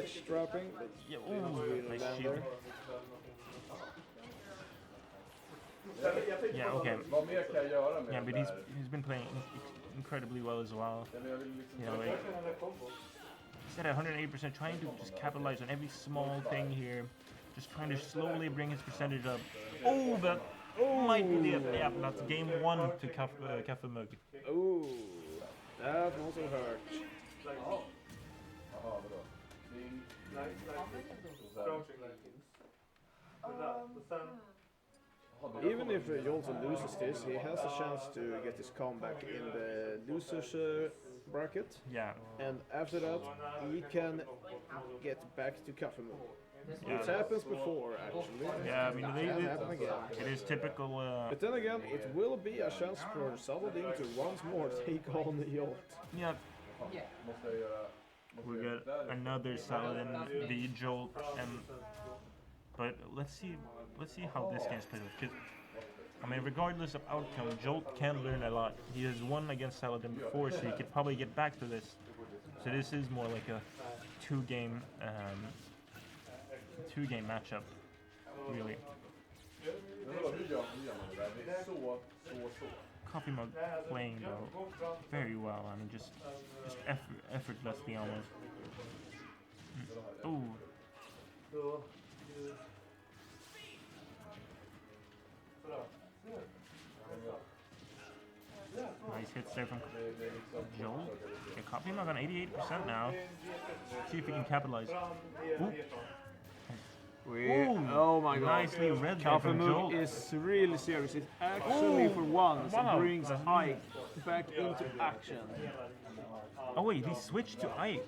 ledge dropping, but Yeah, really nice land shield. there. Yeah, okay. Vad mer kan jag göra med Yeah, but det he's been playing incredibly well as well. där? Jag vill liksom... You know, he's at 108%, trying to just capitalize on every small thing here. Just trying to slowly bring his percentage up. Oh, that might be it. Yeah, that's game one to Kaffemugg. Ooh, that also hurt. Jaha, vadå? Even if Jolson loses this, he has a chance to get his comeback in the losers bracket. Yeah. And after that, he can get back to Kaffemugg. Yeah. It happens before, actually. Yeah, I mean, It can happen again. it is typical. But then again, it will be a chance for Saladin to once more take on Jolt. Yeah, Måste jag göra... we got another Saladin, the Jolt, and but let's see how this game's played. Because I mean, regardless of outcome, Jolt can learn a lot. He has won against Saladin before, so he could probably get back to this. So this is more like a two-game matchup, really. Hur gör man det där? Det är så. Kaffemugg playing though very well. I mean, just effortlessly almost. Oh. Nice hits there from Joel. Yeah, Kaffemugg on 88% now. See if he can capitalize. Ooh. Ooh, oh my god. Nicely read there from Joel. Kaffemugg is really serious. It actually, for once, brings Ike back into action. Oh wait, he switched to Ike.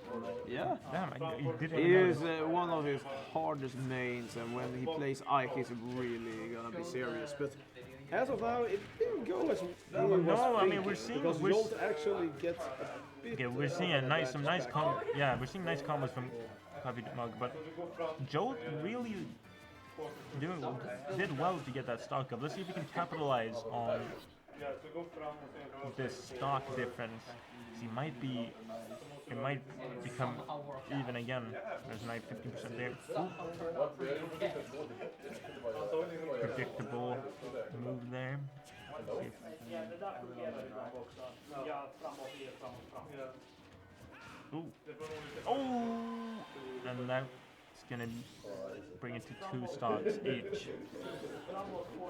Yeah. Damn, he didn't He know is this. one of his hardest mains, and when he plays Ike, he's really gonna be serious. But as of now, it didn't go as well. No, I mean, we're seeing- because we're Jolt actually gets a bit. Okay, we're seeing some nice we're seeing nice combos from Kaffemugg, but Jolt really did well to get that stock up. Let's see if he can capitalize on this stock difference. It might become even again. There's a nice 50% there. Ooh. Predictable move there. Ooh. Oh! And that's gonna bring it to 2 stocks each.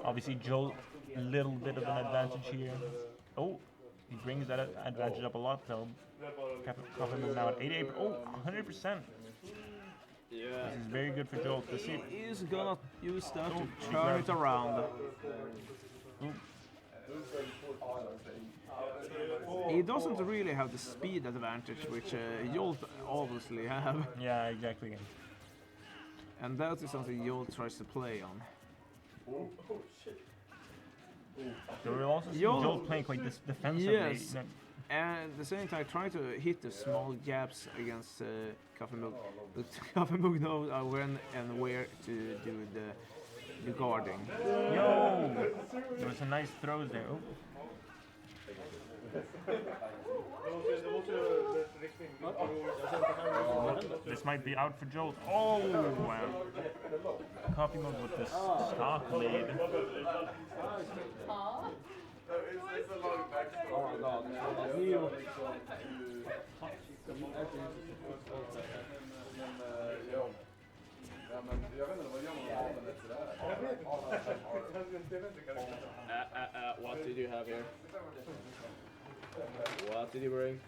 Obviously, Joel, a little bit of an advantage here. Oh, he brings that advantage up a lot though. Kaffemugg now at 88. Oh, 100%. Yeah. This is very good for Joel to see. He is gonna use that to turn it around. Ooh. He doesn't really have the speed advantage, which Jolt obviously have. Yeah, exactly. And that is something Jolt tries to play on. So we're also seeing Joel- Joel playing quite defensively. Yes. And at the same time, trying to hit the small gaps against Kaffemugg. But Kaffemugg knows when and where to do the guarding. Yo! There was some nice throws there. Oh. This might be out for Joel. Oh, wow. Kaffemugg with this stock lead. It's a long backstory. Oh my god. Ja, men jag vet inte vad gör man med efter det här? What did you have here? What did you bring?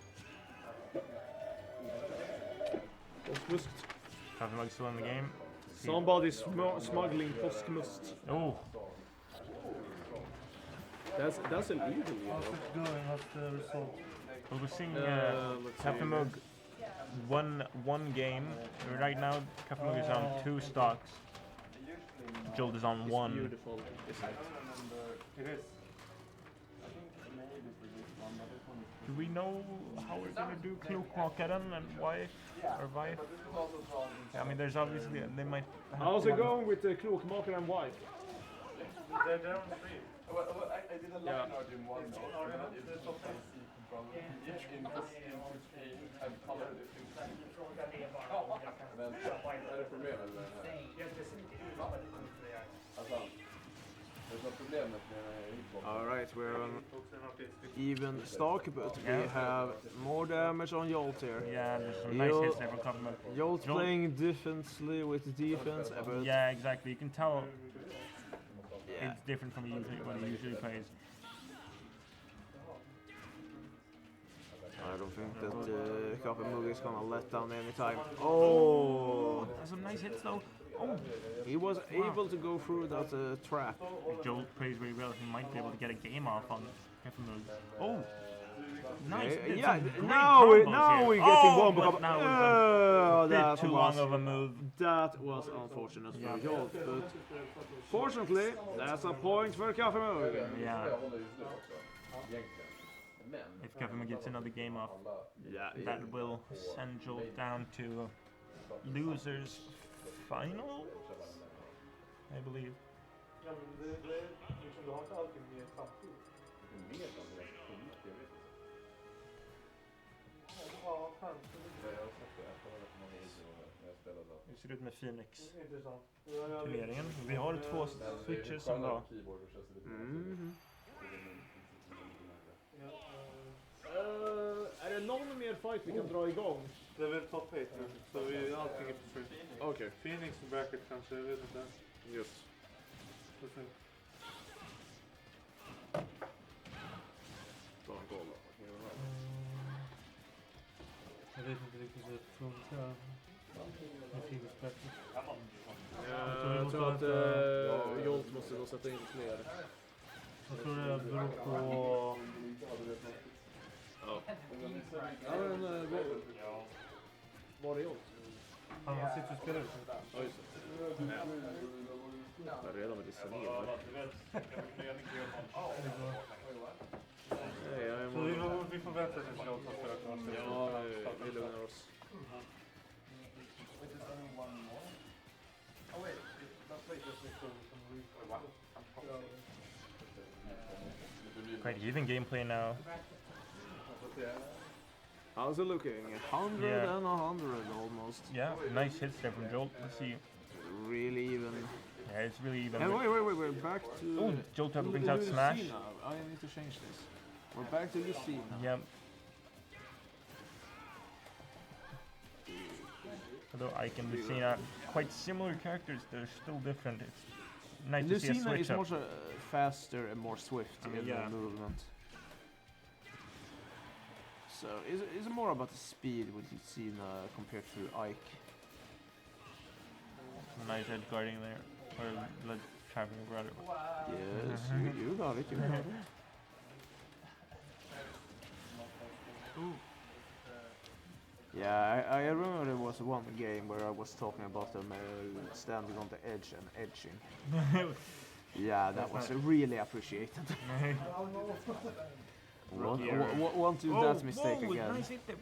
Kaffemugg still in the game. Somebody's smuggling postmust. Oh, That's illegal, you know. Going, what's the result? well, we're seeing Let's see. Kaffemugg one game. Right now, Kaffemugg is on 2 stocks. Joel is on 1. Beautiful, isn't it? It is. Do we know how we're gonna do Klokmakaren and Vife or Vife? I mean, there's obviously they might. How's it going with the Klokmaker and wife? They're on 3. I did a line Yeah. art in one note. It's not PC controller. Each input and colored it. Vad är det problemet med den här? Alltså, det är problemet med den här hitboxen. Alright, we're on even stock, but we have more damage on Jolt here. Yeah, there's some nice hits there from Kaffemugg. Jolt playing defensively with defense, but Yeah, exactly. You can tell yeah. it's different from what he usually plays. I don't think that Kaffemugg is gonna let down anytime. Oh! There's some nice hits though. Oh, He was able to go through that trap. Jolt plays very well. He might be able to get a game off on Kaffemugg. Oh, nice. Did Yeah, some great now combos we're here. getting Oh, one. but now Oh, it's a bit that too was long of a move. that was unfortunate Yeah. for Jolt, but fortunately, that's a point for Kaffemugg. Yeah, Jag håller just nu också. Egentligen. Men. if Kaffemugg gets another game off, Yeah, that will send Jolt down to losers final, I believe. Ja, men det är liksom, du har inte alltid med samtidigt. Mer än det är publik, jag vet inte. Ja, kanske. Jag har sett det. Jag kollade på någon video när jag spelade. Hur ser det ut med Phoenix? Intressant. Turneringen. Vi har 2 switches som var. Keyboard och känns det lite Mhm. Ja, Är det någon mer fight vi kan dra igång? det är väl top 8 nu, så allting är på free. Okej, Phoenix och bracket kanske, jag vet inte. just. Får se. Ta en koll. Jag vet inte riktigt hur det funkar. Med Phoenix bracket. Jag tror att Jolt måste då sätta in fler. Jag tror det beror på... Ja, men var är Jolt? Han sitter och spelar ut. Ja, just det. Jag är redan med dissa ner. Så vi får vänta tills jag tar för att Ja, vi lugnar oss. Quite even gameplay now. How's it looking? 100 Yeah. and 100 almost. Yeah, nice hits there from Jolt. Let's see. Really even. Yeah, it's really even. And wait, we're back to... Oh, Jolt brings out Smash. Lucina. I need to change this. We're back to Lucina. Yeah. Although Ike and Lucina, quite similar characters, they're still different. It's nice to see a Lucina switch is up. more faster and more swift in Yeah. the movement. So is it more about the speed with Lucina compared to Ike? Nice edge guarding there. Or blood trapping rather. Yes, you got it. You got it. Ooh. Yeah, I remember there was one game where I was talking about them standing on the edge and edging. Yeah, that was really appreciated. Won't do that mistake again. Nice hit there.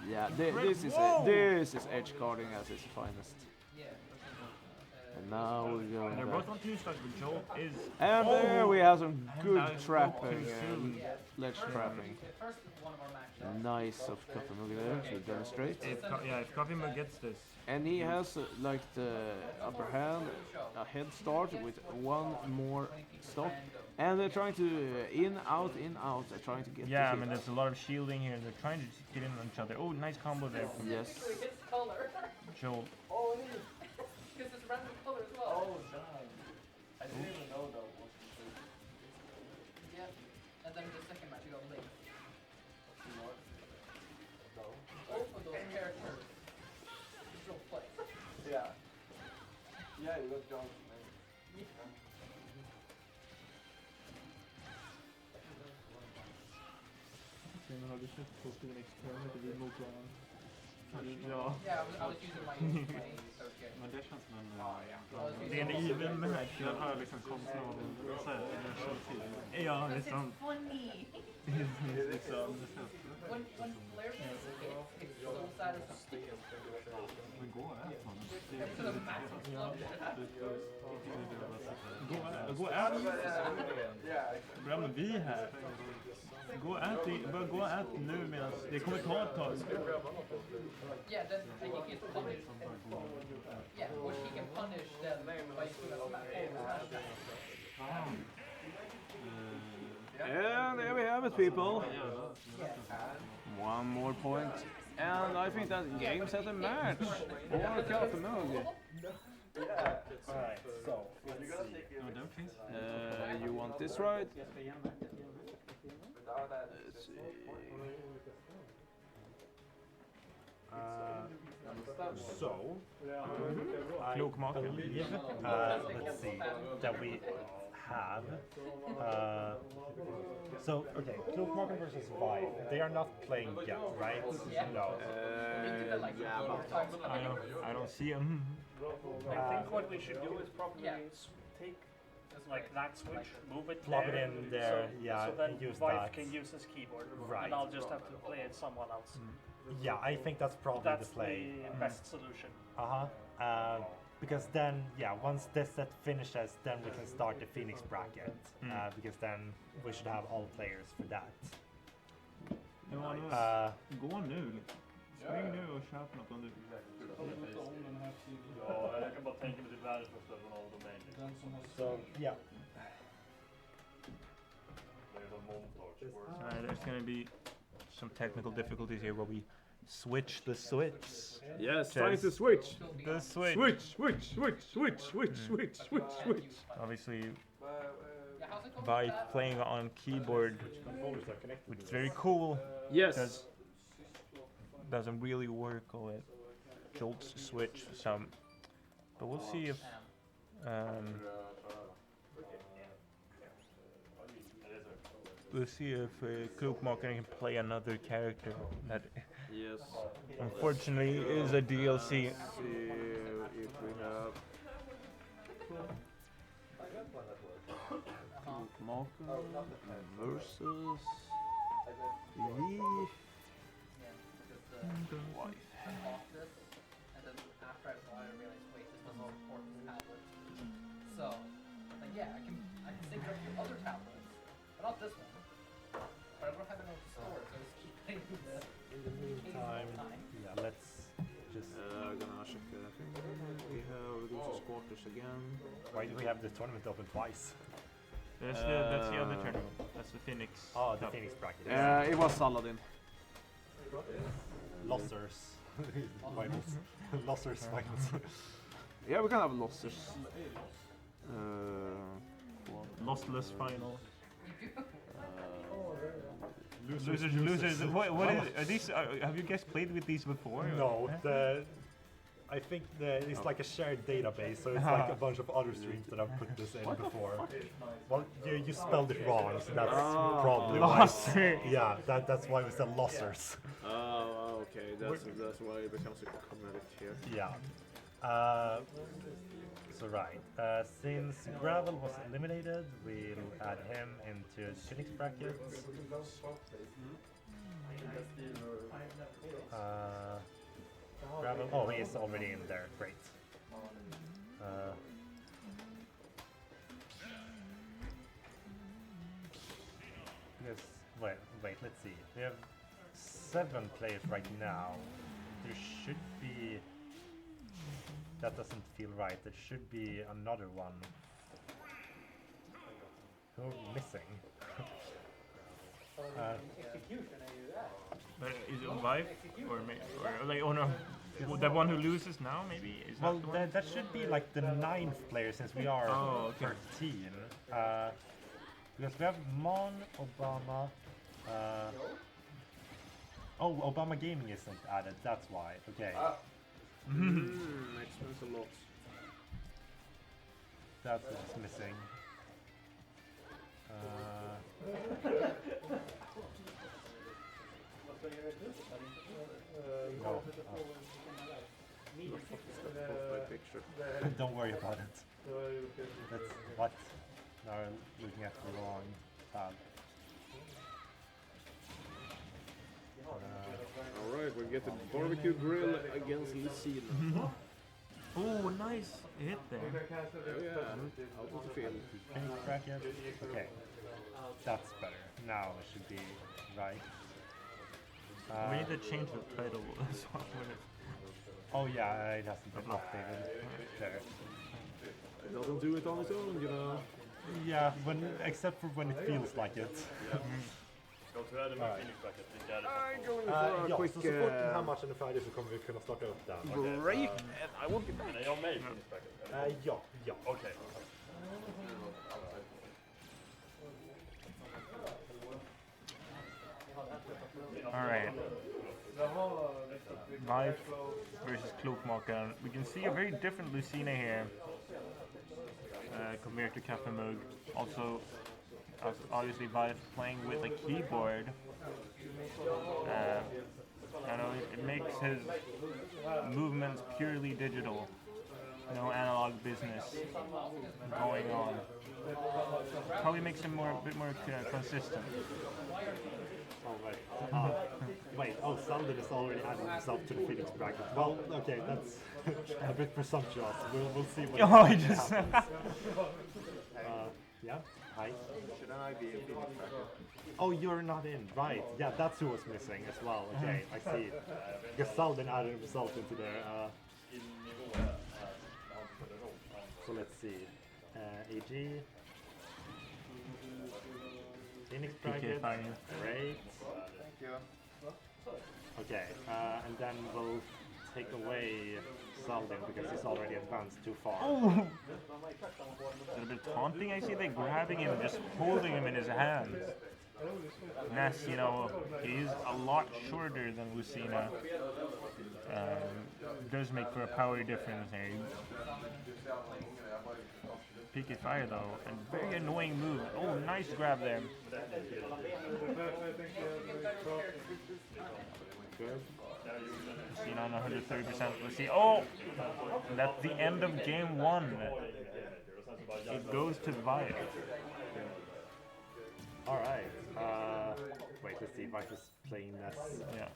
Yeah, Whoa! this is edge guarding at its finest. And now we're going They're back. both on 2 stars, but Jolt is. And there we have some And good that is trapping, too soon. ledge trapping. Nice of Kaffemugg there to demonstrate. If Kaffemugg gets this, And he has like the upper hand, a head start with one more stock. And they're trying to in, out, they're trying to get yeah, I the mean hit. there's a lot of shielding here. They're trying to just get in on each other. Oh, nice combo there from Yes. Jolt. Because it's random color as well. Oh, damn. I didn't even know that was Yeah. And then the second match you got Link. Both of those characters. Don't play. Yeah. Yeah, you got Jones, man. Men har du sett på Phoenix Pyramid vid mot varandra? Ja. Yeah, I was using my associate. Men det känns som en... Det är en even match. Den har liksom konsten av en såhär initiativ. Ja, det är sant. Funny. Liksom, det känns... When Blair gets hit, it's so satisfying. Men gå och ät man. It's a massive slump. Gå och ät. Bra, men vi är här. Gå och ät nu medan det kommer ta ett tag. Yeah, then I think it's public. people. One more point. And I think that game set a match for Kaffemugg. Alright, so let's see. You want this right? Let's see. So, I Klokmaken. believe, let's see, that we have, so, okay, Klokmaken versus Vife, they are not playing yet, right? No. I don't see him. I think what we should do is probably take like that switch, move it Plug there, it in there, yeah, so then and use Vife that. can use his keyboard, Right. and I'll just have to play it someone else. Yeah, I think that's probably That's the play. the best solution. Because then, yeah, once this set finishes, then we can start the Phoenix bracket. Because then we should have all players for that. Gå nu. Spring nu och köp något om du... Ja, jag kan bara tänka mig till världens första Ronaldo-main. So, yeah. There's gonna be some technical difficulties here where we switch the switch. Yes, Chess. trying to switch. The switch. Switch. Obviously, Vife playing on keyboard, which is very cool. Yes. Doesn't really work with Jolt's switch. But we'll see if Klokmaken can play another character that Yes. unfortunately is a DLC. See if we have Klokmaken versus Vife. Off this, and then after I bought it, I realized, wait, this doesn't support this tablet. So, like, yeah, I can sync it up to other tablets, but not this one. But I don't have enough storage, so I just keep playing this. In the meantime, yeah, let's just... Gonna check that. I think we go to squatters again. Why do we have the tournament open twice? That's the other tournament. That's the Phoenix. Oh, the Cup. Phoenix bracket. It was Saladin. Lossers. Finals. Lossers finals. Yeah, we can have losses. Lossless final. Losers. What is? Are these? Have you guys played with these before? No, I think it's like a shared database, so it's like a bunch of other streams that I've put this in before. Well, you spelled it wrong, so that's probably why. Losser. Yeah, that's why we said lossers. Oh, okay. That's why it becomes a commodity here. Yeah. So right, since Gravel was eliminated, we'll add him into the Phoenix bracket. Gravel, oh, he is already in there, great. Yes, wait, let's see. We have 7 players right now. There should be... That doesn't feel right. There should be another one. Who are we missing? But is it Vife or like no? The one who loses now maybe is Well, that the one? that should be like the 9th player since we are Oh, okay. 13. Because we have Mon, Obama. Oh, Obama Gaming isn't added. That's why. Okay. Expense a lot. That's what's missing. No. My picture. Don't worry about it. That's what? Now we're looking at the wrong tab. Alright, we get the barbecue grill against Lucille. Oh, nice hit there. Oh yeah, out of the field. Phoenix bracket. Okay. That's better. Now it should be right. We need to change the title as well. Oh yeah, it hasn't been updated. There. It doesn't do it on its own, you know. Yeah, except for when it feels like it. Ja, tyvärr är det med Phoenix bracket. Det är I'm going for a Ja, quick så fort den här matchen är färdig så kommer vi kunna starta upp den. break, and I will be back. Men är jag med i Phoenix bracket? Ja. Okej. Alright. Vife versus Klokmakaren. We can see a very different Lucina here compared to Kaffemugg. Also, obviously Vife playing with a keyboard. I know it makes his movements purely digital. No analog business going on. Probably makes him a bit more consistent. Oh, wait. Wait, Salden is already adding himself to the Phoenix bracket. Well, okay, that's a bit presumptuous. We'll see what happens. Yeah, hi. Shouldn't I be in Phoenix bracket? Oh, you're not in, right. Yeah, that's who was missing as well. Okay, I see. Because Salden added himself into there. So let's see. AG. Phoenix bracket. Great. Thank you. Okay, and then we'll take away Salden because he's already advanced too far. Oh! A little bit taunting, I see. They're grabbing him, just holding him in his hands. Ness, you know, he's a lot shorter than Lucina. Does make for a power difference here. Peaky Fire though, and very annoying move. Oh, nice grab there. Good. Lucina on 130%. Let's see. Oh! That's the end of game one. It goes to Vife. Alright. Wait, let's see if I just playing Ness. Yeah.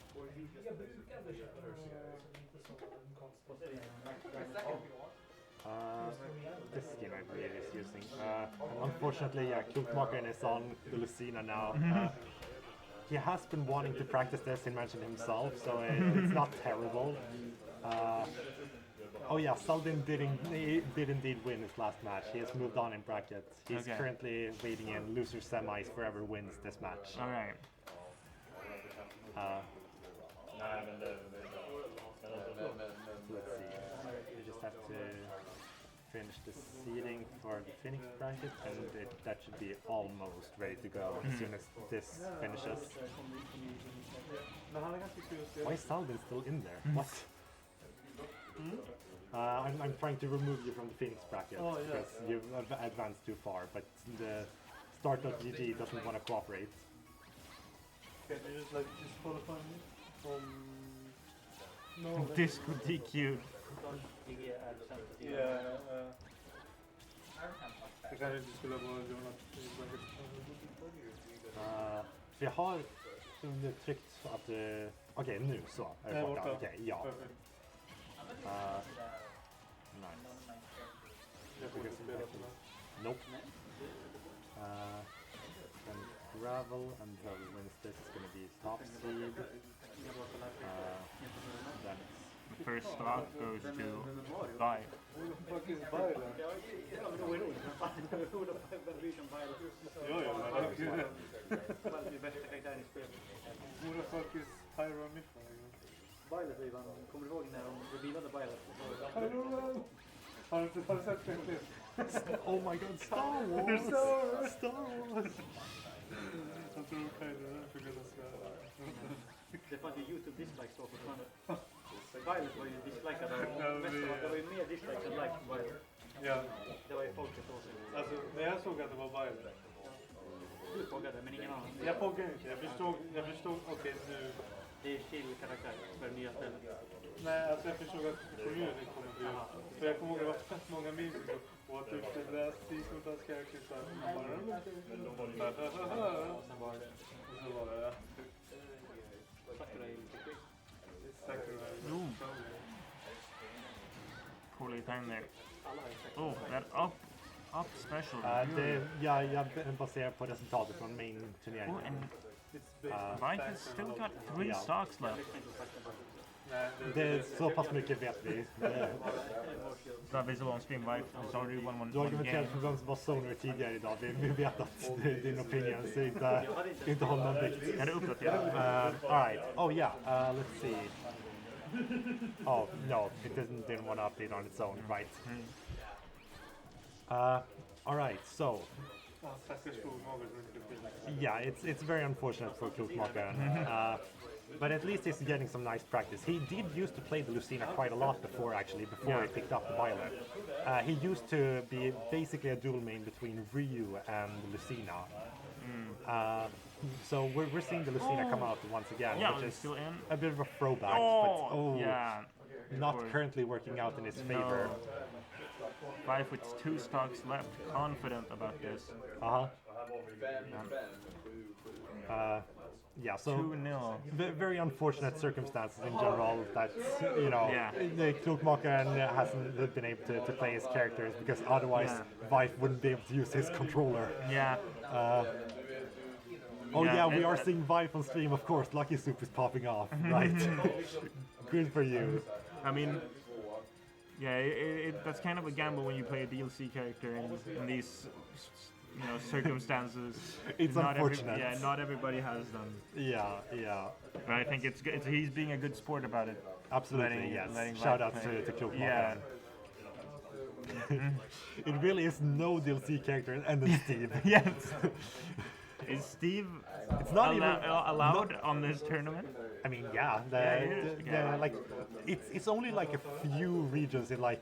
This skin I believe is using. Unfortunately, yeah, Klokmakaren is on the Lucina now. He has been wanting to practice this, he mentioned himself, so it's not terrible. Oh yeah, Salden did indeed win his last match. He has moved on in brackets. He's currently waiting in loser semis for whoever wins this match. Alright. Let's see. We just have to finish the seeding for the Phoenix bracket, and that should be almost ready to go as soon as this finishes. Why is Salden still in there? What? I'm trying to remove you from the Phoenix bracket because you've advanced too far, but the start.gg doesn't want to cooperate. Can you just qualify me from... No, Disco DQ. Yeah, det kanske inte skulle vara Jonas. Jag har tryckt att... Okej, nu så är det borta. Okej, ja. Nice. Nope. Then gravel and whoever wins this is going to be top seed. Then The first stock goes to Vife. Who the fuck is Byron? Who the fuck is Pyro Mission? Kommer du ihåg när de revealade Violet? Har du sett det? oh my god, Star Wars! Star Wars! Jag tror Pyro är för ganska... Det fanns ju YouTube dislikes då fortfarande. Violet var ju dislikad av mest av det var ju mer dislikes än likes på Violet. Ja. Det var ju folket då. Alltså, när jag såg att det var Violet. Du frågade, men ingen annan. Jag frågade inte, jag förstod, okej nu. Det är chill-karaktär för det nya stället. Nej, alltså jag förstod att community kommer bli. För jag kommer ihåg att det var fett många memes och typ det där Seasontas character så här. Och sen var det... Och så var det, ja. Sakura är lite quick. Ooh. Poorly timed there. Alla har ju sagt. Oh, that up special. Jag baserar på resultatet från main-turneringen. Oh, and Vife has still got 3 stocks left. Det är så pass mycket vet vi. David on stream Vife. I'm sorry, one Du har game. argumenterat för vem som var Sonar tidigare idag. Vi vet att din opinion så inte håller någon vikt. Kan du uppdatera? Alright. Oh yeah. Let's see. Oh no, it didn't want to update on its own, right? Alright, so Ja, stackars Fogmagel som inte fick spela. yeah, it's very unfortunate for Klokmakaren. But at least he's getting some nice practice. He did used to play the Lucina quite a lot before he picked up the Violet. He used to be basically a dual main between Ryu and Lucina. So we're seeing the Lucina come out once again, Yeah, which it's is still in. a bit of a throwback, but Yeah. not Or- currently working out in his favor. Vife with 2 stocks left, confident about this. Uh-huh. Yeah, so 2-0. very unfortunate circumstances in general that, you know, Yeah. the Klokmakaren hasn't been able to play his characters because otherwise Vife wouldn't be able to use his controller. Yeah. Oh Yeah, yeah, we and- are seeing Vife on stream, of course. Lucky Soup is popping off, right? Good for you. I mean, yeah, that's kind of a gamble when you play a DLC character in these, circumstances. It's unfortunate. Not everybody has them. Yeah. But I think it's good. He's being a good sport about it. Absolutely, yes. letting Shout Vife out play. to Klokmakaren. Yeah. It really is no DLC character and then Steve. Yes. Is Steve It's not even allowed on this tournament? I mean, yeah, like it's only like a few regions in a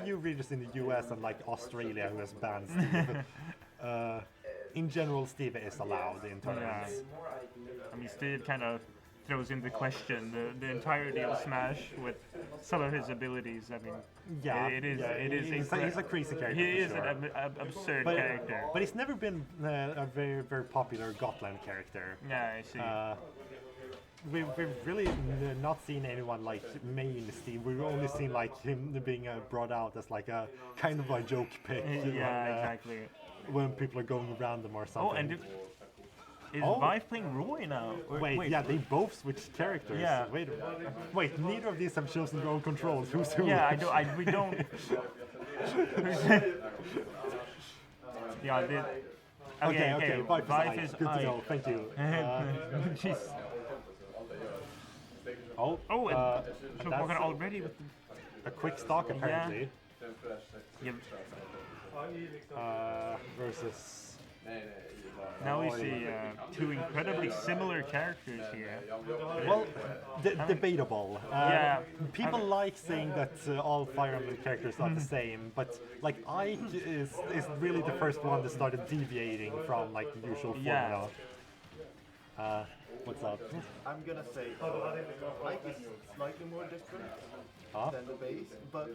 few regions in the US and like Australia who has banned Steve. In general, Steve is allowed in tournaments. I mean, Steve kind of throws into question the entirety of Smash with some of his abilities. I mean, Yeah, it is. He's a crazy character. He for is sure. an absurd But, character. but he's never been a very popular Gotland character. Yeah, I see. We've really not seen anyone like main Steve. We've only seen like him being brought out as like a kind of a joke pick. Exactly. When people are going random or something. Oh, and is Oh. Vife playing Roy now? Or- Wait, yeah, they both switched characters. Yeah. Wait, neither of these have chosen their own controls. Who's who? Yeah, we don't. Yeah, I did. Okay, Vife is Good to I. know, thank you. Jeez. Oh, Oh, and that's Klokmakaren already with a quick stock apparently. yeah. Versus. Now we see 2 incredibly similar characters here. Well, debatable. Yeah. People like saying that all Fire Emblem characters are the same, but like Ike is really the first one that started deviating from like the usual formula. Yeah. What's up? I'm gonna say Ike is slightly more different than the base, but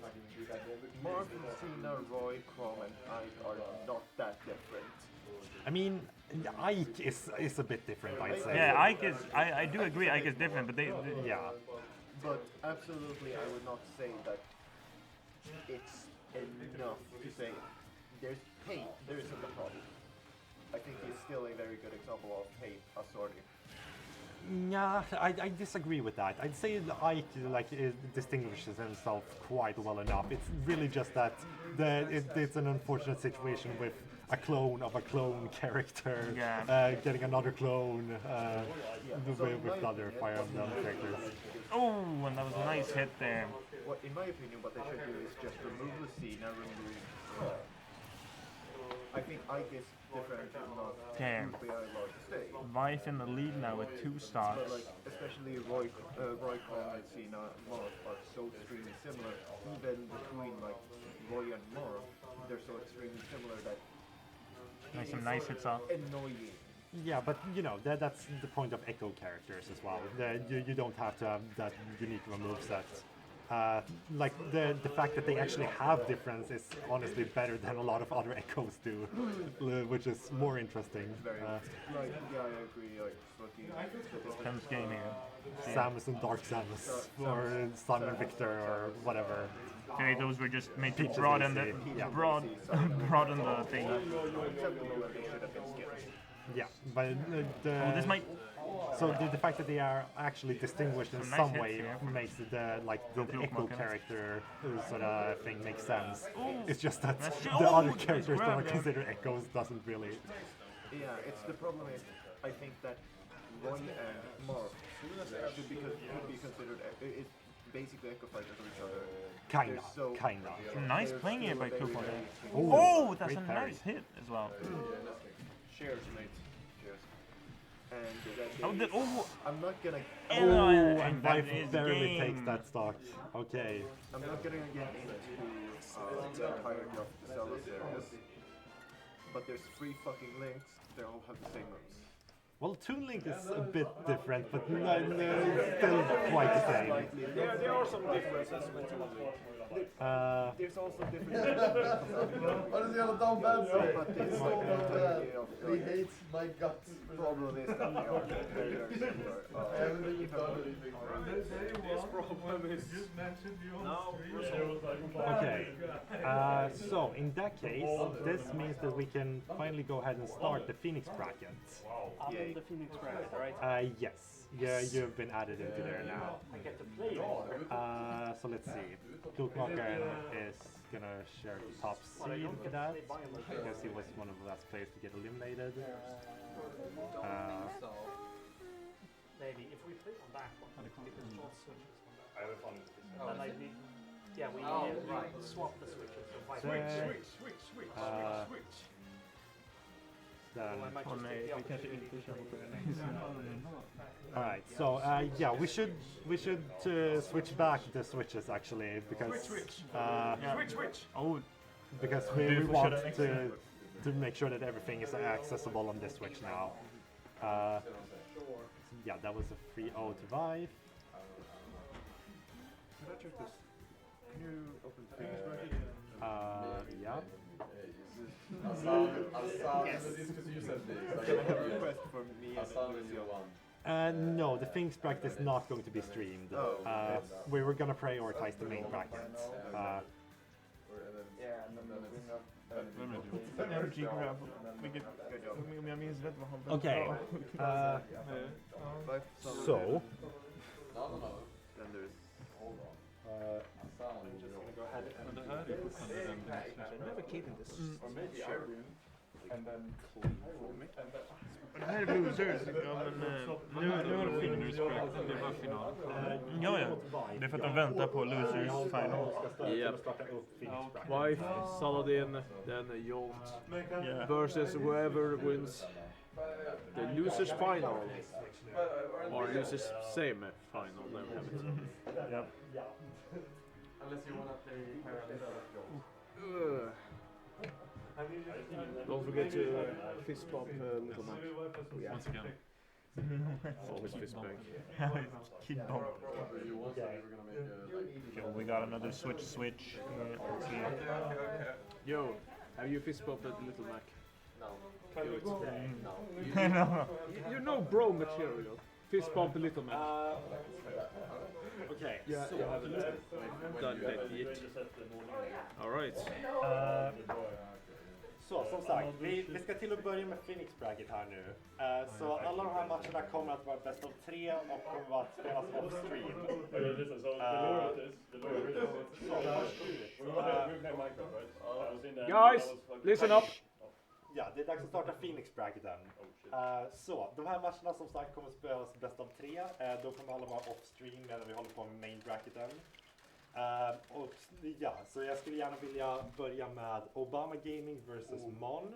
Marvin, Cena, Roy, Crom, and Ike are not that different. I mean, Ike is a bit different, I'd say. Yeah, Ike is. I do agree. Ike is different, but they Yeah. But absolutely, I would not say that it's enough to say there's Pain. There isn't a problem. I think he's still a very good example of Pain Assorti. Yeah, I disagree with that. I'd say that Ike distinguishes himself quite well enough. It's really just that it's an unfortunate situation with a clone of a clone character getting another clone with other Fire Emblem characters. Oh, and that was a nice hit there. What, in my opinion, what they should do is just remove Lucina, remove. I think Ike is different enough Damn. to be allowed to stay. Vife in the lead now with 2 But stocks. like, especially Roy Kron and Cena Marth are so extremely similar. Even between like Roy and Marth, they're so extremely similar that Nice, some nice hits off. annoying. Yeah, but you know that's the point of Echo characters as well. You don't have to have that unique of a moveset. Like the fact that they actually have difference is honestly better than a lot of other Echoes do, which is more interesting. Very like yeah, I agree. Like fucking Tense game here. Samus and Dark Samus, or Simon Victor, or whatever. Okay, those were just made to Peaches broaden the AC, yeah. broaden the thing. acceptable that they should have been skipped. Yeah, but Oh, this might. So the fact that they are actually distinguished in Some nice some hits way here. makes the echo Marcus. character sort of thing make sense. Ooh. It's just that That's true. the Oh, other nice characters that grab are there. considered echoes doesn't really. Yeah, it's the problem is I think that Roy and Mark could be considered it's basically echo fighters of each other. Kinda. Nice They're playing here by still Coupon. very, Oh, that's a great parry. nice hit as well. Cheers, mate. Cheers. And Oh, I'm not gonna. Oh, and and that Vife is barely game. takes that stock. Okay. I'm not gonna get into the entirety of the Zelda series, but there's 3 fucking links. They all have the same moves. Well, Toon Link is a bit different, but no, still quite the same. There are some differences with Toon Link. There's also different. Vad är det så jävla down bad say? But it's So like an bad. entirety of He hates my guts. problem is that they are very, very similar. I haven't even done anything. This problem is now Okay. So in that case, this means that we can finally go ahead and start the Phoenix bracket. I'm in the Phoenix bracket, right? Yes. Yeah, you've been added into there now. I get to play it. So let's see. Klokmakaren is gonna share the top seed for that because he was one of the last players to get eliminated. Maybe if we play on that one, because John switches on that. And I did. Yeah, we swapped the switches. So Vife- Then, I might just take the opportunity. alright, so yeah, we should switch back the switches actually because Oh, because we want to make sure that everything is accessible on this switch now. Yeah, that was a 3-0 to Vive. Can I check this? Can you open the Phoenix bracket? Yeah. Request for me and Lucio. No, the Things bracket is not going to be streamed. We were gonna prioritize the main bracket. energy grab. Om jag minns rätt var han Okay. So. Then there's Men det här är fortfarande den never keeping this. Det här är losers. Ja, men nu har de Winners bracket, det är bara final. Ja. Det är för att de väntar på losers final. Yep. Vife, Saladin, then Jolt Yeah. versus whoever wins the losers final or losers semi final. There we have it. Yep. Unless you want to play Don't forget to fist bump Little Mac. Once again. Always fist bump. Kid bump. Okay, we got another switch. Let's see. Yo, have you fist bumped Little Mac? No. You know bro material. Fist bump Little Mac. Okay. Yeah, you haven't done that yet. Alright. Så som sagt, vi ska till att börja med Phoenix bracket här nu. Så alla de här matcherna kommer att vara bäst av 3 och kommer att spelas off stream. Guys, listen up. Ja, det är dags att starta Phoenix bracketen. Så, de här matcherna som sagt kommer att spelas bäst av 3. Då kommer alla vara off stream medan vi håller på med main bracketen. Och ja, så jag skulle gärna vilja börja med Obama Gaming versus Mon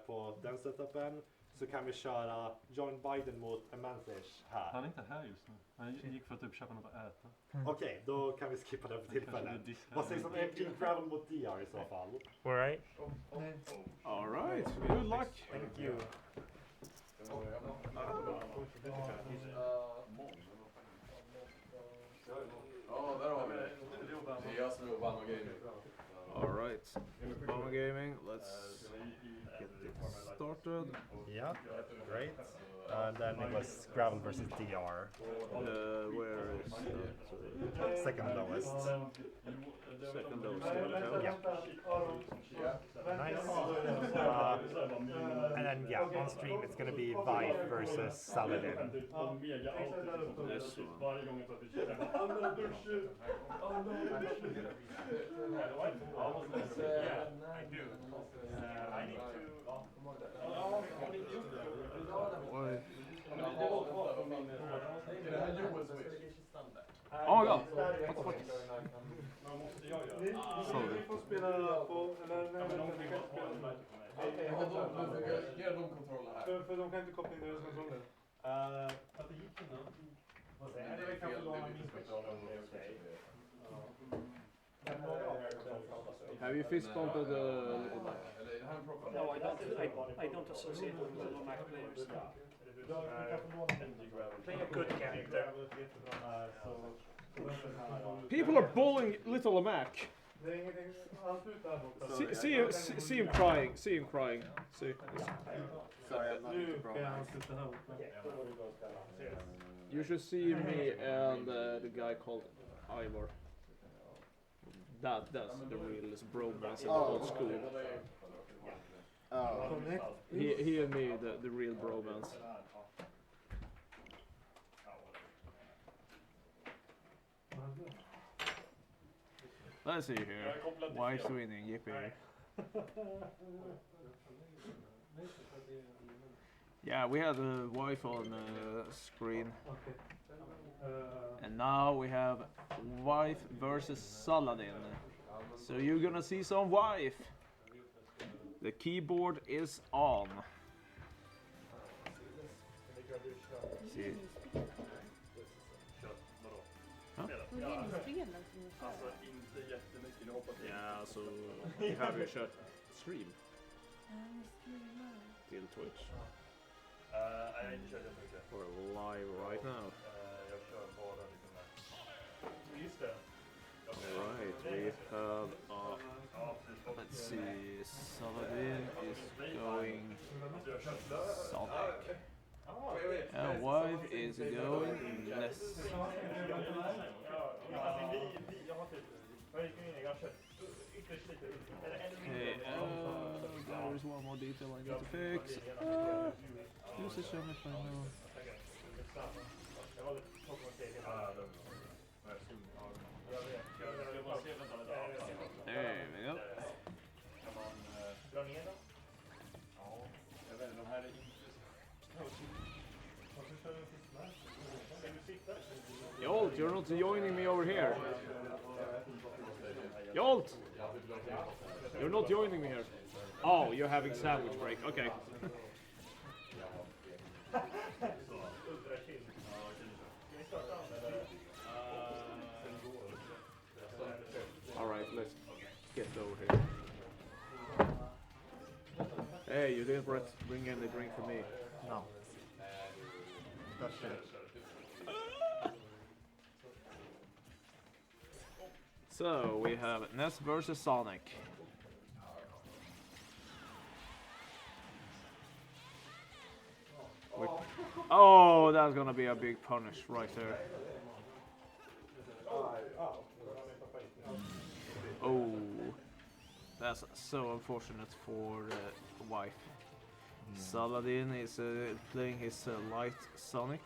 på den setupen. Så kan vi köra John Biden mot Amantish här. Han är inte här just nu. Han gick för att typ köpa något att äta. Okej, då kan vi skippa det för tillfället. Vad sägs om MG Gravel mot DR i så fall? Alright. Alright, good luck. Thank you. Ja, där har vi det. Det är jag som är Obama Gaming. Alright, Obama Gaming, let's get this. started. Yeah, great. And then it was gravel versus DR, Where is that? second lowest. Second lowest in the count. Yeah. Nice. And then yeah, on stream it's gonna be Vife versus Saladin. This one. I do. I need to. Why? Oh god! What the fuck? Ni får spela på, eller nej, ni kan inte spela med. Ge dem kontroller här. För de kan inte koppla in deras kontroller. Att det gick innan. Det är kanske då man minns Have you fist bumped the little Mac? No, I don't associate with little Mac players. Play a good character. People are bullying little Mac. Det är ingenting, allt ut där borta. See him crying. See him crying. See. Sorry, I'm not Nu into kan han bromance. sitta här borta. You should see me and the guy called Ivor. That's the realest bromance in the whole school. Oh. He and me, the real bromance. Let's see here. Wife's winning, yippee. Yeah, we had a wife on screen. And now we have wife versus Saladin. So you're gonna see some wife. The keyboard is on. See. Huh? Yeah, so you have your shut stream till Twitch. We're live right now. Alright, we have, let's see, Saladin is going Sonic. And wife is going less. Okay, there is one more detail I need to fix. Use a show if I know. There we go. Jolt, you're not joining me over here. Jolt! You're not joining me here. Oh, you're having sandwich break. Okay. Alright, let's get over here. Hey, you didn't bring in the drink for me. No. That's it. So we have Ness versus Sonic. Oh, that's gonna be a big punish right there. Oh, that's so unfortunate for wife. Saladin is playing his light Sonic.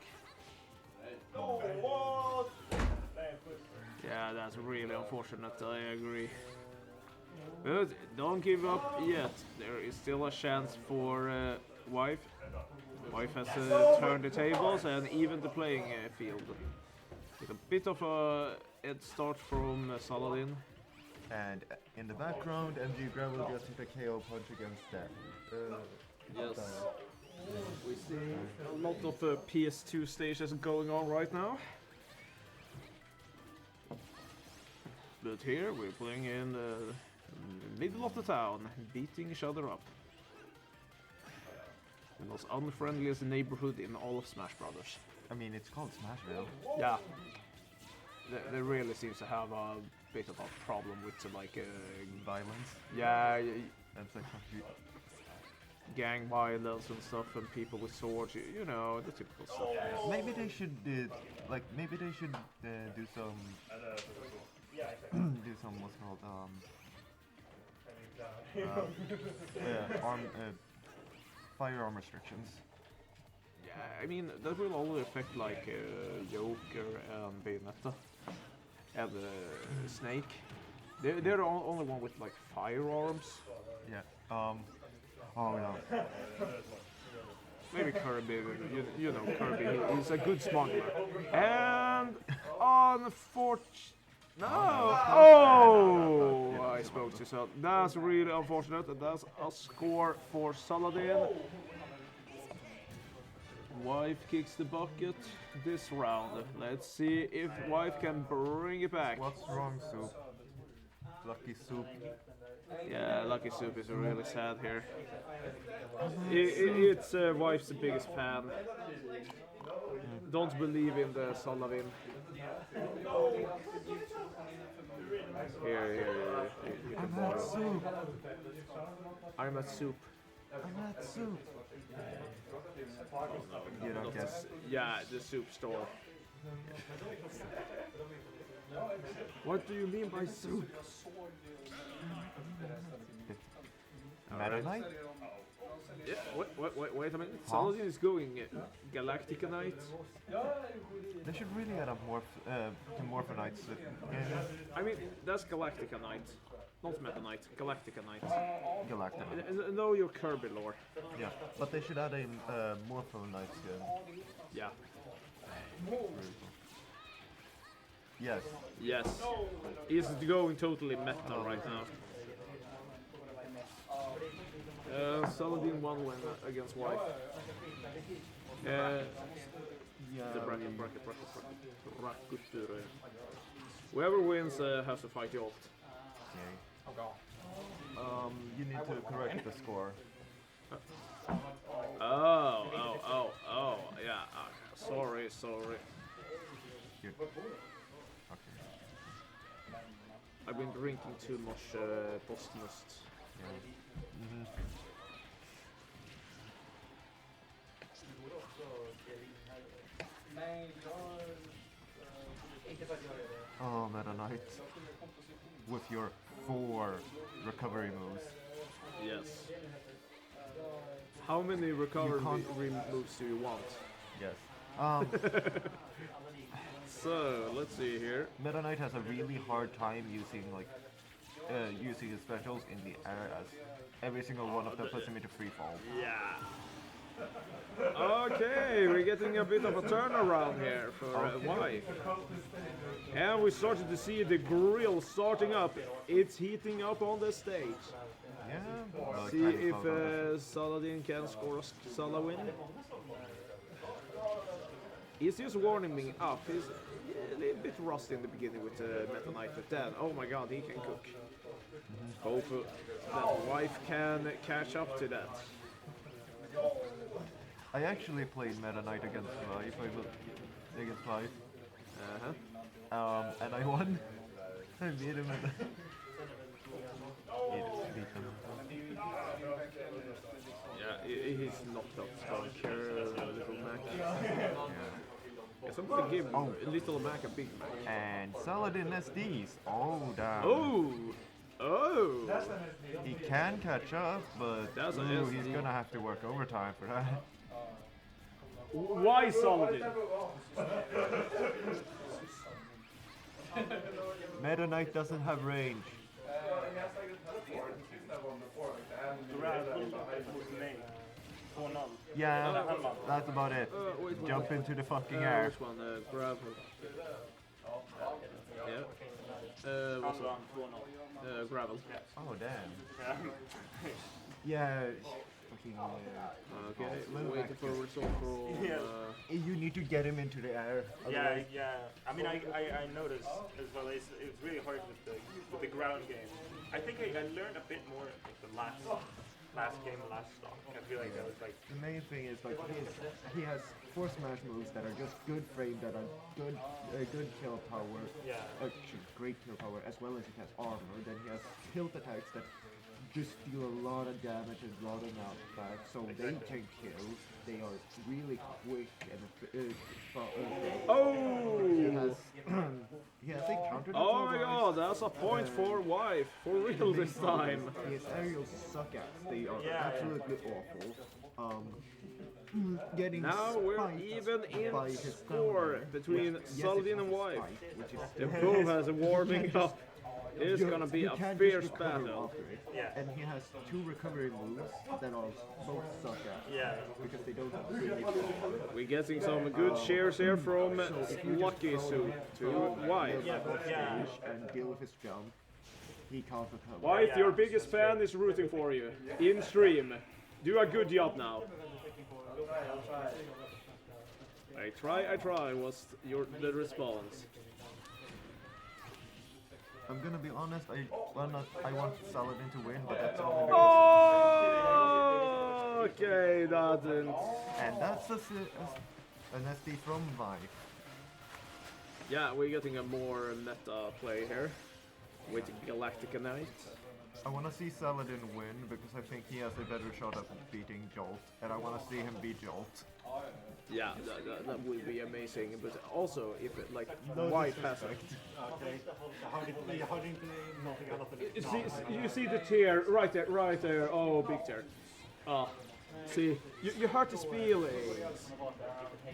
Yeah, that's really unfortunate, I agree. But don't give up yet. There is still a chance for wife. Wife has turned the tables and even the playing field. With a bit of a head start from Saladin. And in the background, MG Gravel just hit a KO punch against that. Yes. We see a lot of PS2 stages going on right now. But here we're playing in the middle of the town, beating each other up. The most unfriendliest neighborhood in all of Smash Brothers. I mean, it's called Smashville. Yeah. They really seems to have a bit of a problem with like Violence. yeah. And sexual gang violence and stuff, and people with swords. You know, the typical stuff. Maybe they should do some do some what's called firearm restrictions. Yeah, I mean that will only affect like Joker and Bayonetta and Snake. They're the only one with like firearms. Yeah. Oh yeah. Maybe Kirby, you know Kirby, he's a good smuggler. And unfortunately, no! Oh! I spoke too soon. That's really unfortunate. That's a score for Saladin. Wife kicks the bucket this round. Let's see if Wife can bring it back. What's wrong, Soup? Lucky Soup. Yeah, Lucky Soup is really sad here. It's Wife's biggest fan. Don't believe in the Saladin. Here, you can borrow. Soup. I'm at Soup. I'm at Soup. You don't Not guess. yeah, the Soup store. What do you mean by soup? Meta Knight? Yeah, wait a minute. Saladin is going Galactica Knight. They should really add up Morpho Knights. I mean, that's Galactica Knight. Not Meta Knight, Galactica Knight. Galactica. Know your Kirby lore. Yeah, but they should add a Morpho Knight skin. Yeah. Yes. Yes. He's going totally meta right now. Saladin won when against Wife. The bracket. Whoever wins has to fight the ult. Okay. You need to correct the score. Oh, yeah. Sorry. Here. Okay. I've been drinking too much Postmust. Yeah. Oh, Meta Knight. With your 4 recovery moves. Yes. How many recovery moves do you want? Yes. So, let's see here. Meta Knight has a really hard time using using his specials in the air, as every single one of them puts him into free fall. Yeah. Okay, we're getting a bit of a turnaround here for Wife. And we started to see the grill starting up. It's heating up on the stage. Yeah. Well, See if Saladin can score a Salah win. He's just warming me up. He's a little bit rusty in the beginning with Meta Knight, but then, oh my god, he can cook. Hope that Wife can catch up to that. I actually played Meta Knight against Vife. And I won. I beat him. Yeah, he's knocked up skunk, Little Mac. Yeah, somebody give Little Mac a Big Mac. And Saladin SDs. Oh, damn. Oh! He can catch up, but he's gonna have to work overtime for that. Why Saladin? Meta Knight doesn't have range. Yeah, that's about it. Jump into the fucking air. Which one? Gravel. Yeah. What's up? Gravel. Oh, damn. Yeah. Fucking. Okay, waiting for a result from. You need to get him into the air. Yeah. I mean, I noticed as well. It's really hard with the ground game. I think I learned a bit more with the last game, last stock. I feel like that was like the main thing is like he has 4 smash moves that are just good frame, that are good kill power. Yeah. Great kill power, as well as he has armor. Then he has tilt attacks that just deal a lot of damage and a lot of knockback, so they can kill. They are really quick and Oh! he has a counter. Oh my god, that's a point for Wife, for real this time. His aerials suck ass. They are absolutely awful. Getting Now we're spiked even by in his score stamina. between Yes, Saladin it's and a Wife. spike, which is The still- both has a warming You can't up. It's gonna be you a can't just fierce recover battle. after it. Yeah. And he has 2 recovery moves that are both suck ass. Yeah. Because they don't really fall. We're getting some good shares here from Lucky Suit to Wife. Yeah. And deal with his jump. He can't recover. Wife, your biggest fan is rooting for you in stream. Do a good job now. I try was the response. I'm gonna be honest, I want Saladin to win, but that's only because... Oh, okay, that didn't. And that's an SD from Vife. Yeah, we're getting a more meta play here with Galactica Knight. I want to see Saladin win because I think he has a better shot at beating Jolt, and I want to see him beat Jolt. Yeah, that would be amazing. But also, if it, like White has it. You see the tear right there. Oh, big tear. See, you hurt his feelings.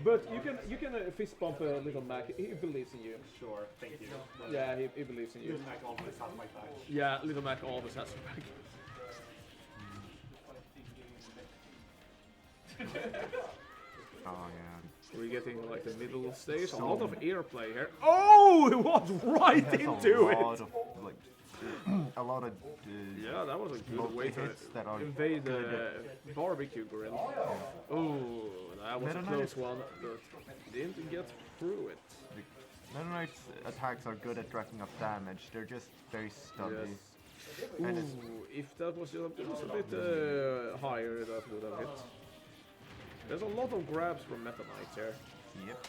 But you can fist bump Little Mac. He believes in you. Sure, thank you. Yeah, he believes in you. Little Mac always has my back. Yeah, Little Mac always has your back. Oh yeah. We're getting like the middle stage. A lot of airplay here. Oh, it was right That's into a it. lot of, like, a lot of Yeah, that was a good multi way to hits that are invade the good. barbecue grill. Oh, that was a Meta close Knight- one, but didn't get through it. Meta Knight's attacks are good at racking up damage. They're just very stubby. Yes. And it's- Ooh, if that was just a bit higher, that would have hit. There's a lot of grabs from Meta Knight here. Yep.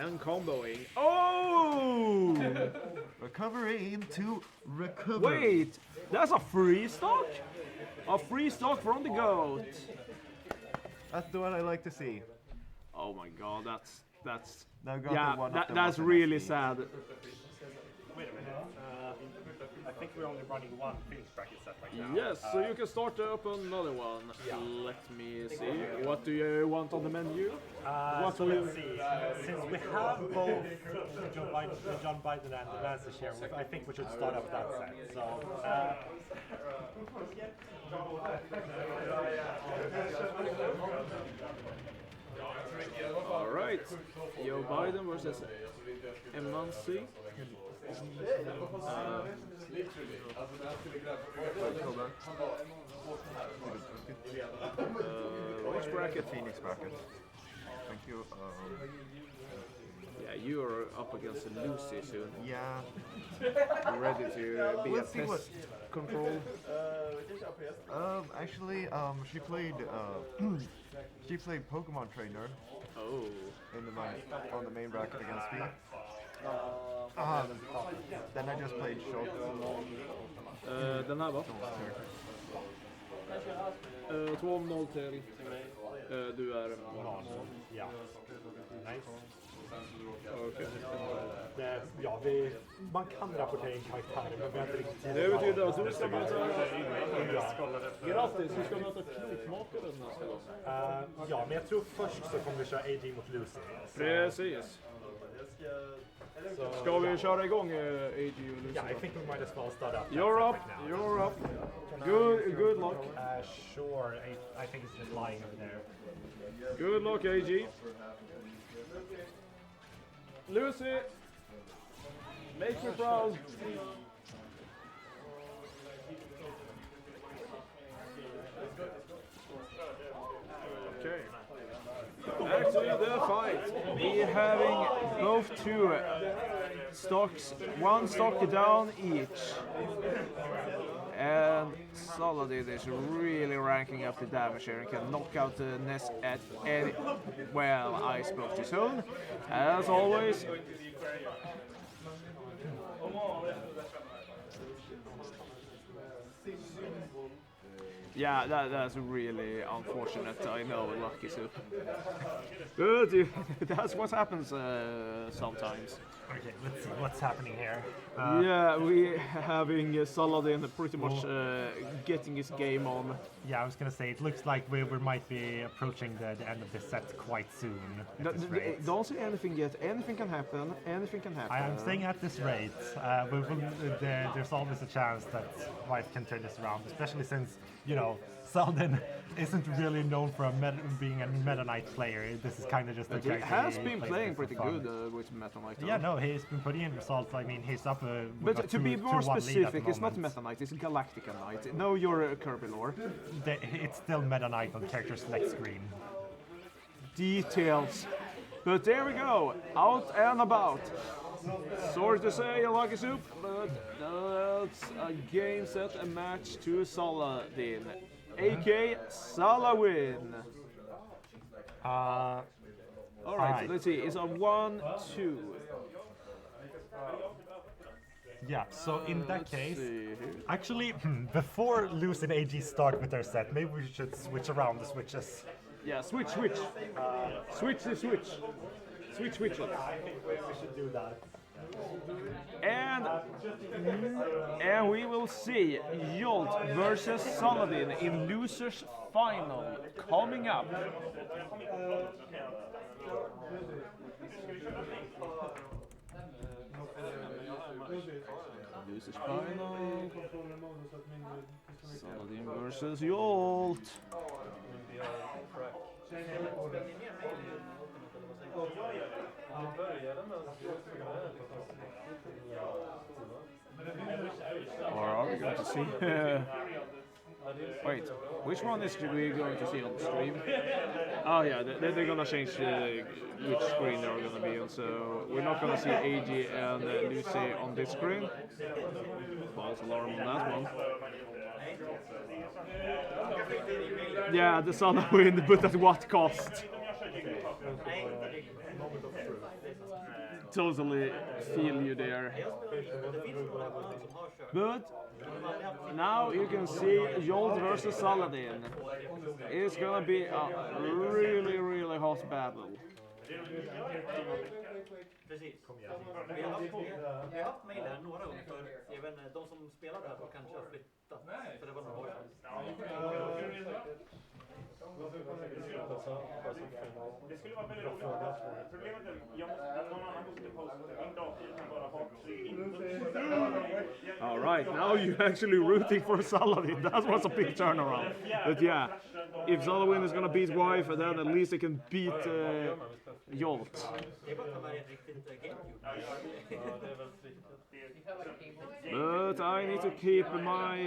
And comboing. Oh! Recovery into recovery. Wait, that's a free stock? A free stock from the goat. That's the one I like to see. Oh my god, that's Now got yeah, the one that's really sad. Wait a minute. I think we're only running one finish bracket set right now. Yes, so you can start up another one. Let me see. What do you want on the menu? What So will let's see. Since we have both John Biden and the Lancer share, I think we should start up that set. So. All right, Joe Biden versus M1C. Which bracket? Phoenix bracket. Thank you. Yeah, you are up against Lucy soon. Yeah. You ready to be Let's a see pest what- control? Actually, she played she played Pokemon Trainer Oh. in the on the main bracket against me. Then I just played short. Den här va? 2-0 till. Du är... Ja. Nice. Okej. Man kan rapportera in karaktärer, men vi har inte riktigt tid. Det betyder att du ska möta... Grattis, du ska möta Knokmakaren nästa gång. Ja, men jag tror först så kommer vi köra AJ mot Lucy. Precis. Ska vi köra igång AG och Lucy? Yeah, I think we might as well start up. You're up, you're up. Good luck. Sure, I think it's just lying over there. Good luck, AG. Lucy, make me proud. Okay. Back to the fight. We having both two stocks, one stock down each. And Saladin is really ranking up the damage here and can knock out the Nest at any... Well, I spoke too soon. As always. Yeah, that's really unfortunate. I know, Lucky Soup. But that's what happens sometimes. Okay, let's see what's happening here. Yeah, we having Saladin pretty much getting his game on. Yeah, I was gonna say it looks like we might be approaching the end of the set quite soon. At this rate. Don't say anything yet. Anything can happen. Anything can happen. I am saying at this rate, there's always a chance that Vife can turn this around, especially since, you know, Saladin isn't really known for being a Meta Knight player. This is kind of just a But he character has he been plays playing for pretty fun. good with Meta Knight. Yeah, no, he's been putting in results. I mean, he's up. But to be more 2-1 lead at the specific, it's not moment. Meta Knight, it's Galactica Knight. Know your Kirby lore. It's still Meta Knight on character select screen. Details. But there we go, out and about. Sorry to say, Lucky Soup, but that's a game set, a match to Saladin, aka Salawin. Alright, let's see, it's a 1-2. Yeah, so in that Let's case, see here. actually, before Luz and AG start with their set, maybe we should switch around the switches. Yeah, switch. Switch the switch. Switch it. I think we should do that. And we will see Jolt versus Saladin in losers final coming up. Losers final. Saladin versus Jolt. Or are we going to see? Wait, which one is we going to see on the stream? Oh yeah, they're gonna change which screen they're gonna be on, so we're not gonna see AG and Lucy on this screen. False alarm on that one. Yeah, the sun wind, but at what cost? Totally feel you there. But now you can see Jolt versus Saladin. It's gonna be a really hot battle. Precis. Vi har haft mig där några gånger för även de som spelar där kanske har flyttat. För det var några år sedan. Det skulle vara väldigt roligt. Problemet är att någon annan måste pausa. Min dator kan bara ha 3 All right, now you're actually rooting for Saladin. That was a big turnaround. But yeah, if Saladin is gonna beat Vife, then at least they can beat Jolt. But I need to keep my,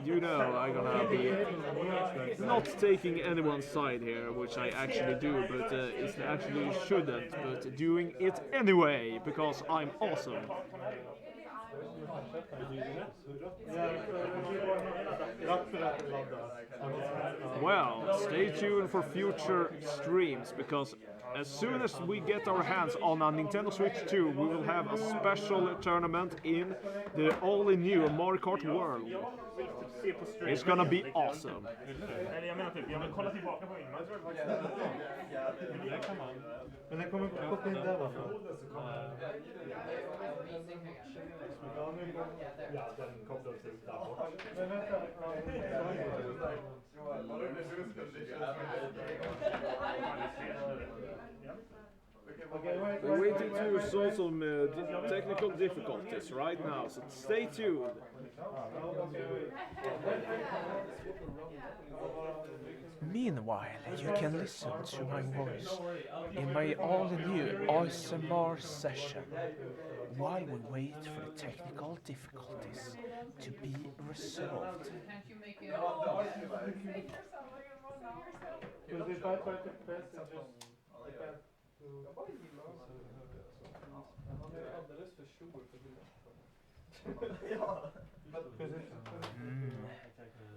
you know, I'm gonna be not taking anyone's side here, which I actually do, but it actually shouldn't, but doing it anyway, because I'm awesome. Well, stay tuned for future streams, because as soon as we get our hands on a Nintendo Switch 2, we will have a special tournament in the only new Mario Kart World. It's gonna be awesome. Men den kommer koppla in där va? Ja, den kopplar sig där bort. Men vänta. We're waiting to solve some technical difficulties right now, so stay tuned. Meanwhile, you can listen to my voice in my all-new ASMR session while we wait for the technical difficulties to be resolved.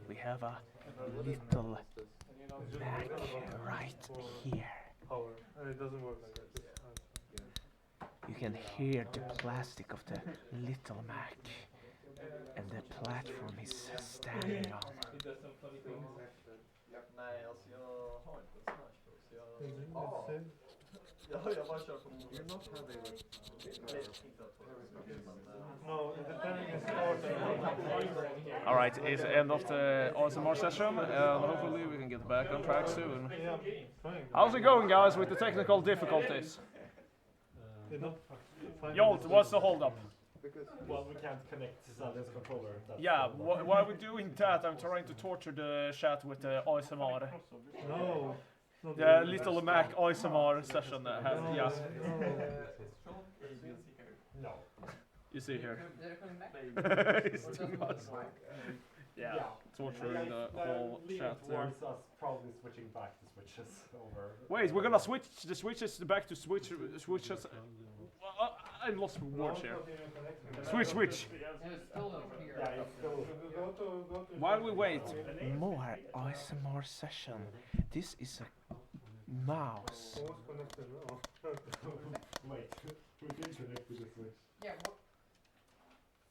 We have a little Mac right here. It doesn't work like that. You can hear the plastic of the little Mac and the platform he's standing on. Nej, alltså jag har inte en Smash Bros. Jag bara kör på mobil. No, the timing is short. All right, it's the end of the ASMR session, and hopefully we can get back on track soon. Yeah, trying. How's it going, guys, with the technical difficulties? Did not find Jolt, what's the holdup? Well, we can't connect Saladin's controller. Yeah, while we're doing that, I'm trying to torture the chat with the ASMR. No. Not The really. Little Mac ASMR session that has, yeah, No. you see here. Is it coming back? It's too much. Yeah, torturing the whole chat there. Towards us probably switching back the switches over. Wait, we're gonna switch the switches back to switches. I lost words here. Switch. It's still over here. Yeah, it's still. Go to While we wait, more ASMR session. This is a mouse. Almost connected. Oh. Wait, we can connect to the switch. Yeah, what?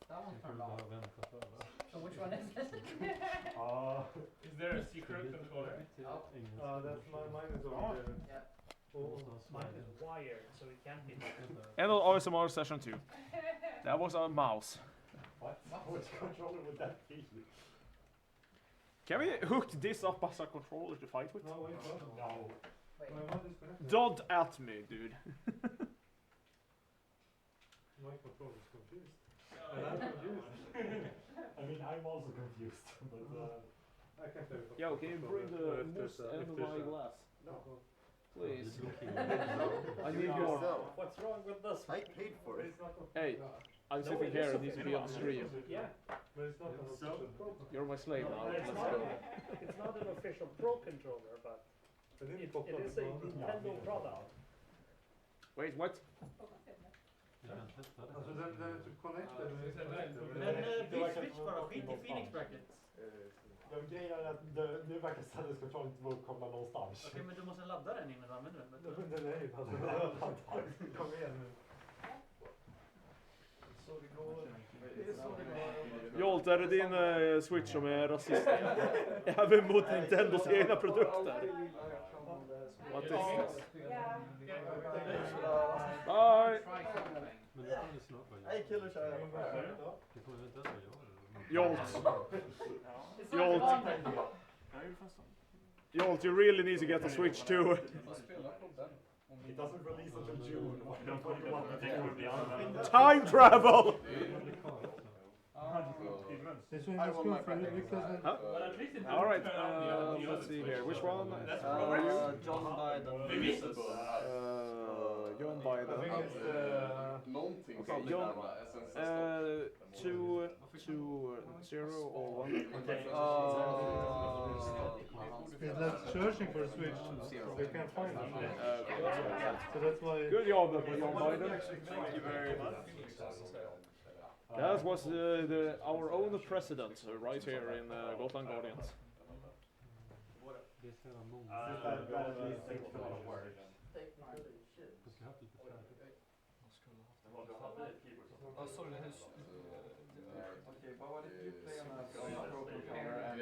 That one's turned off. So which one is it? Is there a secret controller? That's mine is over there. Yeah. Oh. Mine is wired, so it can't be. End of ASMR session 2. That was a mouse. What? Which controller would that be? Can we hook this up as a controller to fight with? No, wait, what? No. Wait. My one is connected. Don't at me, dude. My controller is confused. And I'm confused. I mean, I'm also confused, but I can play with Yo, can you bring the mousse and my glass? No. Please. I I need more. What's wrong with this? I paid for it. Hey, I'm sitting here, it needs to be on the stream. Yeah. But it's not an official program. You're my slave now, It's let's not, go. it's not an official Pro controller, but I didn't it pop up is the a phone. Nintendo product. Wait, what? Alltså den är typ connected. Men byt switch bara, skit i Phoenix brackets. grejen är att nu verkar Saladin's controller inte vara komma någonstans. Okej, men du måste ladda den innan du använder den. Den är ju laddad. Kom igen nu. Så det går. Det är så det går. Jolt, är det din Switch som är rasist? Även mot Nintendos egna produkter. What is this? Bye! Hej killer tjejer. Jolt. Jolt, you really need to get a Switch too. It doesn't release until June. Time travel! This one is good for you because then... Alright, let's see here. Which one are you? John Biden. John I Biden. think it's Någonting Okay, som John, närmar SSS. 2, 0 or 1. it's like searching for a switch. They can't find it. So that's why... Good job, John Biden. Thank you very much. That was our own president right here in Gotland Guardians. Oh, sorry, Okej, vad var det du playade med Pro Controller?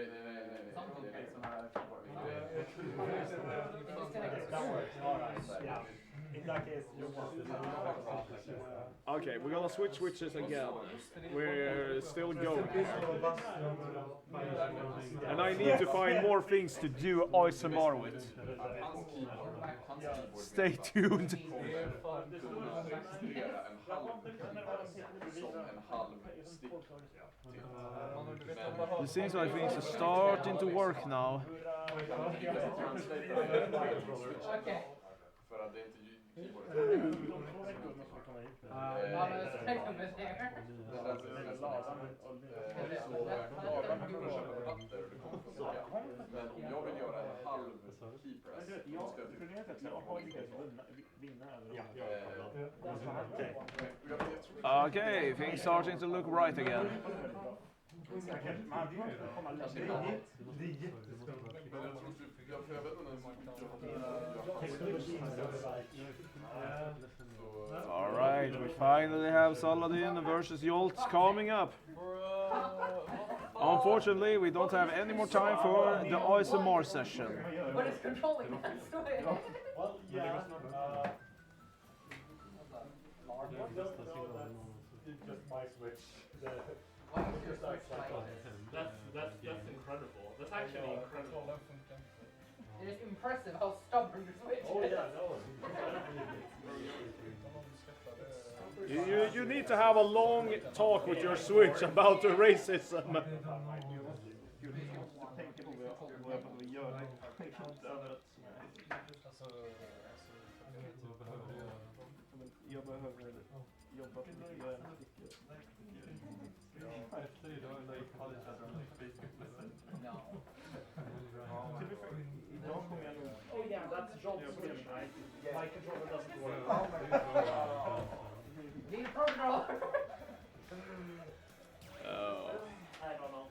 Yeah. In that case, you want to Okay, we're gonna switch switches again. We're still going. And I need to find more things to do ASMR with. Stay tuned. It seems like things are starting to work now. Okay. För att det är inte keyboardet. Men om jag vill göra en halv keypress, då ska jag Okay, things starting to look right again. Alright, we finally have Saladin versus Jolt coming up. Unfortunately, we don't have any more time for the ISMR session. But it's controlling that switch. Well, yeah. It's just my switch. Why is your switch like this? That's incredible. That's actually incredible. It is impressive how stubborn your switch is. Oh yeah, no. You need to have a long talk with your Switch about the racism. Oh yeah, that's Jolt's switch. My controller doesn't work. Need a pro controller. I don't know.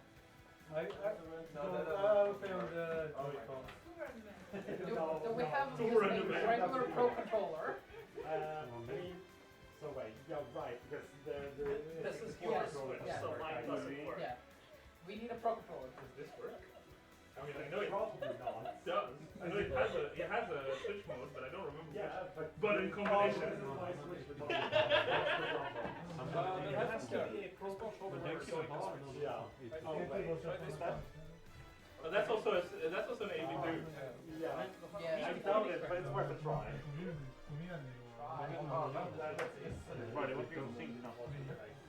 Do we have just a regular pro controller? So wait, yeah, right, because This is your switch, Yeah. so mine doesn't work. Yeah. We need a pro controller. Does this work? I mean, I know it probably not. does. I know it has a switch mode, but I don't remember. Yeah, But in combination. my switch with It has to be a pro controller. yeah. But that's also an AV2. Yeah. Yeah. I doubt it, but it's worth a try. Right, it would be on sync now.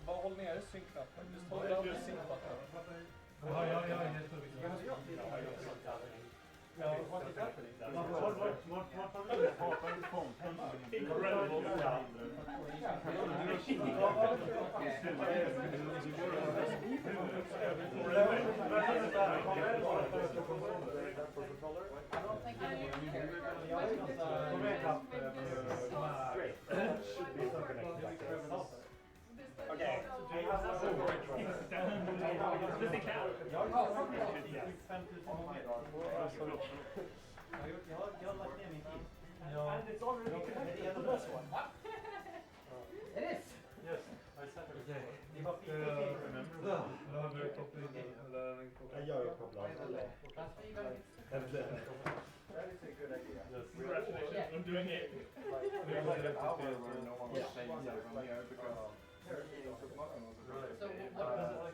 Bara håll nere synkknappen. Just håll över synkbutton. Incredible. I don't think I need to carry Should be connected like this. Okay. And it's already connected to this one. It is. Yes, I said it. You have Jag gör ett problem. That's what you gotta That is a good idea. Congratulations on doing it. There was an hour where no one was saying that from here because So what?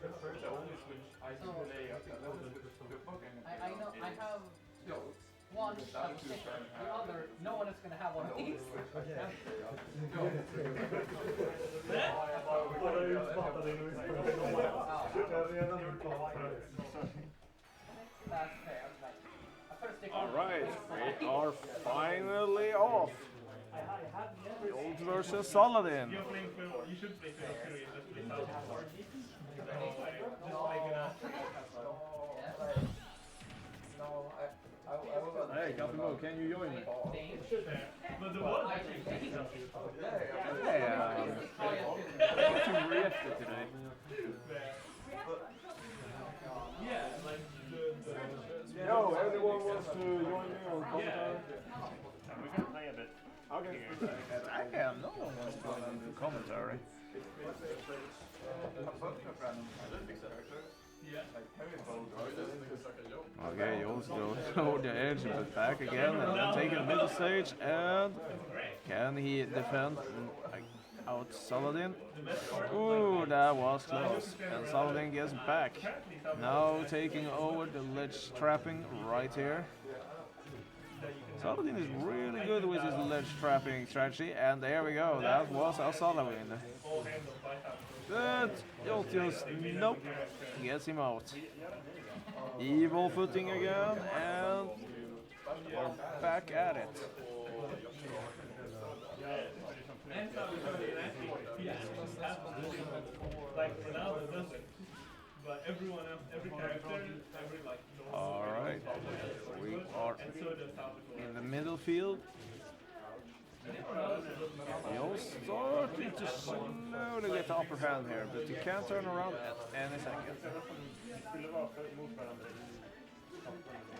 the only switch I can play the fucking I know I have one that was sick. The other, no one is gonna have one of these. That's fair. All right, we are finally off. Gold versus Saladin. You're playing Phil. You should play Phil 3 and just play Hey, Kaffemugg, can you join me? But the one actually Yeah, not too reactive today. yeah, like Yo, everyone wants to join me on commentary? We can play a bit. Okay. I can. No one wants to join on the commentary. Okay, you also throw the edge but back again and then take the middle stage, and can he defend out Saladin? Ooh, that was close. And Saladin gets back. Now taking over the ledge trapping right here. Saladin is really good with his ledge trapping strategy, and there we go. That was our Saladin. But Joltius, nope, gets him out. Evil footing again, and we're back at it. like Ronaldo does it. But everyone else, every character, every like. All right, we are And so does Salvatore. in the middle field. You're starting to slowly get the upper hand here, but you can't turn around at any second.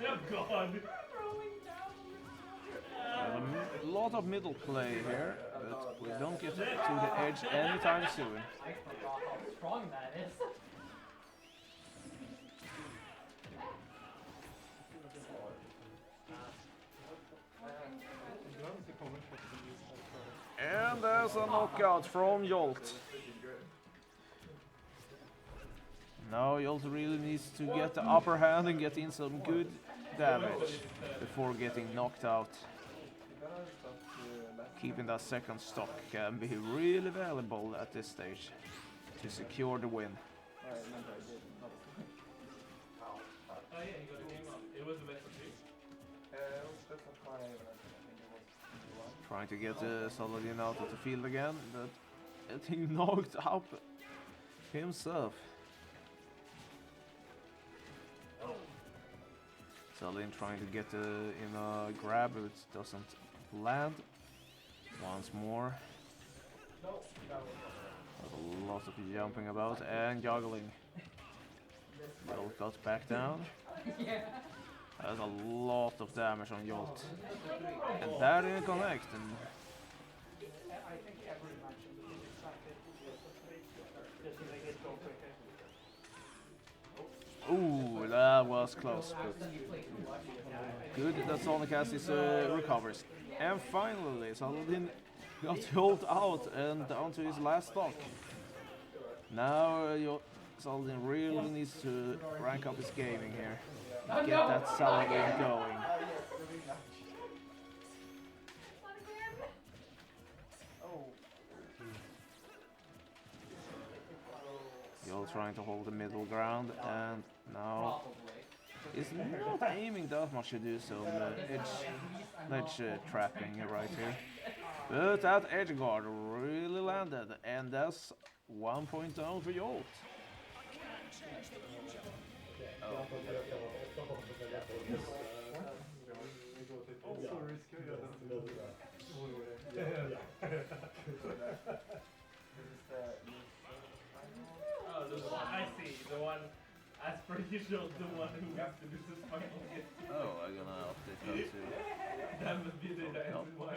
Oh God! A lot of middle play here, but we don't get to the edge anytime soon. I forgot how strong that is. gets a knockout from Jolt. Now Jolt really needs to get the upper hand and get in some good damage before getting knocked out. Keeping that second stock can be really valuable at this stage to secure the win. Trying to get Saladin out of the field again, but getting knocked out himself. Saladin trying to get in a grab, but it doesn't land. Once more. A lot of jumping about and juggling. Jolt got back down. That's a lot of damage on Jolt. And that didn't connect. And I think every match in the league is exactly just to make it go quicker. ooh, that was close. But good that Sonic has his recovers. And finally, Saladin got Jolt out and down to his last stock. Now Saladin really needs to rank up his gaming here. Get that Saladin going. Jolt trying to hold the middle ground, and now he's not aiming that much to do so. Edge trapping right here. But that edge guard really landed, and that's 1 point down for Jolt. I see, the one, as per usual, the one who has to do this final game. Oh, I'm gonna update that too. That would be the reason why.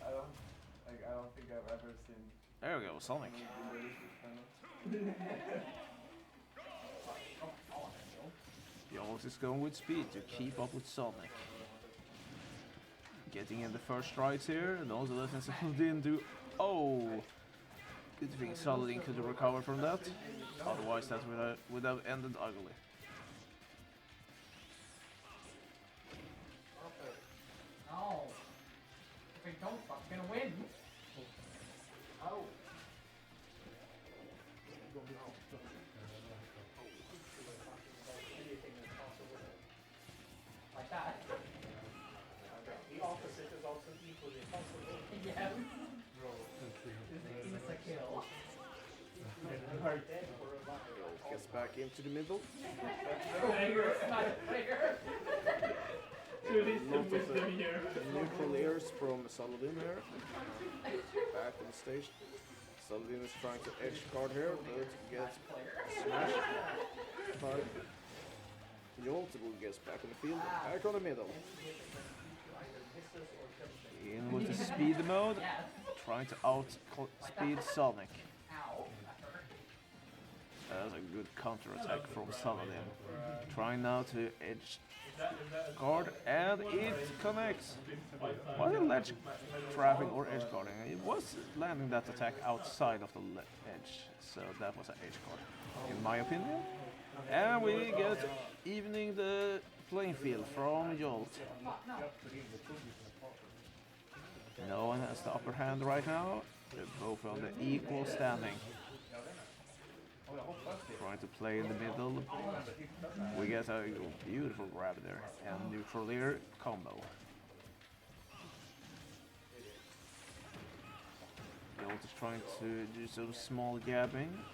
I don't think I've ever seen. There we go, Sonic. Jolt is going with speed to keep up with Sonic. Getting in the first strikes here, and also letting Saladin do. Oh! Good thing Saladin could recover from that. Otherwise, that would have ended ugly. Oh. If I don't, I'm gonna win. Oh. Like that. The opposite is also equally possible. Yes. It's a kill. Gets back into the middle. Neutral ears from Saladin here. Back on the stage. Saladin is trying to edge guard here, but gets smashed by Jolt, who gets back on the field. Back on the middle. In with the speed mode, trying to outspeed Sonic. That's a good counter attack from Saladin. Trying now to edge guard, and it connects. Was it ledge trapping or edge guarding? It was landing that attack outside of the edge, so that was an edge guard, in my opinion. And we get evening the playing field from Jolt. No one has the upper hand right now. They're both on the equal standing. Trying to play in the middle. We get a beautiful grab there and neutral ear combo. Jolt is trying to do some small jabbing.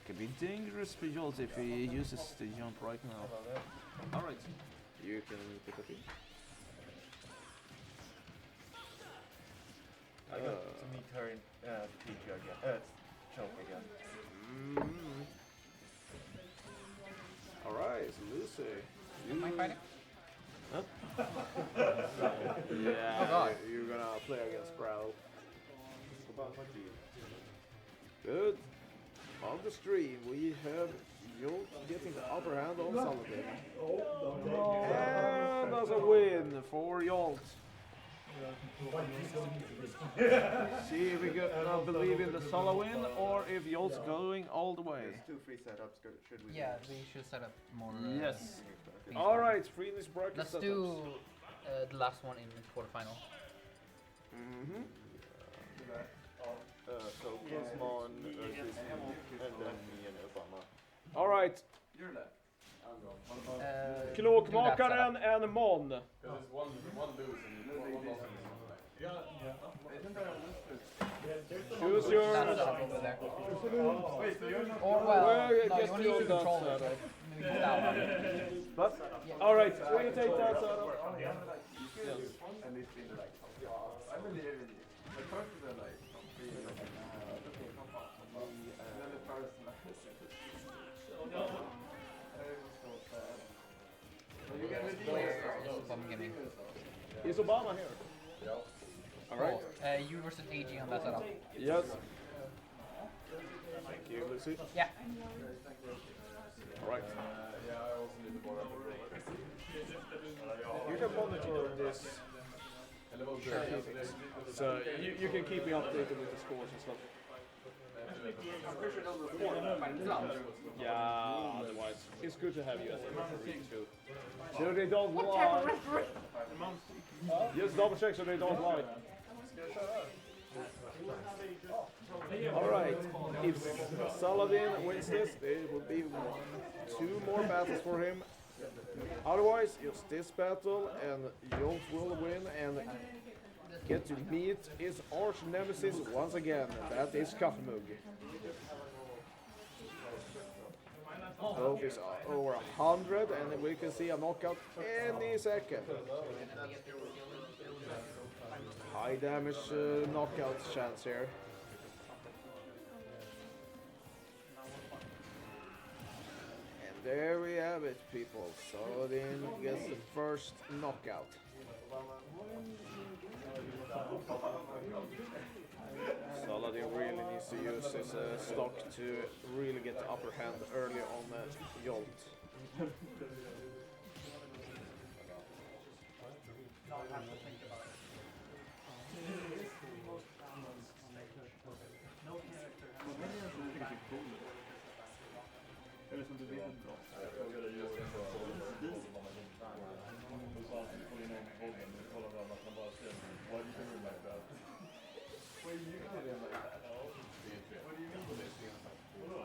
Could be dangerous for Jolt if he uses the jump right now. Alright, you can pick up in. I got to meet her in PG again. Choke again. Alright, so Lucy. Am I fighting? Huh? Yeah, Oh God. you're gonna play against Prowl. Good. On the stream, we have Jolt getting the upper hand on Saladin. And that's a win for Jolt. See if we believe in the solo win or if Jolt's going all the way. There's 2 free setups. Should we? Yeah, we should set up more. Yes. things. Alright, Freeney's bracket Let's setups. do the last one in the quarterfinal. Mm-hmm. So Guzman versus and then me and Obama. Alright, You're left. Klokmakaren and Mon. Because it's one lose and one loss. Choose your... That setup over there. Wait, so you're not... Or Well, well, no, guess you only you use the on that controller. setup. Maybe that one. But, alright, we take that setup. And it's been like... I believe in you. The first is like... And then the first... You can redeem yourself. Bomb gaming. Is Obama here? Alright. You versus AG on that setup. Yes. Thank you, Lucy. Yeah. Alright. Yeah, I also need the ball. You can monitor this. So you can keep me updated with the scores and stuff. Yeah, otherwise it's good to have you as a referee too. So they don't lie. Just double check so they don't lie. Alright, if Saladin wins this, there will be 2 more battles for him. Otherwise, it's this battle and Jolt will win and get to meet his arch nemesis once again. That is Kaffemugg. Both is over 100 and we can see a knockout any second. High damage knockout chance here. And there we have it, people. Saladin gets the first knockout. Saladin really needs to use his stock to really get the upper hand early on Jolt.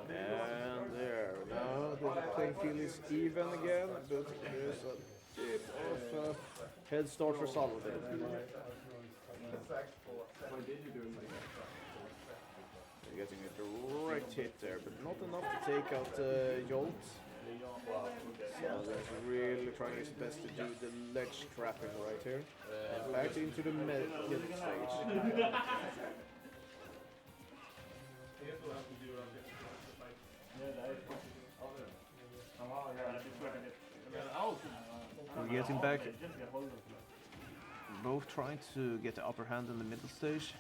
And there, now the playing field is even again, but there's a bit of a head start for Saladin. They're getting a direct hit there, but not enough to take out Jolt. Saladin's really trying his best to do the ledge trapping right here. And back into the middle stage. We're getting back. Both trying to get the upper hand in the middle stage.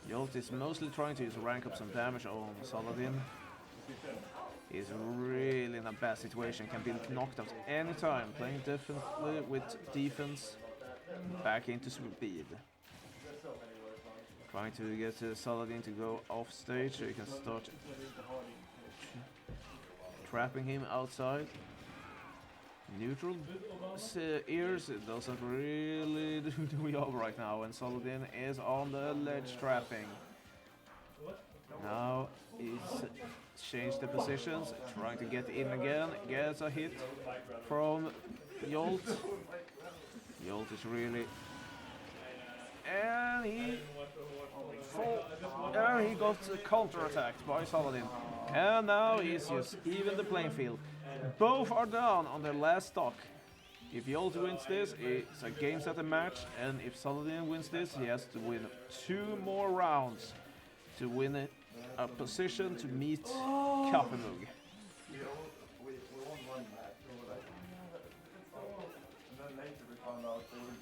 Jolt is mostly trying to rank up some damage on Saladin. He's really in a bad situation, can be knocked out anytime, playing differently with defense, back into speed. Trying to get Saladin to go off stage so he can start trapping him outside. Neutral ears, it doesn't really do the job right now, and Saladin is on the ledge trapping. Now he's changed the positions, trying to get in again, gets a hit from Jolt. Jolt is really... And he got counter-attacked by Saladin. And now he's just even the playing field. Both are down on their last stock. If Jolt wins this, it's a game set and match, and if Saladin wins this, he has to win 2 more rounds to win a position to meet Kaffemugg. We won one match, we were like, and then later we found out they were...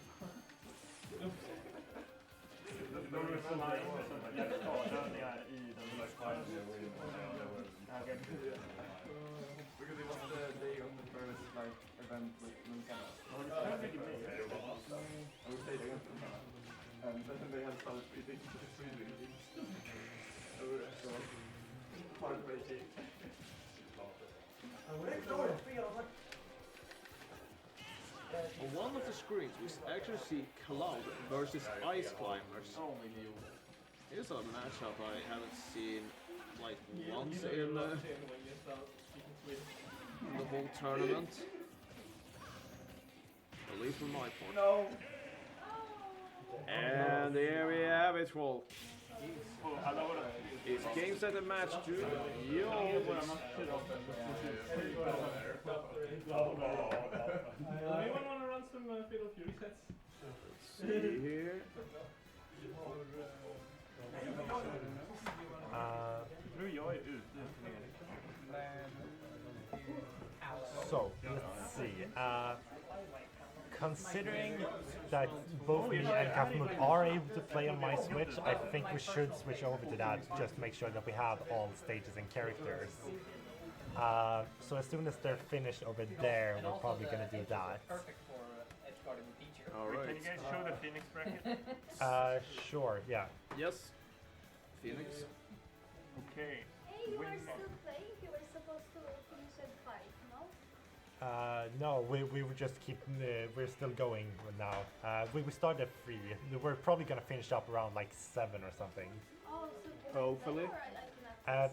Because it was the day on the first like event with Nintendo. Well, it's already made. I would say against Nintendo. And then they had started tweeting so heartbreaking. On one of the screens, we actually see Cloud versus Ice Climbers. Here's a matchup I haven't seen like once in the whole tournament. At least from my point. No! And there we have it, Wolf. It's game set and match 2. Yo! Anyone want to run some Fatal Fury sets? Let's see here. Tror jag är ute. So, let's see. Considering that both me and Kaffemugg are able to play on my Switch, I think we should switch over to that just to make sure that we have all stages and characters. So as soon as they're finished over there, we're probably going to do that. Perfect for edge guarding the teacher. Alright. Can you guys show the Phoenix bracket? Sure, yeah. Yes. Phoenix. Okay. Hey, you are still playing? You were supposed to finish at 5, no? No, we were just we're still going now. We started at 3. We're probably gonna finish up around like 7 or something. Oh, so Hopefully. I cannot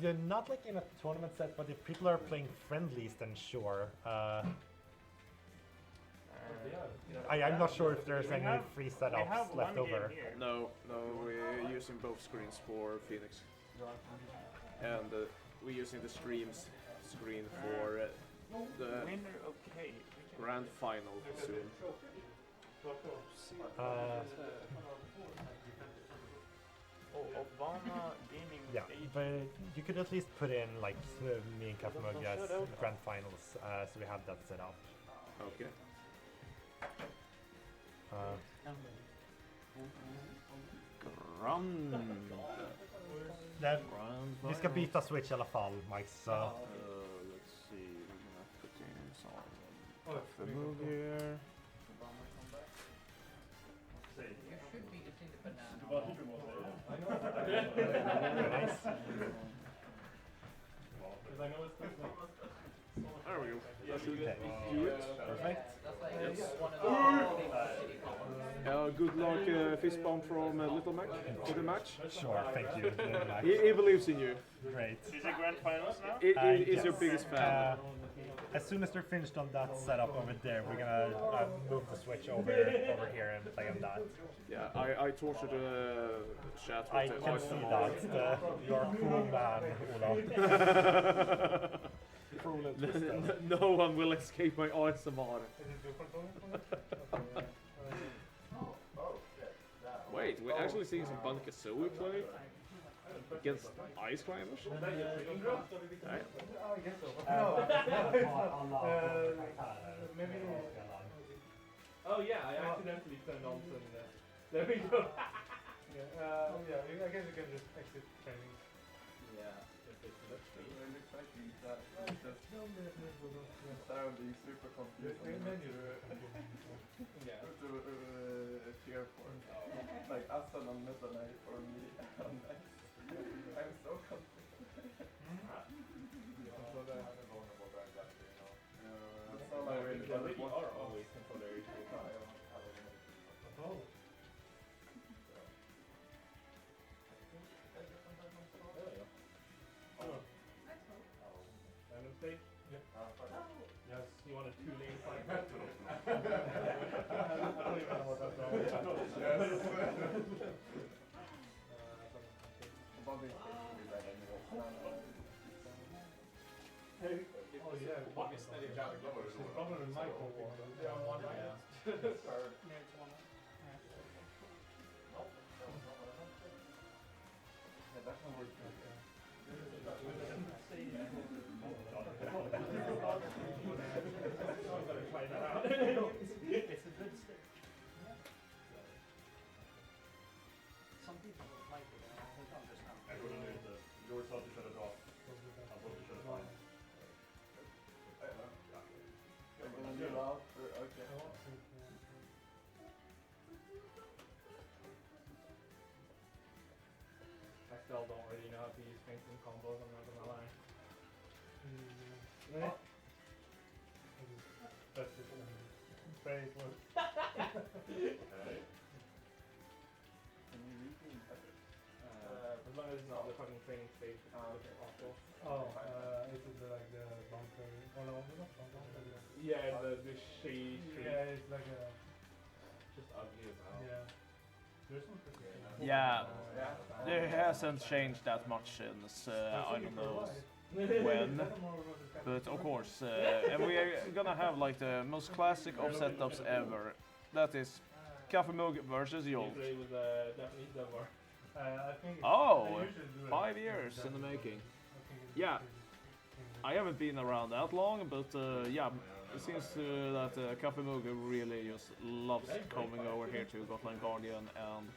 They're not like in a tournament set, but if people are playing friendlies, then sure. I'm not sure if there's any free setups left over. No, we're using both screens for Phoenix. And we're using the streams screen for the Winner, okay. grand final soon. Obama Gaming. Yeah, but you could at least put in like me and Kaffemugg as grand finals, so we have that set up. Okay. Vi ska byta switch i alla fall, Mike. Så. Let's see, we're gonna put in some Kaffemugg here. You should be eating the banana. Nice. There we go. That should Okay. do it. Perfect. That's like Yes. one of the city colors. Good luck, fist bump from Little Mac for the match. Sure, thank you. He believes in you. Great. Is it grand finals now? He's your biggest fan. As soon as they're finished on that setup over there, we're gonna move the switch over here and play on that. Yeah, I tortured the chat with I the can see that. You're a cool man, Olof. No one will escape my ASMR. Wait, we're actually seeing some Bankazoe play against Ice Climbers? Right. Oh yeah, I accidentally turned on some. There we go. I guess you can just exit training. Yeah. Really exciting that Sarah being super confused Yeah. to cheer for. Like Assan on Meta Knight or me on Nice. I'm so confused. That's all I really want to watch. always controller. Oh. Random state? Yep. Yes, you want a 2-lane fight? I don't even know what that's all Bobby taking me back anyway. Oh yeah, Bobby's steady. She's probably Michael. Yeah, one It's a good stick. Some people don't like it, and I don't understand. Yours how to shut it off. How to shut it on. still don't really know how to use fainting combos, I'm not gonna lie. That's just very close. As long as it's not the fucking training stage, it's awful. Oh, is it like the bunker? Oh no, not bunker. Yeah, the shade. Yeah, it's like a. Just ugly as hell. Yeah. There's some pretty. Yeah, it hasn't changed that much since I don't know when, but of course, and we are gonna have like the most classic of setups ever. That is Kaffemugg versus Jolt. With Japanese dev I think Oh, they usually do it 5 years in the making. I think it's Yeah. pretty- I haven't been around that long, but yeah, it seems that Kaffemugg really just loves coming over here to Gotland Guardian and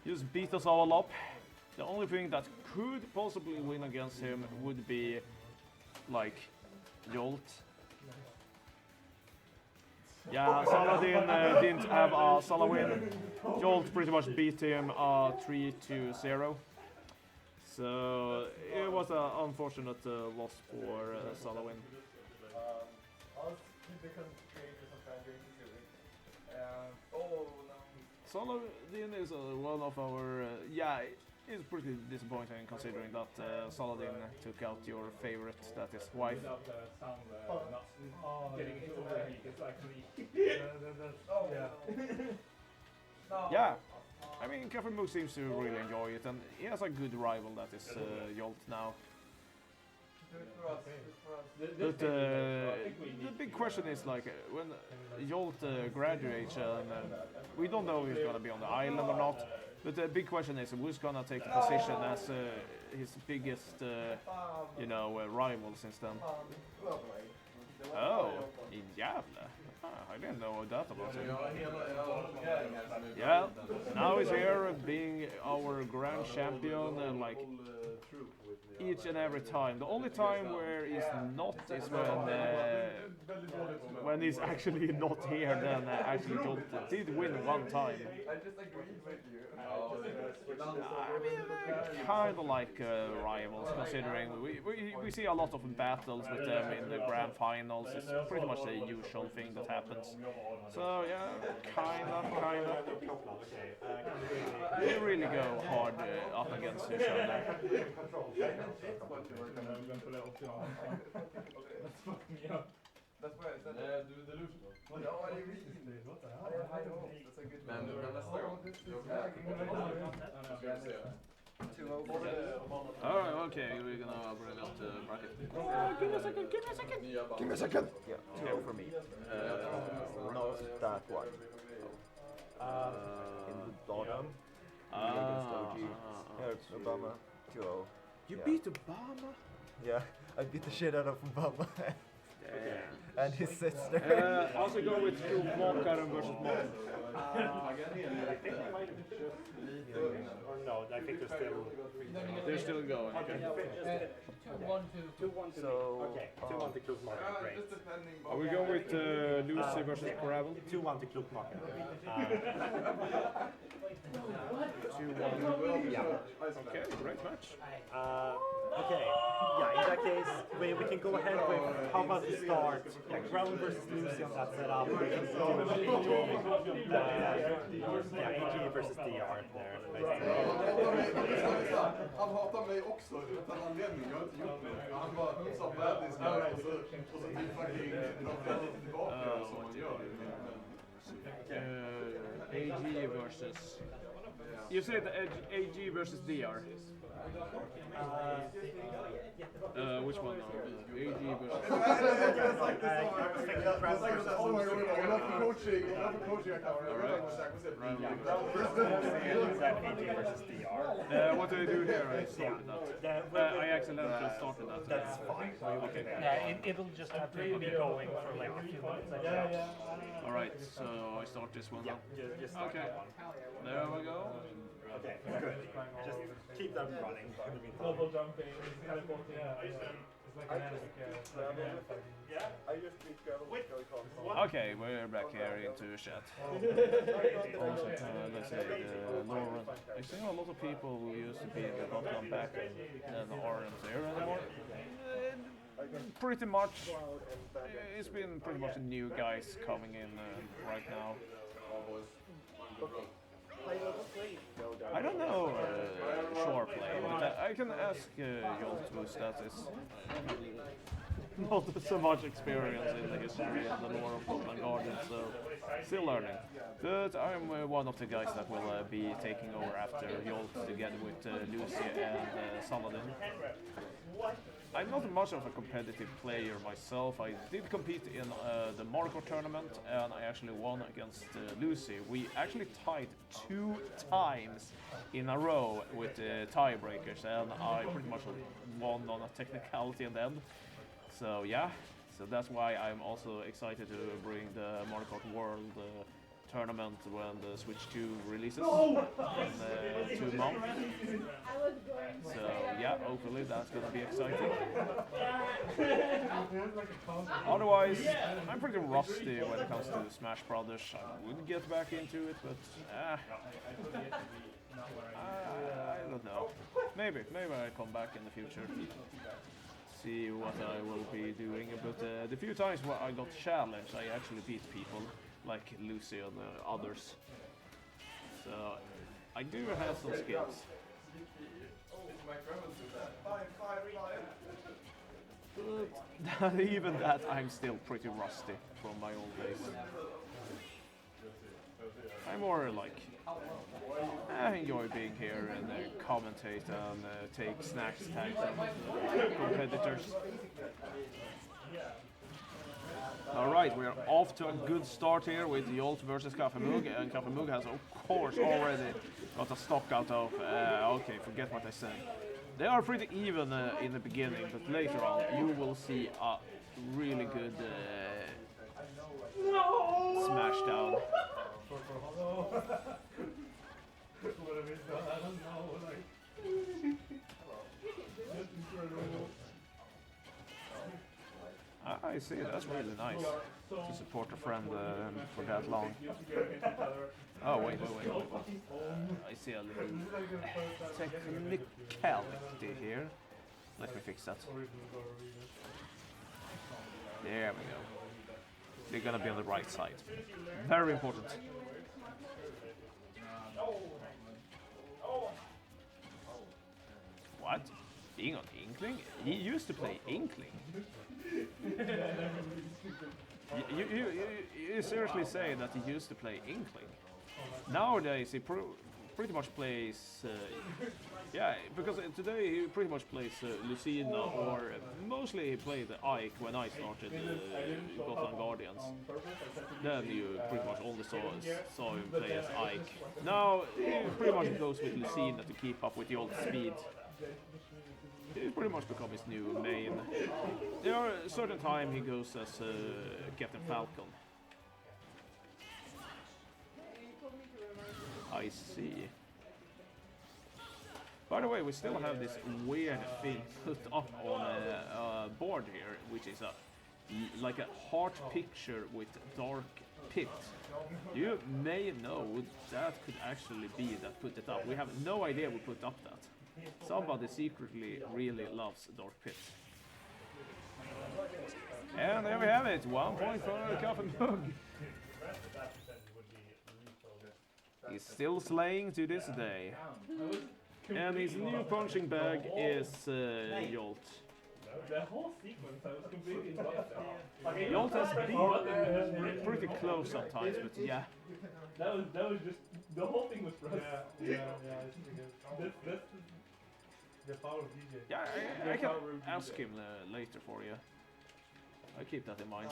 just beat us all up. The only thing that could possibly win against him would be like Jolt. Yeah, Saladin didn't have a solo win. Jolt pretty much beat him 3-0. So it was an unfortunate loss for Salawin. I'll keep the creators of that game to it. Oh no. Saladin is one of our yeah. It's pretty disappointing considering that Saladin took out your favorite, that is Vife. Without the sound not getting hit over the heat, it's actually. Yeah. Yeah, I mean Kaffemugg seems to really enjoy it, and he has a good rival that is Jolt now. But the big question is like when Jolt graduates, we don't know if he's gonna be on the island or not. But the big question is who's gonna take the position as his biggest, you know, rival since then. Oh, in Gävle. I didn't know that about him. Yeah, now he's here being our grand champion and like each and every time. The only time where he's not is when he's actually not here. Then actually Jolt did win one time. I just agreed with you. I mean, kind of like rivals, considering we see a lot of battles with them in the grand finals. It's pretty much the usual thing that happens. So yeah, kind of. They really go hard up against each other. That's why I said du delusion. Ja, det är riktigt. I know. That's a good man. Men nästa gång. Ska vi se. Alright, okay, we're gonna bring up the bracket. Give me a second. Yeah, 2-0 for me. Not that one. In the bottom. Against OG. Yeah, it's Obama. 2-0. You Yeah. beat Obama? Yeah, I beat the shit out of Obama. And his sister. Also go with Makaren versus Martin. I think they might just leave or no, I think They're still going. Okay. 2-1 to. So, Okay, 2-1 to Klokmaker, great. Just depending. Are we going with Lucy versus Paravel? 2-1 to Klokmaker. 2-1. Yeah. Okay, great match. Okay, yeah, in that case, we can go ahead with, how about we start Ground versus Lucy on that setup. We can do AG versus DR there. Han hatar mig också utan anledning. Jag har inte gjort det. Han bara sa bädis och så typ fucking drar lite tillbaka som man gör. AG versus... You said AG versus DR. Which one now? AG versus... What do I do here? I started that. I accidentally started that. That's fine. Yeah, it'll just have to be going for like a few minutes. Alright, so I start this one now. Just start Okay. that one. There we go. Okay, good. Just keep them running. Double jumping, teleporting. I just beat gravel with Joy-Cons. Okay, we're back here into chat. Also, let's say Lauren. I see a lot of people who used to be in the Gotland back and aren't there anymore. Pretty much, it's been pretty much new guys coming in right now. I don't know shore play, but I can ask Jolt whose that is not so much experience in the history and the lore of Gotland Guardians, so still learning. But I'm one of the guys that will be taking over after Jolt together with Lucy and Saladin. I'm not much of a competitive player myself. I did compete in the Marco tournament and I actually won against Lucy. We actually tied 2 times in a row with tiebreakers and I pretty much won on a technicality in the end. So yeah, so that's why I'm also excited to bring the Mario Kart World tournament when the Switch 2 releases in 2 months. So yeah, hopefully that's gonna be exciting. Otherwise, I'm pretty rusty when it comes to Smash Brothers. I would get back into it, but I don't know. Maybe I come back in the future. See what I will be doing. But the few times where I got challenged, I actually beat people like Lucy and others. So I do have some skills. But even that, I'm still pretty rusty from my old days. I'm more like I enjoy being here and commentate and take snacks tags from competitors. Alright, we're off to a good start here with Jolt versus Kaffemugg, and Kaffemugg has of course already got a stock out of, okay, forget what I said. They are pretty even in the beginning, but later on you will see a really good smash down. I see, that's really nice to support a friend for that long. Oh, wait. I see a little technicality here. Let me fix that. There we go. They're gonna be on the right side. Very important. What? Being on Inkling? He used to play Inkling. You seriously say that he used to play Inkling? Nowadays he pretty much plays... yeah, because today he pretty much plays Lucina, or mostly he played Ike when I started Gotland Guardians. Then you pretty much only saw him play as Ike. Now he pretty much goes with Lucina to keep up with the old speed. He's pretty much become his new main. There are a certain time he goes as Captain Falcon. I see. By the way, we still have this weird thing put up on a board here, which is like a heart picture with dark pit. You may know that could actually be that put it up. We have no idea who put up that. Somebody secretly really loves Dark Pit. And there we have it, 1 point for Kaffemugg. He's still slaying to this day. And his new punching bag is Jolt. The whole sequence, I was completely lost. Jolt has been pretty close sometimes, but yeah. That was just, the whole thing was for us. Yeah, that's the power of DJ. Yeah, I can ask him later for you. I keep that in mind.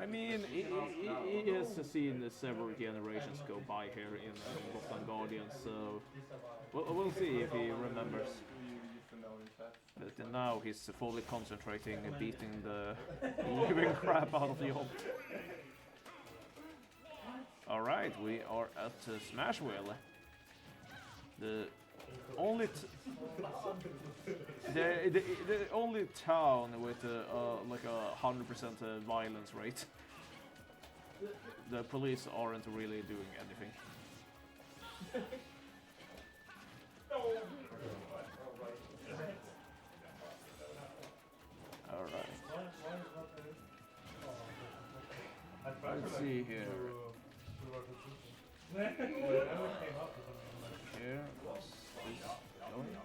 I mean, he has seen several generations go by here in Gotland Guardians, so we'll see if he remembers. But now he's fully concentrating, beating the living crap out of the Jolt. Alright, we are at Smash Wheel. The only the only town with like a 100% violence rate. The police aren't really doing anything. All right. Let's see here. Here, what's this going?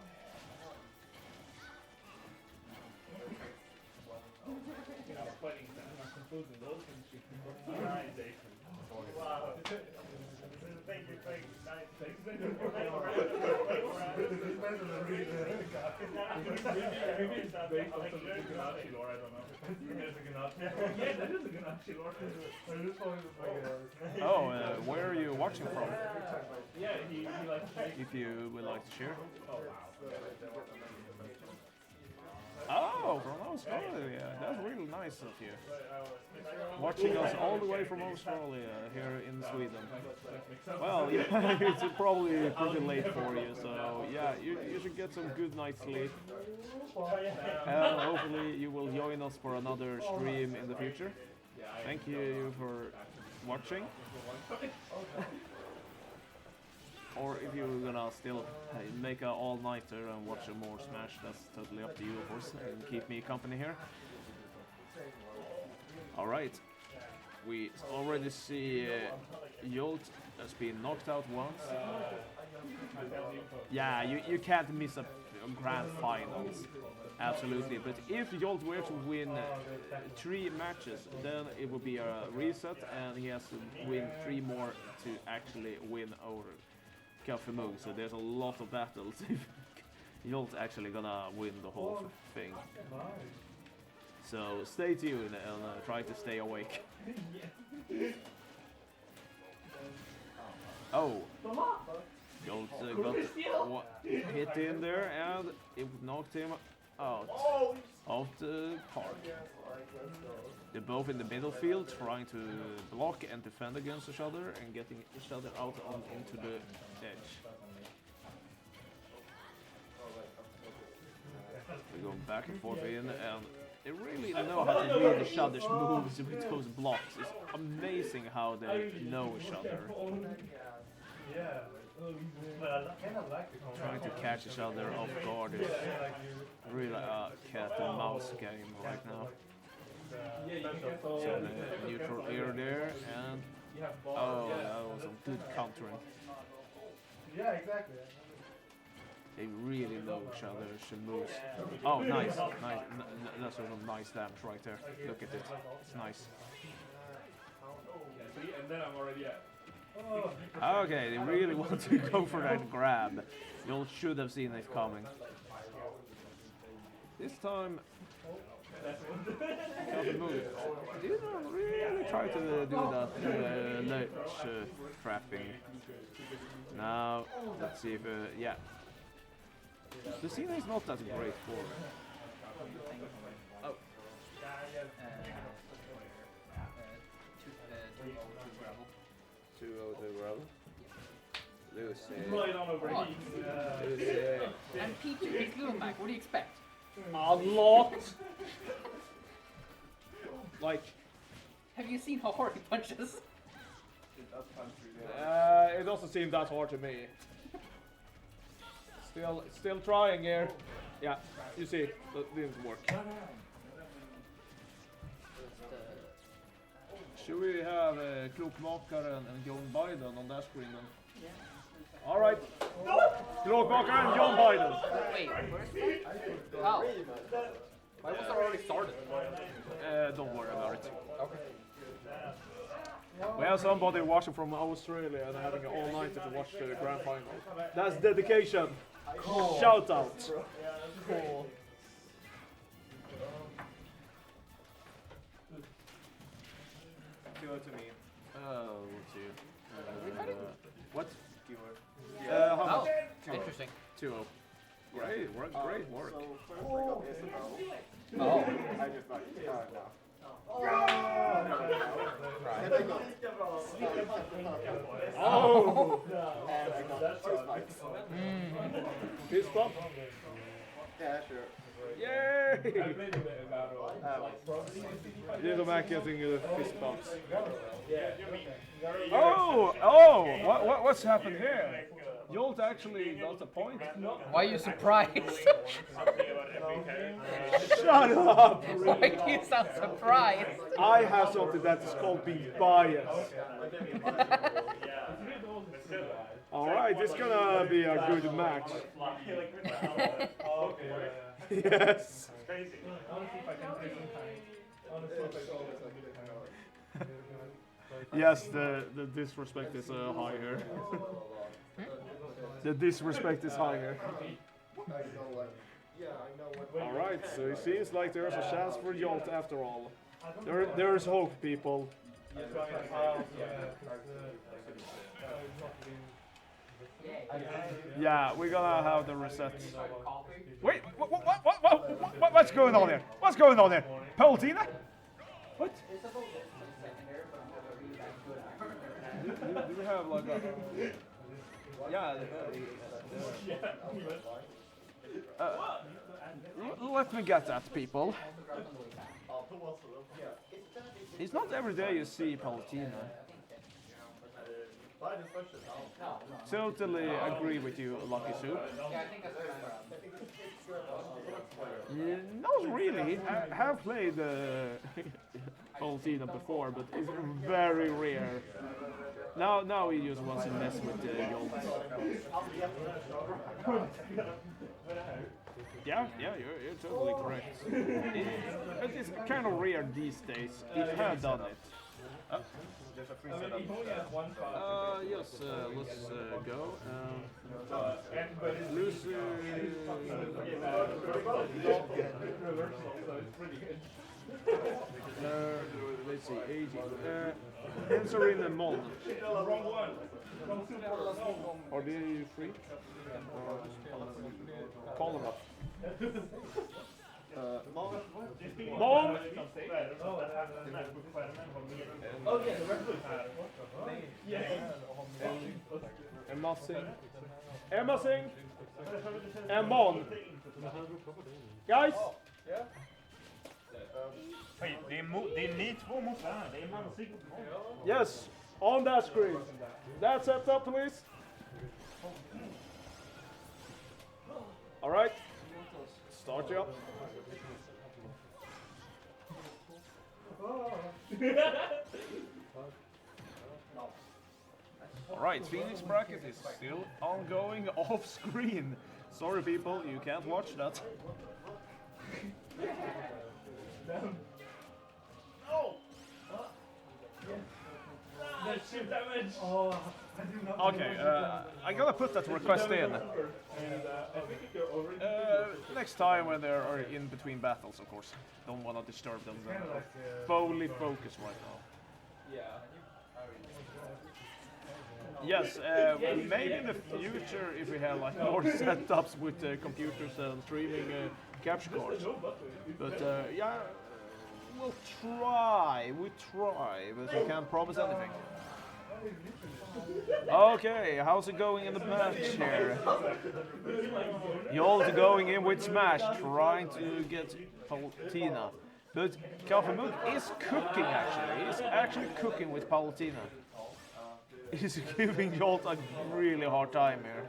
Oh, where are you watching from? If you would like to share. Oh, from Australia. That's really nice of you. Watching us all the way from Australia here in Sweden. Well, yeah, it's probably pretty late for you, so yeah, you should get some good night's sleep. And hopefully you will join us for another stream in the future. Thank you for watching. Or if you're gonna still make an all-nighter and watch more Smash, that's totally up to you, of course, and keep me company here. Alright, we already see Jolt has been knocked out once. Yeah, you can't miss a grand finals, absolutely. But if Jolt were to win 3 matches, then it would be a reset, and he has to win 3 more to actually win over Kaffemugg. So there's a lot of battles if Jolt's actually gonna win the whole thing. So stay tuned and try to stay awake. Oh, Jolt got hit in there and it knocked him out of the park. They're both in the middle field trying to block and defend against each other and getting each other out into the edge. We're going back and forth in, and they really know how to read each other's moves with those blocks. It's amazing how they know each other. Trying to catch each other off guard is really a cat and mouse game right now. So the neutral air there, and oh, that was a good countering. Yeah, exactly. They really know each other's moves. Oh, nice, nice. That's a nice damage right there. Look at it. It's nice. And then I'm already at. Okay, they really want to go for that grab. You should have seen it coming. This time, Kaffemugg didn't really try to do that ledge trapping. Now, let's see if, yeah. The scene is not that great for him. Oh. 2-0 gravel. Lucy. And Peach is Lumac, what do you expect? A lot! Like... Have you seen how hard he punches? It doesn't seem that hard to me. Still trying here. Yeah, you see, that didn't work. Should we have Klokmakaren and John Biden on that screen then? Yeah. Alright. Klokmakaren and John Biden. Wait, where's how? Why was it already started? Don't worry about it. Okay. We have somebody watching from Australia and having an all-nighter to watch the grand final. That's dedication. Cool. Shout out. Cool. Give it to me. What's you? What? Yeah. How much? Oh, interesting. 2-0. Great work, great work. So first I got Isabel. Oh. I just like, no. Right. Then I got Oh! and I got 2 spikes. Fist bump. Yeah, sure. Yay! Little Mac getting fist bumps. Oh! What's happened here? Jolt actually got a point. Why are you surprised? Shut up! Why do you sound surprised? I have something that is called being biased. Alright, it's gonna be a good match. Yes. Yes, the disrespect is higher. The disrespect is higher. Alright, so it seems like there's a chance for Jolt after all. There's hope, people. Yeah, we're gonna have the resets. Wait, what's going on here? What's going on here? Palutena? What? Do we have like a... Yeah. Let me get that, people. It's not every day you see Palutena. Totally agree with you, Lucky Soup. Not really. I have played Palutena before, but it's very rare. Now we just want to mess with Jolt. Yeah, you're totally correct. It's kind of rare these days. It had done it. There's a free setup. Yes, let's go. Lose. Let's see, 80. Answer in the mod. Are they free? Call them up. Mom! Emma Singh! Mon! Guys! Det är ni två mot varandra. Det är Mansing mot Mon. Yes, on that screen. That set up, please. All right. Start you up. All right, Phoenix bracket is still ongoing off screen. Sorry, people, you can't watch that. Okay, I'm gonna put that request in. Next time when they are in between battles, of course. Don't want to disturb them. Fully focused right now. Yes, maybe in the future if we have like more setups with computers and streaming capture cards. But yeah, we'll try, but we can't promise anything. Okay, how's it going in the match here? Jolt going in with Smash, trying to get Palutena. But Kaffemugg is cooking actually. He's actually cooking with Palutena. He's giving Jolt a really hard time here.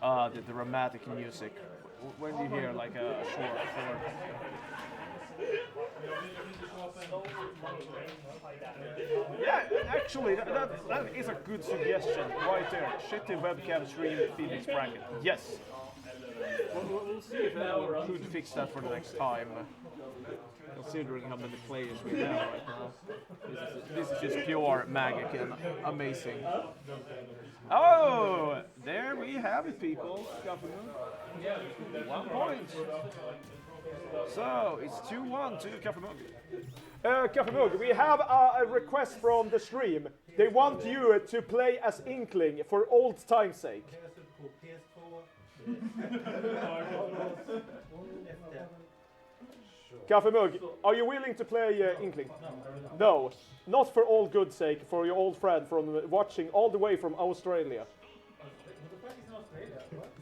The dramatic music. When you hear like a short chord. Yeah, actually, that is a good suggestion right there. Shitty webcam stream Phoenix bracket. Yes. We'll see if anyone could fix that for the next time. Considering how many players we have right now. This is just pure magic and amazing. Oh, there we have it, people. 1 point. So, it's 2-1 to Kaffemugg. Kaffemugg, we have a request from the stream. They want you to play as Inkling for old time's sake. Kaffemugg, are you willing to play Inkling? No, not for old good sake, for your old friend from watching all the way from Australia.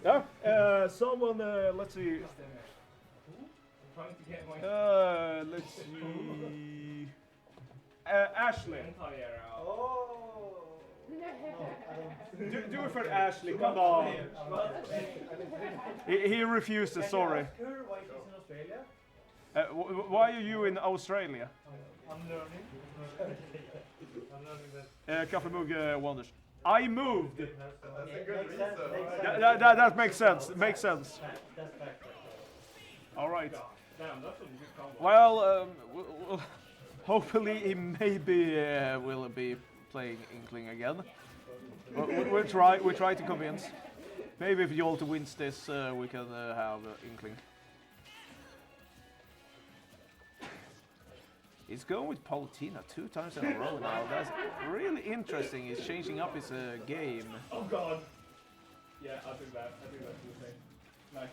Yeah, someone, let's see. Let's see. Ashley. Do it for Ashley, come on. He refuses, sorry. Why are you in Australia? I'm learning. I'm learning that. Kaffemugg wonders. I moved! That's a good reason. That makes sense, makes sense. Alright. Well, hopefully he maybe will be playing Inkling again. We'll try to convince. Maybe if Jolt wins this, we can have Inkling. He's going with Palutena 2 times in a row now. That's really interesting. He's changing up his game. Oh god. Yeah, I think that's the same. Nice.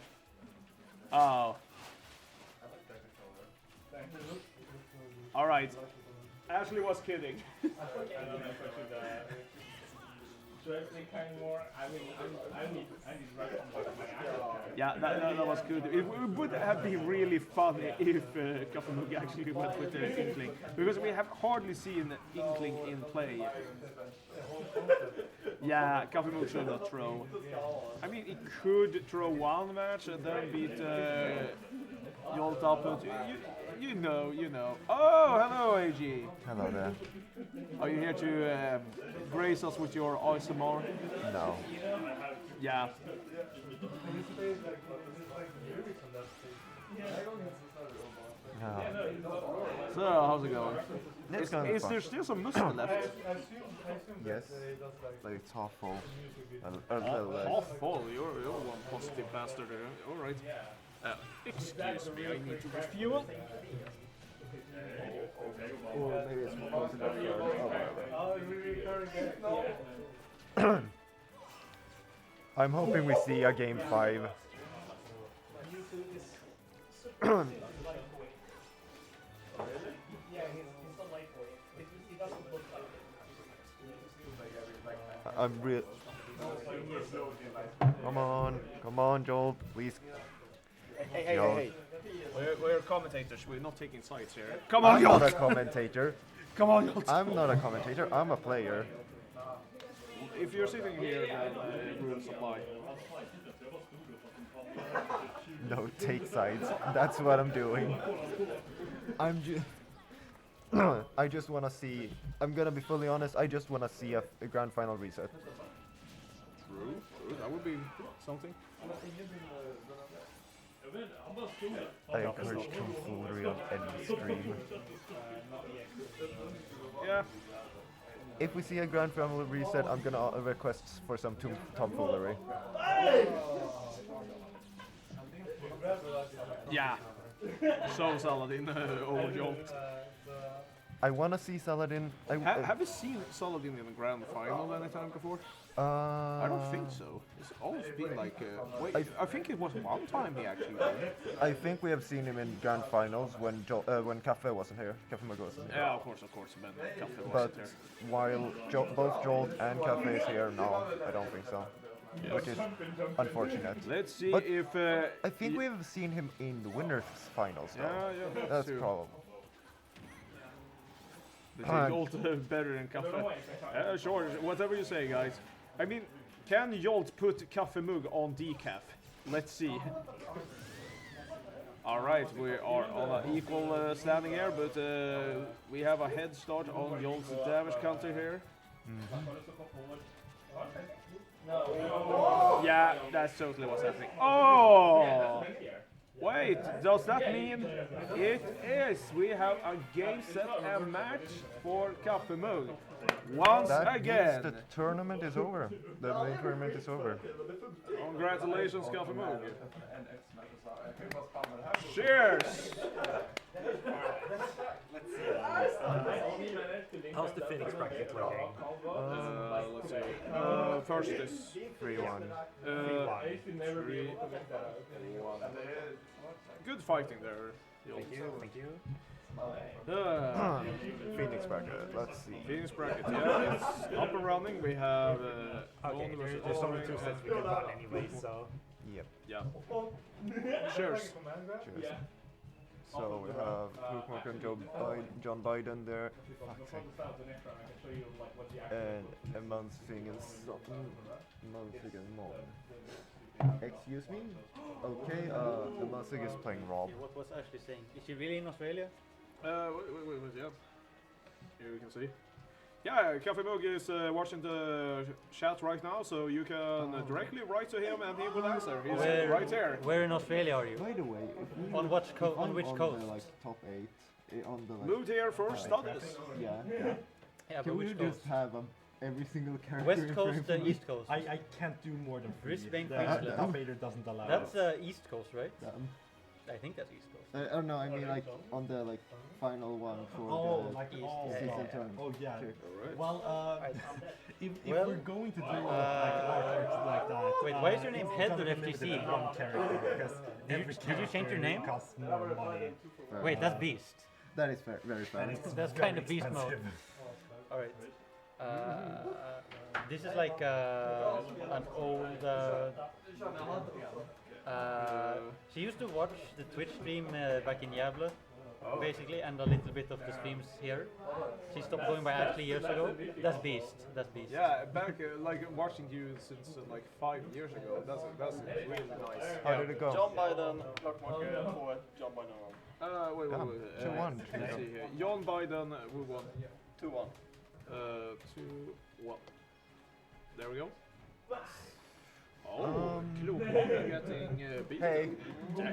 Oh. Alright. Ashley was kidding. I don't know if I should I play more? I mean, I need right on my actual. Yeah, that was good. It would have been really funny if Kaffemugg actually went with the Inkling, because we have hardly seen Inkling in play. Yeah, Kaffemugg should not throw. I mean, he could throw one match and then beat Jolt up, but you know. Oh, hello, AG. Hello there. Are you here to grace us with your ASMR? No. Yeah. No. So, how's it going? It's going Is fine. there still some muscle left? Yes. But it's half full. Half full? You're one positive bastard there. Alright. Excuse me, I need to refuel. Or maybe it's more I'm hoping we see a game 5. I'm real. Come on, Joel, please. Hey. We're commentators. We're not taking sides here. Come on, I'm Jolt. not a commentator. Come on, Jolt. I'm not a commentator. I'm a player. If you're sitting here, then rules apply. No, take sides. That's what I'm doing. I'm just. I just want to see. I'm gonna be fully honest. I just want to see a grand final reset. True. That would be something. I encourage tomfoolery on any stream. Yeah. If we see a grand final reset, I'm gonna request for some tomfoolery. Yeah. So Saladin over Jolt. I wanna see Saladin. Have you seen Saladin in the grand final anytime before? I don't think so. It's always been like. Wait, I think it was one time he actually won. I think we have seen him in grand finals when Kaffe wasn't here. Kaffemugg wasn't here. Yeah, of course. When Kaffe But wasn't here. while both Jolt and Kaffe is here, no, I don't think so. Yes. Which is unfortunate. Let's see But if. I think we've seen him in the winners' finals. Though. Yeah, that's true. probable. They take Jolt better than Kaffe. Sure, whatever you say, guys. I mean, can Jolt put Kaffemugg on decaf? Let's see. Alright, we are on an equal standing here, but we have a head start on Jolt's damage counter here. Yeah, that's totally what's happening. Oh! Wait, does that mean it is? We have a game set and match for Kaffemugg. Once that again. means the tournament is over. The main tournament is over. Congratulations, Kaffemugg. Cheers! How's the Phoenix bracket looking? Let's see. First is 3-1. 3-1. Good fighting there. Thank you. Phoenix bracket. Let's see. Phoenix bracket, yeah, it's up and running. We have Okay, Ron versus there's only 2 Orange sets we can run anyway, so... Yep. Yeah. Cheers. Cheers. So we have Luke Mark and John Biden there. Fuck's sake. And a Excuse me? Okay, the Munzig is playing Rob. What was Ashley saying? Is she really in Australia? Wait, yeah. Here we can see. Yeah, Kaffemugg is watching the chat right now, so you can directly write to him and he will answer. He's right here. Where in Australia are you? By the way, if we On which coast? On which coast? The, like, top 8, on the like, Moved here for studies. Yeah. Yeah, Can but we which just coast? have every single character West in Coast, frame East Coast. I can't do more than 3. Brisbane, The Queensland. top 8 doesn't allow That's it. East Coast, right? I think that's East Coast. Oh no, I mean like on the like final one for the like East, oh, yeah, season yeah. turn. Oh yeah. Alright. Well, if Well, we're going to do like artworks like that, wait, why is your name it's Head gonna or be limited FTC? to one character because every Did you change your name? costs more money. Wait, that's Beast. That is very fair. And it's That's very kind of beast mode. expensive. Alright. This is like an old. She used to watch the Twitch stream back in Gävle, basically, and a little bit of the streams here. She stopped going by actually years ago. That's Beast. That's Beast. Yeah, back like watching you since like 5 years ago. That's really nice. How did it go? John Biden, Klockmarker 2-1, John Biden Wait. 2-1. Let's see here. John Biden, who won? 2-1. 2-1. There we go. Oh, Klokmarker getting beat. Hey. Damn.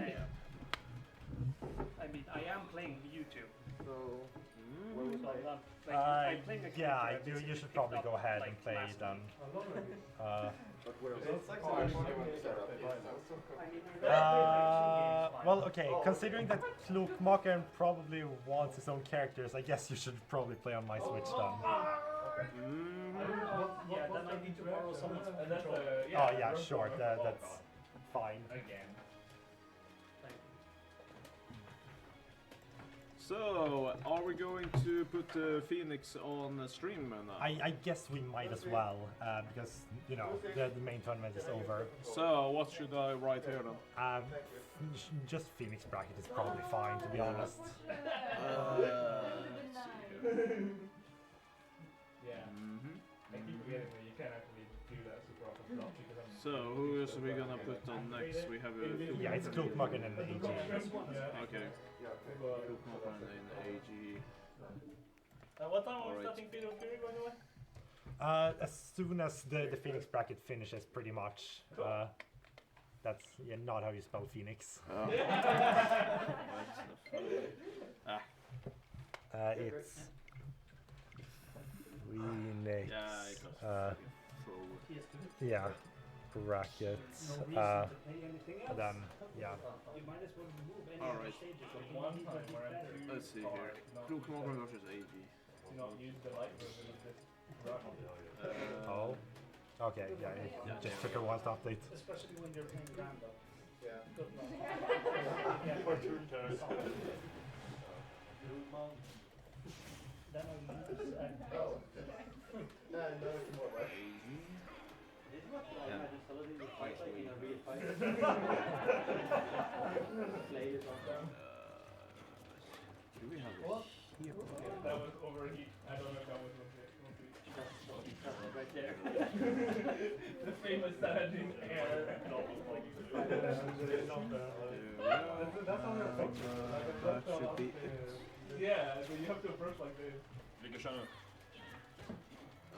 I mean, I am playing YouTube. So, I'm playing a Yeah, I character do. that You is should probably picked go up, ahead like, and play last then. Well, okay. Considering that Klokmakern probably wants his own characters, I guess you should probably play on my Switch then. Yeah, then I need to borrow someone's controller. Oh yeah, sure. That's fine. So, are we going to put Phoenix on stream now? I guess we might as well, because, you know, the main tournament is over. So, what should I write here then? Just Phoenix bracket is probably fine, to be honest. So, who is we gonna put on next? We have a... Yeah, it's Klokmakern and AG. Okay. Klokmakern and AG. What time was Alright. starting Fatal Fury, by the way? As soon as the Phoenix bracket finishes, pretty much. That's not how you spell Phoenix. Oh. It's Phoenix. Yeah, it was Yeah, bracket. And then yeah. Alright. Let's see here. Klokmarker versus AG. Oh. Okay, yeah, it just took a while to update. Especially when you're playing random. Then I lose Do we have a here? That was overheat. I don't know if that was Right there. the famous standing air. That should be it. Yeah, so you have to approach like this.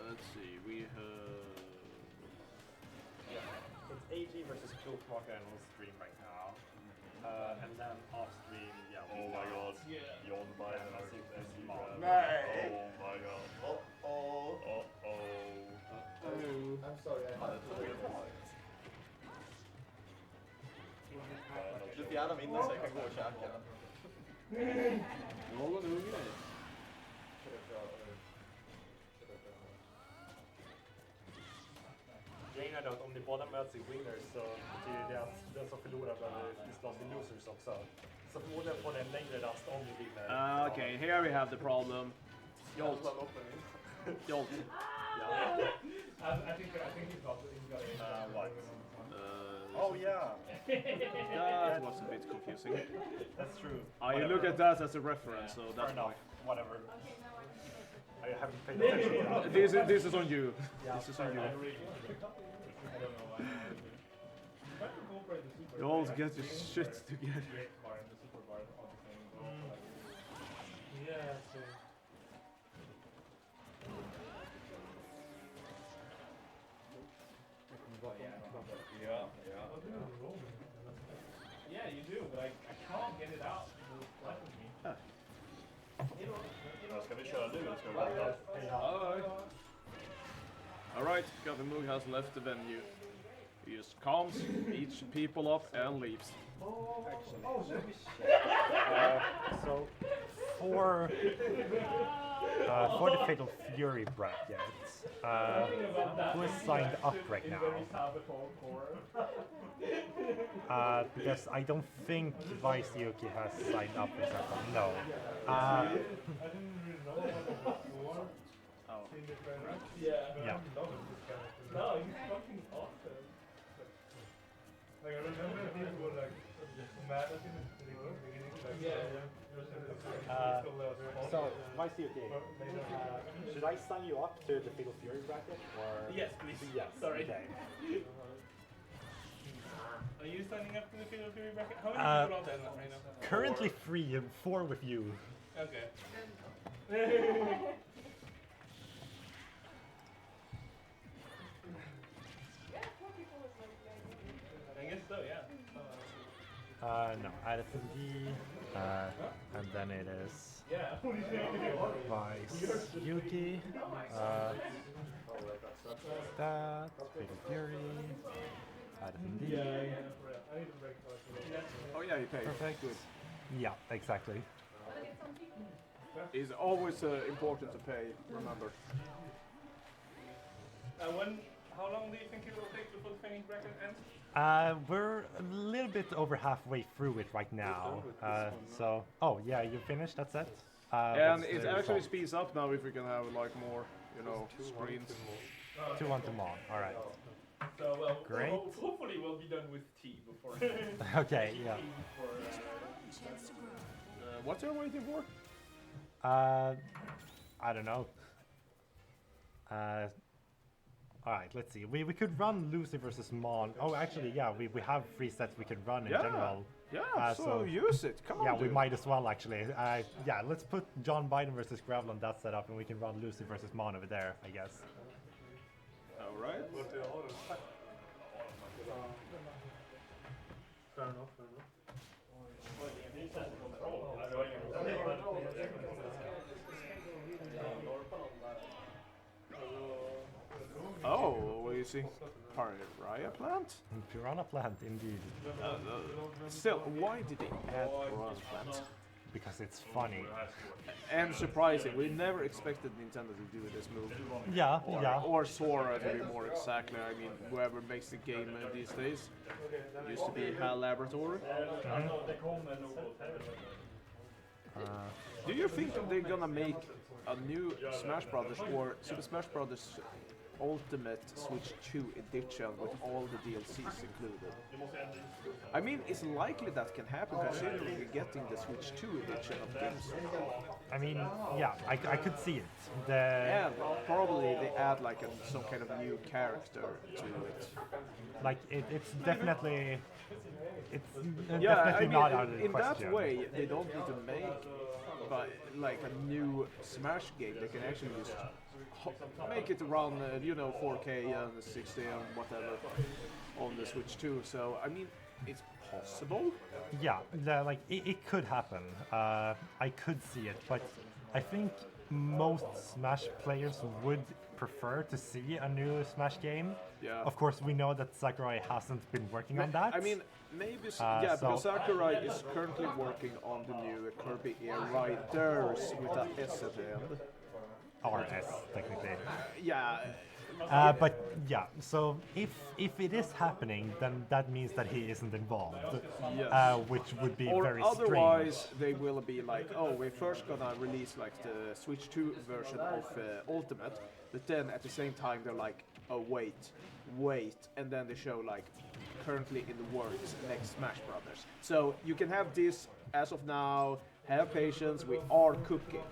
Let's see, we have... It's AG versus Klokmakern on stream right now. And then off stream, yeah. Oh my god. Yeah. John Biden versus SSBU. Nej. Oh my god. Uh-oh. I'm sorry, I had to. Du får gärna vinna så jag kan gå och käka. Någon hungrig? Grejen är då att om ni båda möts i winners så betyder det att den som förlorar behöver slåss i losers också. Så förmodligen får den längre rast om du vinner. Okay, here we have the problem. Jolt. Jolt. I think he's got What? Oh yeah. That was a bit confusing. That's true. You look at that as a reference, so that's enough. why. Whatever. I haven't paid attention. This is on you. This is on you. You all get your shit together. Yeah, so. Yeah, you do, but I can't get it out. Ska vi köra nu eller ska vi vänta? Alright, Kaffemugg has left the venue. He just calms each people up and leaves. So for the Fatal Fury bracket, who is signed up right now? Because I don't think Vice Yuki has signed up, for example. No. Yeah. No, he's fucking awesome. Like, I remember people were like mad at him at the beginning. Like, So, Vice Yuki, should I sign you up to the Fatal Fury bracket? Or? Yes, please. Yes. Sorry. Okay. Are you signing up to the Fatal Fury bracket? How many people are there right now? Currently 3 and 4 with you. Okay. I guess so, yeah. No, SSBU, and then it is Vice Yuki, that, Fatal Fury, SSBU. Oh yeah, you pay. Perfect. Good. Yeah, exactly. It's always important to pay, remember. How long do you think it will take before the training bracket ends? We're a little bit over halfway through it right now. So, oh yeah, you finished. That's it. And it actually speeds up now if we can have like more, you know, screens. 2-1 to Mon. All right. So, well, Great. Hopefully we'll be done with tea before. Okay. Yeah. What are you waiting for? I don't know. All right, let's see. We could run Lucy versus Mon. Oh, actually, yeah, we have 3 sets we could run in general. Yeah, so use it. Come on. Yeah, we dude. might as well actually. Yeah, let's put John Biden versus Gravel on that setup, and we can run Lucy versus Mon over there, I guess. All right. Fair enough, fair enough. Oh, what do you see? Pariah plant? Piranha plant, indeed. Still, why did they add piranha plant? Because it's funny. And surprising, we never expected Nintendo to do this move. Yeah, Or Sora to be more exactly. I mean, whoever makes the game these days used to be HAL Laboratory. Do you think that they're gonna make a new Smash Brothers or Super Smash Brothers Ultimate Switch 2 edition with all the DLCs included? I mean, it's likely that can happen considering we're getting the Switch 2 edition of games. I mean, yeah, I could see it. And probably they add like some kind of new character to it. Like it's definitely, definitely I mean, not out of the in question. that way, they don't need to make like a new Smash game. They can actually just make it around, 4K and 60 and whatever on the Switch 2. So I mean, it's possible. Yeah, like it could happen. I could see it, but I think most Smash players would prefer to see a new Smash game. Yeah. Of course, we know that Sakurai hasn't been working on that. I mean, maybe because Sakurai is currently working on the new Kirby Air Riders with a S at the end. RS, technically. Yeah, But yeah, so if it is happening, then that means that he isn't involved, Yes. which would be Or very otherwise, strange. they will be like, oh, we're first gonna release like the Switch 2 version of Ultimate, but then at the same time they're like, oh wait, and then they show like currently in the works next Smash Brothers. So you can have this as of now. Have patience, we are cooking.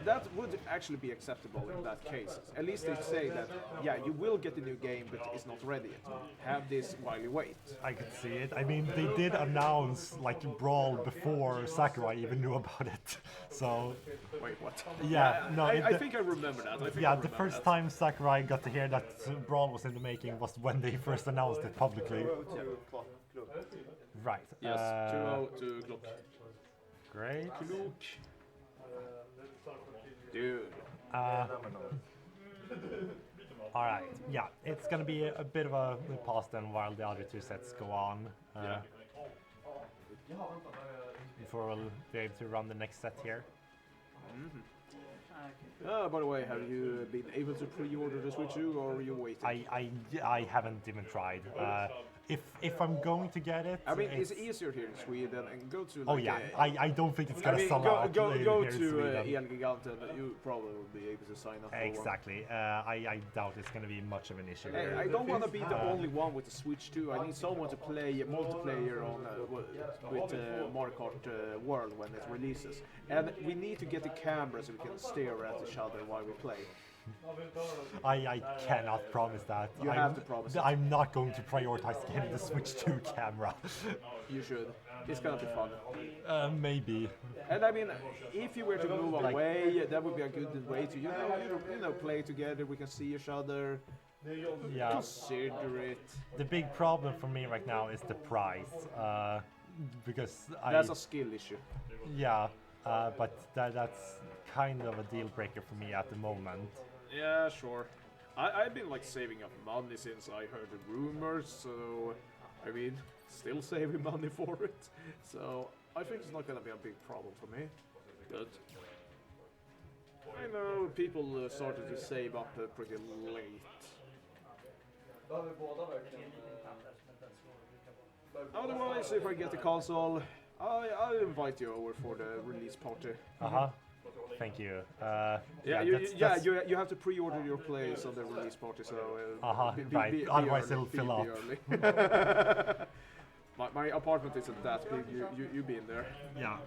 That would actually be acceptable in that case. At least they say that, yeah, you will get the new game, but it's not ready yet. Have this while you wait. I could see it. I mean, they did announce like Brawl before Sakurai even knew about it. So Wait, what? yeah, no. I think I remember that. Yeah, the first time Sakurai got to hear that Brawl was in the making was when they first announced it publicly. Right. Yes, 2-0 to Glock. Great. Glock. Dude. Alright, yeah, it's gonna be a bit of a pause then while the other two sets go on. Yeah. Before we'll be able to run the next set here. By the way, have you been able to pre-order the Switch 2 or are you waiting? I haven't even tried. If I'm going to get it, I mean, it's easier here in Sweden and go to like oh yeah, I don't think it's gonna sell out go here to in Sweden. El Gigante and you probably will be able to sign up for one. Exactly. I doubt it's gonna be much of an issue. Hey, here. I don't want to be the only one with the Switch 2. I need someone to play multiplayer on with Mario Kart World when it releases. And we need to get the camera so we can stare at each other while we play. I cannot promise that. You have to promise it. I'm not going to prioritize getting the Switch 2 camera. You should. It's gonna be fun. Maybe. And I mean, if you were to move away, that would be a good way to, you know, play together. We can see each other. Yeah. Consider it. The big problem for me right now is the price, because That's a skill issue. Yeah, but that's kind of a deal breaker for me at the moment. Yeah, sure. I've been like saving up money since I heard the rumors, so I mean, still saving money for it. So I think it's not gonna be a big problem for me. But I know people started to save up pretty late. Otherwise, if I get the console, I'll invite you over for the release party. Thank you. You have to pre-order your place on the release party, so right. Otherwise it'll fill up. My apartment isn't that big. You be in there. Yeah.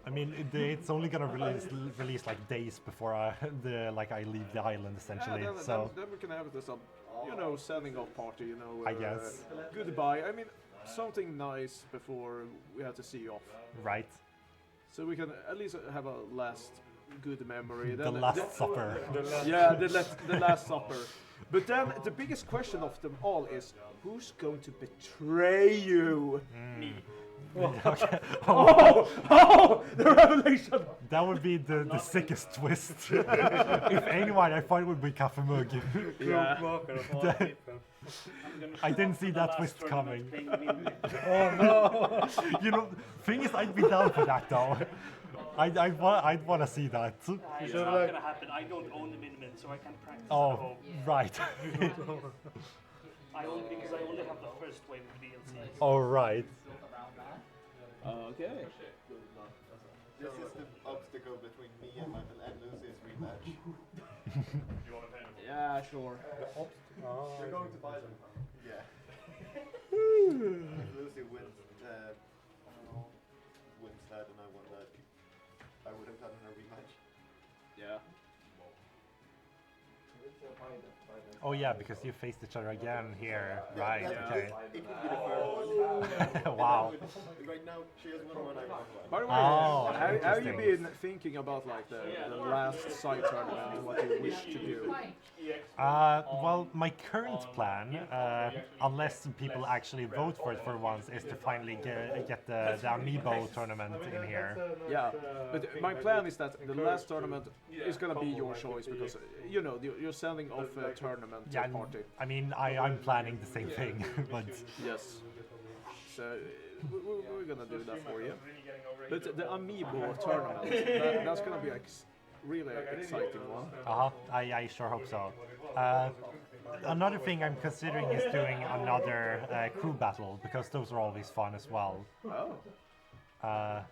I mean, it's only gonna release like days before I leave the island essentially. Then we can have this setting off party. I guess. Goodbye. I mean, something nice before we have to see you off. Right. So we can at least have a last good memory. The Last Supper. The Last Supper. But then the biggest question of them all is, who's going to betray you? Me. Okay. The revelation! That would be the sickest twist. If anyone, I thought it would be Kaffemugg. Yeah. I didn't see that twist coming. Oh no! Thing is, I'd be down for that though. I'd want to see that. It's not gonna happen. I don't own the Minimin, so I can't practice at Oh, home. right. Because I only have the first wave of DLC. All right. Okay. This is the obstacle between me and Lucy's rematch. Yeah, sure. You're going to buy them. Yeah. If Lucy wins that and I won that, I would have gotten a rematch. Yeah. Oh yeah, because you faced each other again here, right? Yeah. Okay. It would be the first one. Wow. Right now, she has won one, I won one. By the way, Oh, have you interesting. been thinking about like the last side tournament and what you wish to do? Well, my current plan, unless people actually vote for it for once, is to finally get the Amiibo tournament in here. Yeah, but my plan is that the last tournament is gonna be your choice because you're sending off a tournament Yeah, party. I mean, I'm planning the same thing, but Yes. So we're gonna do that for you. But the Amiibo tournament, that's gonna be really exciting one. I sure hope so. Another thing I'm considering is doing another crew battle because those are always fun as well. Oh.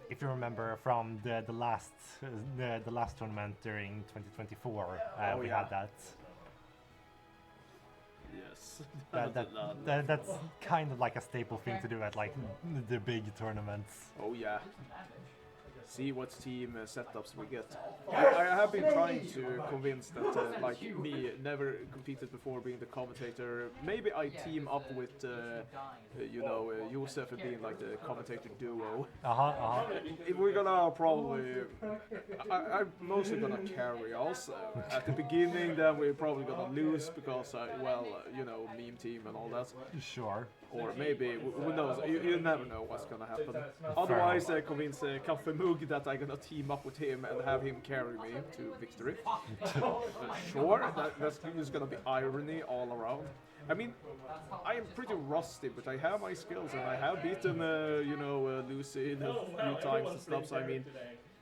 If you remember from the last tournament during 2024, we had that. Yes. That's kind of like a staple thing to do at like the big tournaments. Oh yeah. See what team setups we get. I have been trying to convince that like me never competed before being the commentator. Maybe I team up with you know Josef and being like the commentator duo. We're gonna probably I'm mostly gonna carry also at the beginning. Then we're probably gonna lose because you know, meme team and all that. Sure. Or maybe, who knows, you never know what's gonna happen. Otherwise, convince Kaffemugg that I'm gonna team up with him and have him carry me to victory. Sure, that's just gonna be irony all around. I mean, I am pretty rusty, but I have my skills and I have beaten, you know, Lucy a few times and stuff, so I mean,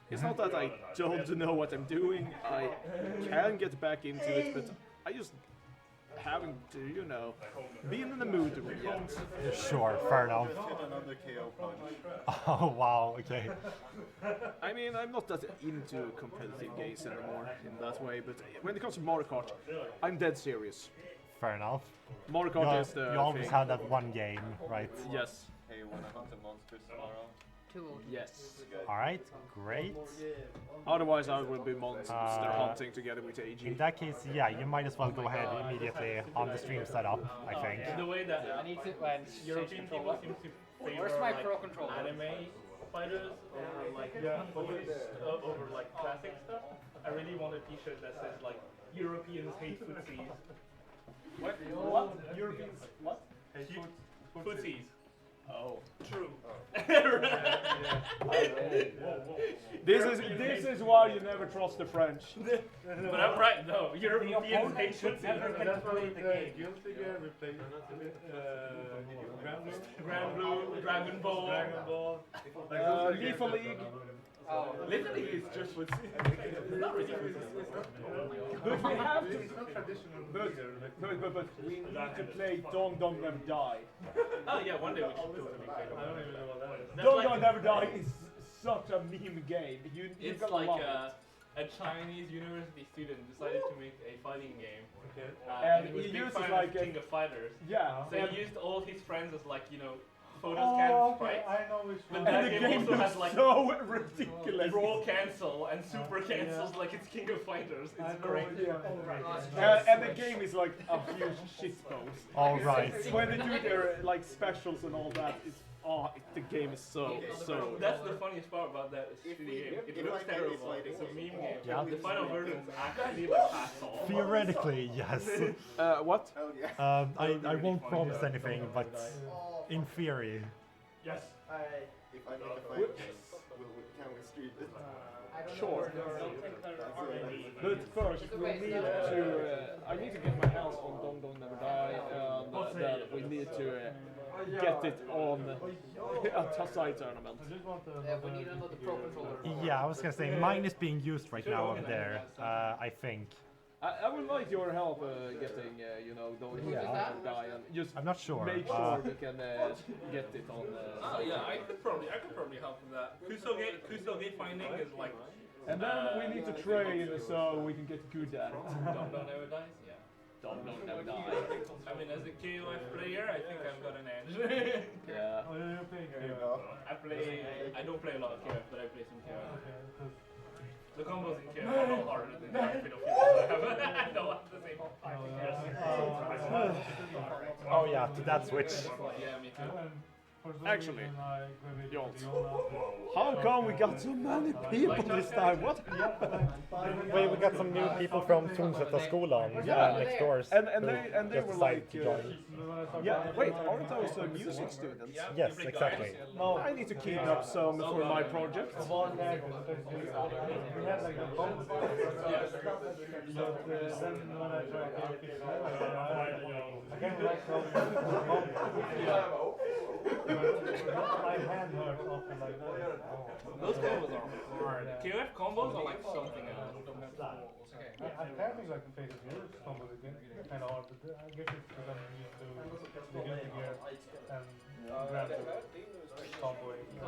it's not that I don't know what I'm doing, I can get back into it, but I just haven't, you know, been in the mood yet. Sure, fair enough. Another KO punch. Oh wow, okay. I mean, I'm not that into competitive games anymore in that way, but when it comes to Mario Kart, I'm dead serious. Fair enough. Mario Kart is the You always thing. have that one game, right? Yes. Hey, wanna hunt the monsters tomorrow? Yes. Alright, great. Otherwise, I will be monster hunting together with AG. In that case, yeah, you might as well go ahead immediately on the stream setup, I think. The way that I need to European people seem to favor Where's my like, pro controller? anime fighters over like over like classic stuff. I really want a T-shirt that says like Europeans hate footsies. What? Europeans what? Hate footsies. Oh, true. This is why you never trust the French. But I'm right. No, Europeans hate footsies. That's why the Guilty Gear replaced Grand Blue, Dragon Ball. Lethal League. Little League is just footsies. It's not really footsies. But we have to. It's not traditional. But we need to play Don't Never Die. Oh yeah, one day we should totally play. I don't even know what that is. Don't Never Die is such a meme game. You It's gotta like love it. a Chinese university student decided to make a fighting game. Okay. And he was he big uses fan like of King of Fighters. Yeah. So and he used all his friends as like, you know, photos Oh, can okay, sprites. I know which But one. that the game game also looks has like so ridiculous. roll cancel and super cancels like it's King of Fighters. I It's know great. which one. And the game is like a huge shitpost. Alright. When they do their like specials and all that, the game is so. That's the funniest part about that shitty game. It looks terrible. It's a meme game. Yeah. The final version is actually like asshole. Theoretically, yes. What? Hell yeah. I won't promise anything, but in theory. Yes. If I make a fight game, can we stream it? Sure. But first, we need to. I need to get my hands on Don't Never Die, and then we need to get it on a Tassai tournament. We need another pro controller. Yeah, I was gonna say mine is being used right now over there. I think. I would like your help getting, you know, Don't Never Die, and just I'm not sure. make sure we can get it on. Oh yeah, I could probably help with that. Kuso gate finding is like. And then we need to train so we can get good at it. Don't Never Dies, yeah. Don't Never Die. I mean, as a KOF player, I think I've got an edge. Yeah. Oh, you're playing There you game. go. I don't play a lot of KOF, but I play some KOF. The combos in KOF are a lot harder than the outfit of people I don't have the same Oh yeah, to that switch. Yeah, me too. Actually, Jons, how come we got so many people this time? What happened? Well, we got some new people from Tungsätterskolan next doors. And who they just were decided like, to join. yeah, wait, aren't those music students? Yes, exactly. No, I need to keep up some for my project. We had like a bomb. But then when I tried I can't like my hand hurt often like that. Those combos are hard. KOF combos are like something else. Okay. I think like the face of yours combos again. Kind of hard, but I guess it's because I'm used to the guilty gear and grab the comboing. You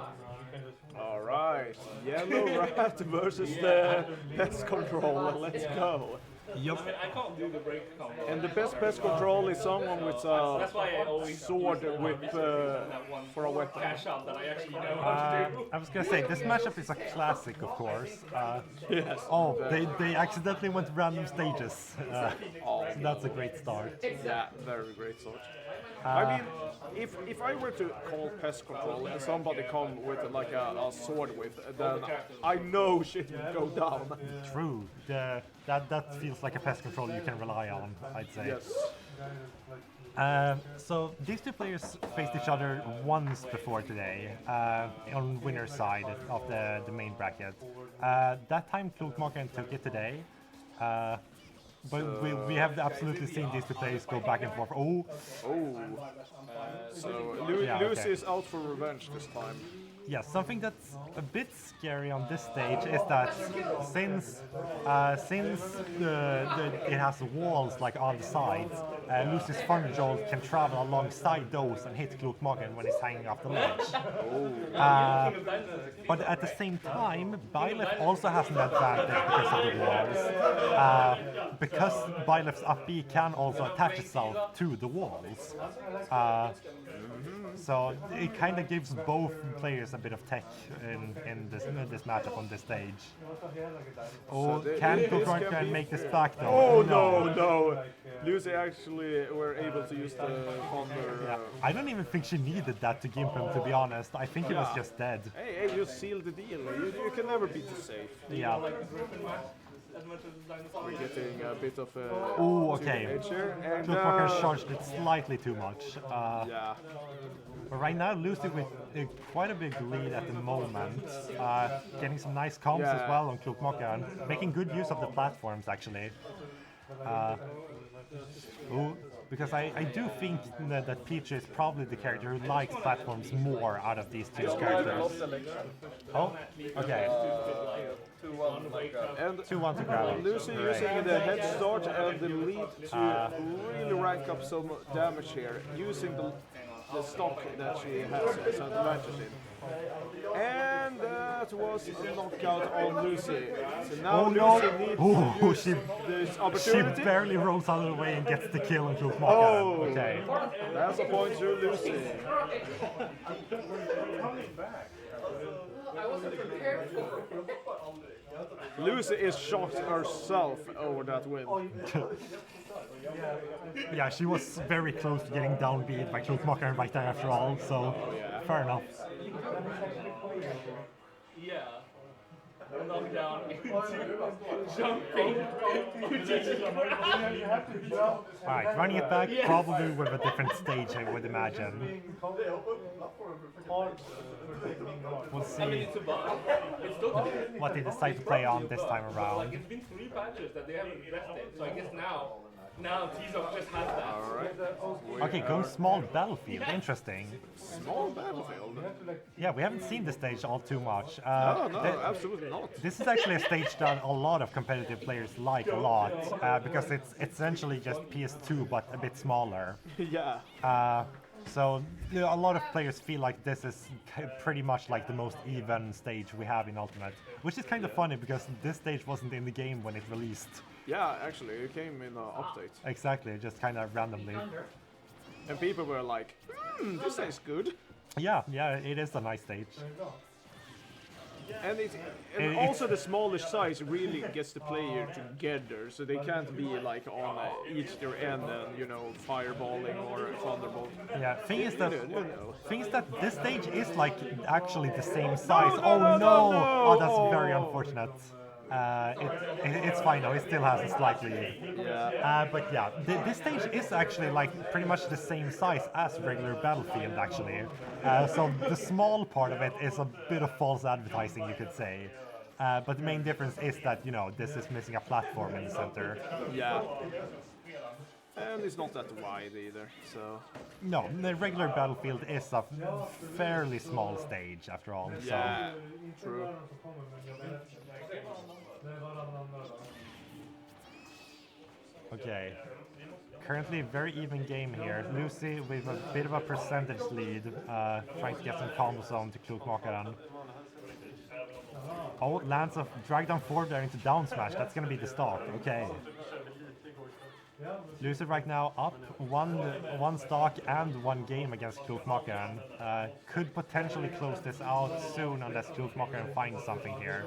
can just. All right, Yellow Rat versus the Pest Control. Let's go. I mean, I can't do the break combo. And the best pest control is someone with That's why I always sword whip that one for a weapon. cash out that I actually know how to do. I was gonna say, this matchup is a classic, of course. Yes. Oh, they accidentally went random stages. So that's a great start. Yeah, very great start. I mean, if I were to call pest control and somebody come with like a sword whip, then I know shit will go down. True. That feels like a pest control you can rely on, I'd say. Yes. So these two players faced each other once before today, on winner's side of the main bracket. That time Klokmaken took it today. But we have absolutely seen these two players go back and forth. Oh! So Yeah, Lucy okay. is out for revenge this time. Yeah, something that's a bit scary on this stage is that since it has walls like on the sides, Lucy's Thunder Jolt can travel alongside those and hit Klokmaken when he's hanging off the ledge. But at the same time, Byleth also has an advantage because of the walls. Because Byleth's up B can also attach itself to the walls. So it kind of gives both players a bit of tech in this matchup on this stage. Oh, can Klokmaken make this back though? Oh no! Lucy actually were able to use the thunder. Yeah, I don't even think she needed that to gimp him, to be honest. I think he was just dead. Hey, you sealed the deal. You can never be too safe. Yeah. As much as dinosaurs. We're getting a bit of Oh, okay. edge here. And Klokmaken charged it slightly too much. yeah. But right now, Lucy with quite a big lead at the moment. Getting some nice comps as well on Klokmaken. Making good use of the platforms, actually. Because I do think that Peach is probably the character who likes platforms more out of these two characters. Oh, okay. 2-1. And 2-1 to grab. Lucy using the head start and the lead to really rank up some damage here, using the stock that she has some advantage in. And that was a knockout on Lucy. So now Lucy needs to use this She opportunity. barely rolls out of the way and gets the kill on Klokmaken. Oh, Okay. That's a point to Lucy. I wasn't prepared for it. Lucy is shocked herself over that win. Yeah, she was very close to getting downbeat by Klokmaken right there after all, so fair enough. Yeah. Knockdown into jumping into Alright, running it back, probably with a different stage, I would imagine. We'll see what they decide to play on this time around. It's been 3 patches that they haven't addressed it, so I guess now T-Zone just has that. Alright. Okay, go small battlefield, interesting. Small battlefield? Yeah, we haven't seen this stage all too much. No, absolutely not. This is actually a stage that a lot of competitive players like a lot, because it's essentially just PS2 but a bit smaller. Yeah. So a lot of players feel like this is pretty much like the most even stage we have in Ultimate, which is kind of funny because this stage wasn't in the game when it released. Yeah, actually, it came in an update. Exactly, just kind of randomly. And people were like, this is good. Yeah, it is a nice stage. And also the smaller size really gets the player together, so they can't be like on each their end and, you know, fireballing or thunderbolt. Yeah, thing is that this stage is like actually the same No, size. no, Oh no, no! no, no. Oh, that's very unfortunate. It's fine though, it still has a slight lead. Yeah. But yeah, this stage is actually like pretty much the same size as regular Battlefield actually. So the small part of it is a bit of false advertising, you could say. But the main difference is that, you know, this is missing a platform in the center. Yeah. And it's not that wide either, so No, the regular battlefield is a fairly small stage after all. So. yeah, true. Okay. Currently, very even game here. Lucy with a bit of a percentage lead, trying to get some combo zone to Klokmakaren. Oh, lands a drag down forward there into down smash. That's gonna be the stock. Okay. Lucy right now up one stock and one game against Klokmakaren. Could potentially close this out soon unless Klokmakaren finds something here.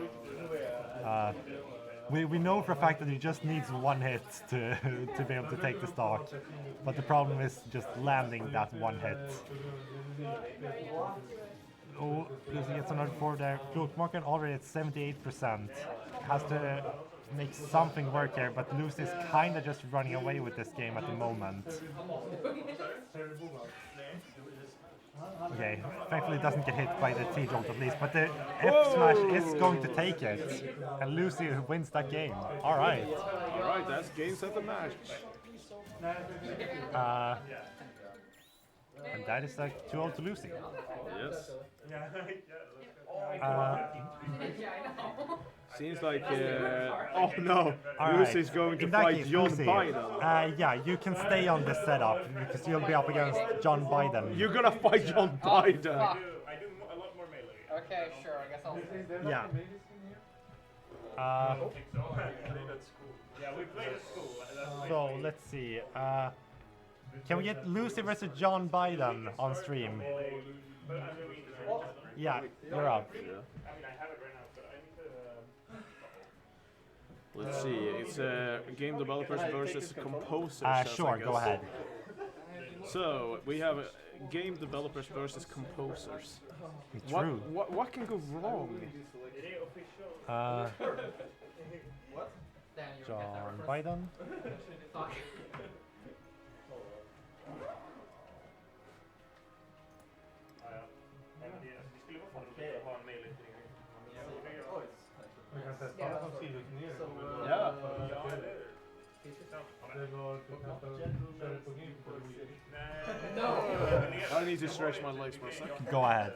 We know for a fact that he just needs one hit to be able to take the stock, but the problem is just landing that one hit. Oh, Lucy gets another forward there. Klokmakaren already at 78%. Has to make something work here, but Lucy's kind of just running away with this game at the moment. Okay, thankfully it doesn't get hit by the T-jolt at least, but the F-smash is going to take it, and Lucy wins that game. Alright. Alright, that's game set the match. And that is like 2-0 to Lucy. Yes. Uh, Seems like, oh no, All Lucy's right. going to In that fight case, John Lucy, Biden. yeah, you can stay on this setup because you'll be up against John Biden. You're gonna fight John Biden. fuck. I do a lot more melee. Okay, sure. I guess I'll. Yeah. I think so. That's cool. Yeah, we played at school. So let's see. Can we get Lucy versus John Biden on stream? Yeah, you're up. Yeah. I mean, I have it right now, but I need to. Let's see, it's game developers versus composers. Sure, go ahead. So we have game developers versus composers. True. What can go wrong? John Biden. Vi kan testa alla som sidoturnering. Ja. Det går att köra på gym på I need to stretch my legs for a second. Go ahead.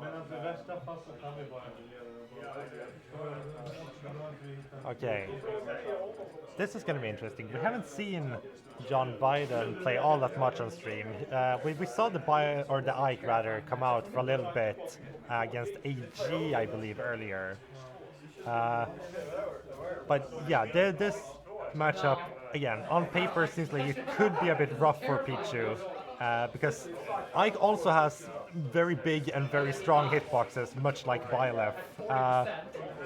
Men alltså i värsta fall så kan vi bara Okay. This is going to be interesting. We haven't seen John Biden play all that much on stream. We saw the Ike rather come out for a little bit against AG, I believe, earlier. But yeah, this matchup again on paper seems like it could be a bit rough for Pichu. Because Ike also has very big and very strong hitboxes, much like Bylef.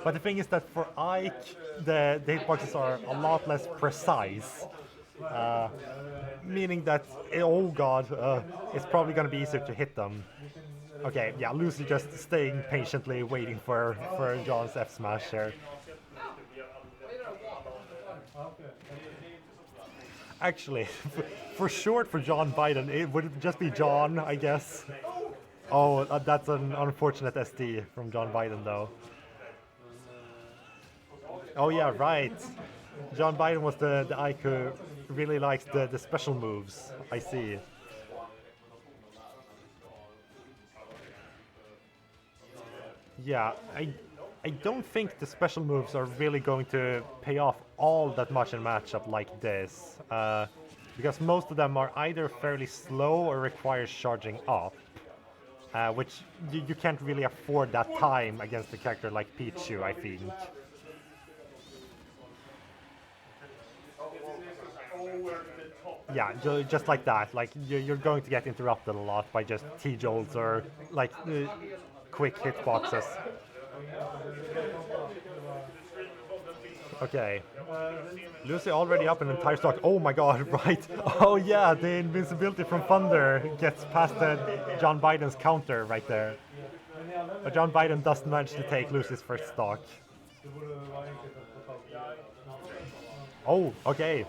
But the thing is that for Ike, the hitboxes are a lot less precise. Meaning that, oh god, it's probably going to be easier to hit them. Okay, yeah, Lucy just staying patiently waiting for John's F smash here. Actually, for short for John Biden, it would just be John, I guess. Oh, that's an unfortunate SD from John Biden, though. Oh yeah, right. John Biden was the Ike who really likes the special moves. I see. Yeah, I don't think the special moves are really going to pay off all that much in a matchup like this, because most of them are either fairly slow or require charging up, which you can't really afford that time against a character like Pichu, I think. Yeah, just like that. Like you're going to get interrupted a lot by just T-jolts or like quick hitboxes. Okay. Lucy already up an entire stock. Oh my god, right. Oh yeah, the invincibility from Thunder gets past John Biden's counter right there. But John Biden doesn't manage to take Lucy's first stock. Oh, okay.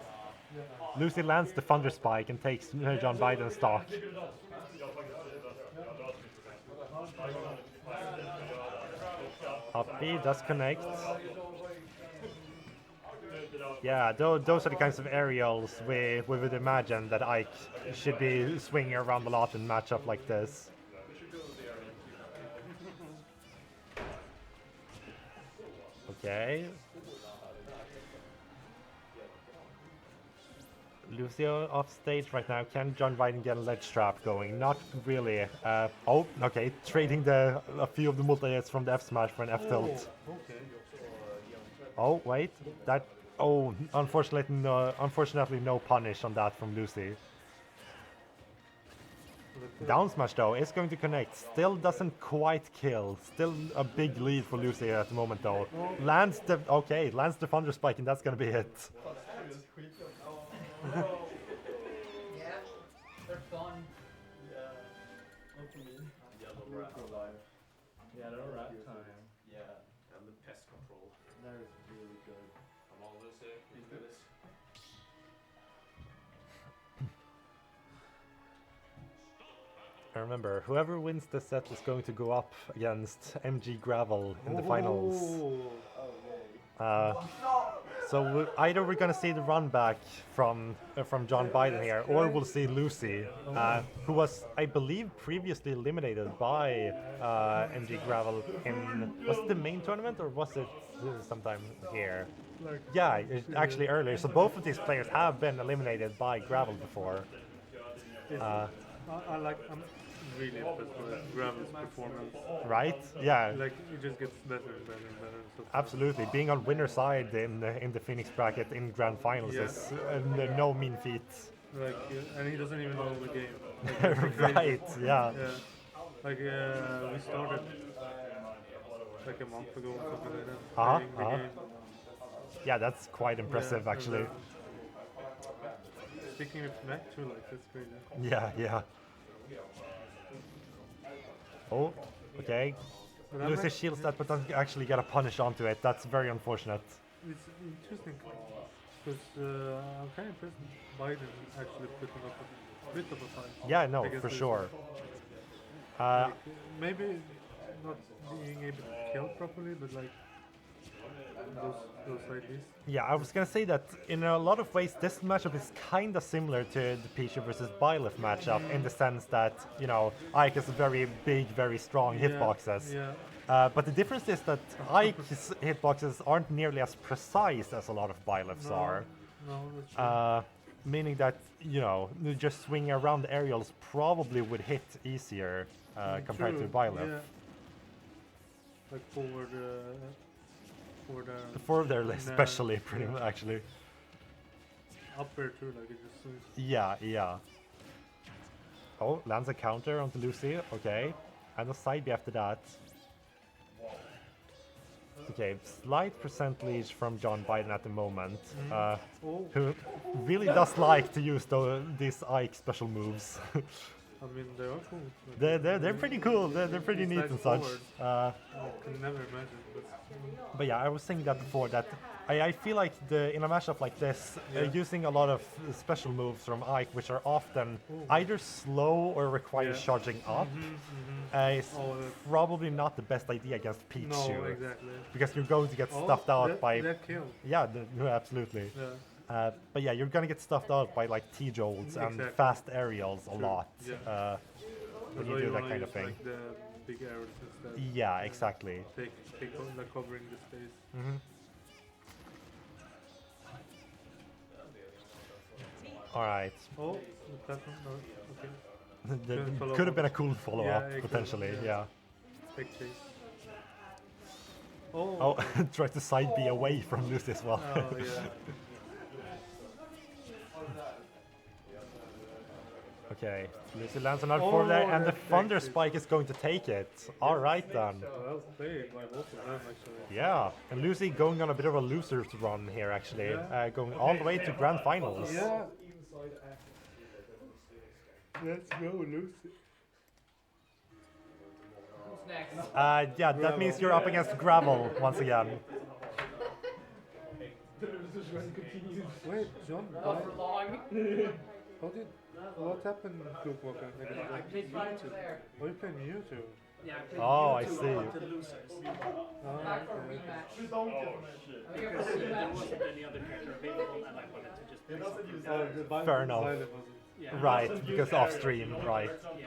Lucy lands the Thunder Spike and takes John Biden's stock. Up B does connect. Yeah, those are the kinds of aerials we would imagine that Ike should be swinging around a lot in matchup like this. Okay. Lucio off stage right now. Can John Biden get a ledge trap going? Not really. Oh, okay. Trading a few of the multi-hits from the F smash for an F tilt. Okay. Oh, wait. That. Oh, unfortunately, no punish on that from Lucy. Down smash though is going to connect. Still doesn't quite kill. Still a big lead for Lucy at the moment though. Lands the Thunder Spike and that's gonna be it. Yeah, they're fun. Yeah, they're rap time. Yeah, and the pest control. That is really good. Come on, Lucy. You do this. I remember, whoever wins this set is going to go up against MG Gravel in the finals. So either we're going to see the run back from John Biden here, or we'll see Lucy, who was, I believe, previously eliminated by MG Gravel in, was it the main tournament or was it sometime here? Yeah, actually earlier. So both of these players have been eliminated by Gravel before. I'm really impressed with Gravel's performance. Right? Yeah. Like, it just gets better and better and better. So Absolutely. Being on winner side in the Phoenix bracket in grand finals is no mean feat. Like, and he doesn't even know the game. Like, Right, yeah. Like, we started like a month ago or something like that. Uh-huh, playing the uh-huh. game. Yeah, that's quite impressive Yeah, actually. Speaking with Mac too, like, that's crazy. Yeah, yeah. Oh, okay. But Lucy shields that, but doesn't actually get a punish onto it. That's very unfortunate. It's interesting because I'm kind of impressed Biden actually putting up a bit of a fight. Yeah, no, against for Lucy. sure. Like, maybe not being able to kill properly, but like those IDs. Yeah, I was gonna say that in a lot of ways this matchup is kinda similar to the Pichu versus Byleth matchup in the sense that, you know, Ike has very big, very strong hitboxes. Yeah. But the difference is that Ike's hitboxes aren't nearly as precise as a lot of Byleth's are. No, that's true. Meaning that, you know, just swinging around the aerials probably would hit easier compared to Byleth. Yeah. Like forward For their especially, pretty much, actually. upper too, like it just swings. Yeah, yeah. Oh, lands a counter onto Lucy, okay. And a side B after that. Okay, slight percent lead from John Biden at the moment, who really does like to use these Ike special moves. I mean, they are cool. Like, they're pretty cool. They're pretty neat and such. I can never imagine. But yeah, I was saying that before that I feel like in a matchup like this, using a lot of special moves from Ike, which are often either slow or require charging up, is probably not the best idea against Pichu. No, exactly. Because you're going to get stuffed out by. That kill. Yeah, no, absolutely. Yeah. But yeah, you're gonna get stuffed out by like T-jolts and fast aerials a lot when you do that kind of thing. Like the big arrows instead. Yeah, exactly. Take like covering the space. All right. Oh, the platform. No, okay. That could have been a cool follow-up Yeah, it could, potentially. Yeah. Big chase. Oh. Oh, try to side B away from Lucy as well. Oh yeah. Okay, Lucy lands another forward there, and the Thunder Spike is going to take it. All right then. Well played by both of them actually. Yeah, and Lucy going on a bit of a loser's run here actually, going all the way to grand finals. Yeah. Let's go, Lucy. Who's next? Yeah, that means you're up against Gravel once again. Wait, John. Not for long. What happened, Cloakwalker? I played Spider there. Oh, you played Mewtwo? Yeah, I played Oh, I you two see. on the losers. Back for a rematch. Because there wasn't any other character available, and I wanted to just play something. Fair enough. Yeah. Right, because off stream, right. Yeah.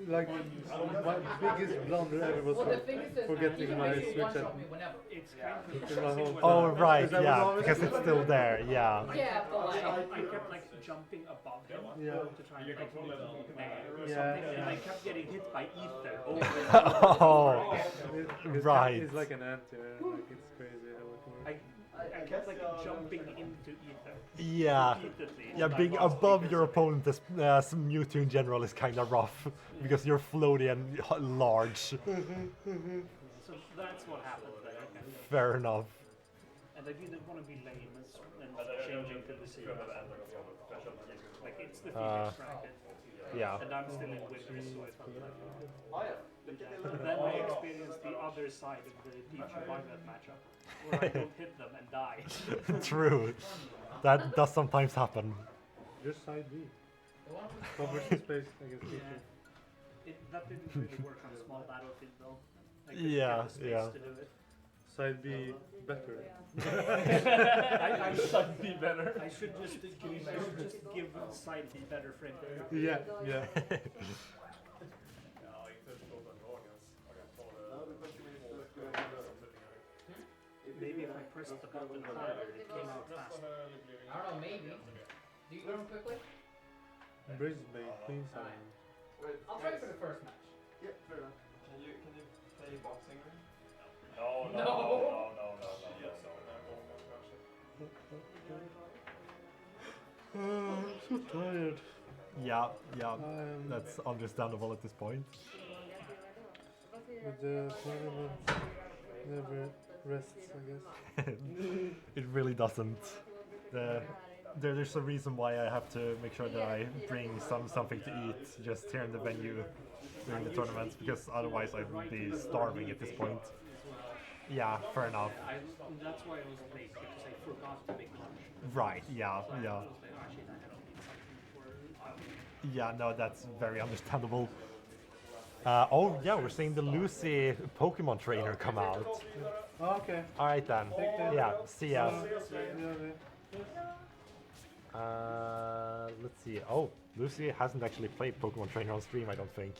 Like my biggest blunder ever was Well, the thing is, forgetting you can my basically Switch one-shot at me whenever. It's kind of in my home. Oh, right, Because I was yeah, always- because it's still there, yeah. Yeah, but like, I kept like jumping above him Yeah. to try and like melee or Yeah, something, and yeah. I kept getting hit by ether over and over. Oh, It's right. It's like an anti-air. Like it's crazy how it works. I kept like jumping into ether. Yeah. Repeatedly, Yeah, like, being once above because your of it. opponent as Mewtwo in general is kind of rough, because you're floaty and large. So that's what happened there. Fair enough. And I didn't want to be lame and changing to the zero. Like it's the Phoenix bracket. Yeah. And I'm still in winners, so I felt like. And then I experienced the other side of the Peach and Violet matchup, where I don't hit them and die. True. That does sometimes happen. Just side B. Covers the space against Yeah. Pikachu. That didn't really work on a small battlefield though. I couldn't Yeah, get the space yeah. to do it. Side B better. I should be better. I should just give side B better frame. Yeah, yeah. Maybe if I pressed the button harder, it came out faster. I don't know, maybe. Do you learn quickly? Brisbane, Queensland. I'll try for the first match. Yeah, fair enough. Can you play boxing ring? No. I'm so tired. Yeah, yeah. I'm That's understandable at this point. with the tournament never rests, I guess. It really doesn't. There's a reason why I have to make sure that I bring something to eat just here in the venue during the tournaments, because otherwise I would be starving at this point. Yeah, fair enough. That's why I was late, because I forgot to make lunch. Right, yeah, yeah. Yeah, no, that's very understandable. Oh, yeah, we're seeing the Lucy Pokemon trainer come out. Oh, okay. Alright then. Yeah, see ya. Yeah. Let's see. Oh, Lucy hasn't actually played Pokemon Trainer on stream, I don't think.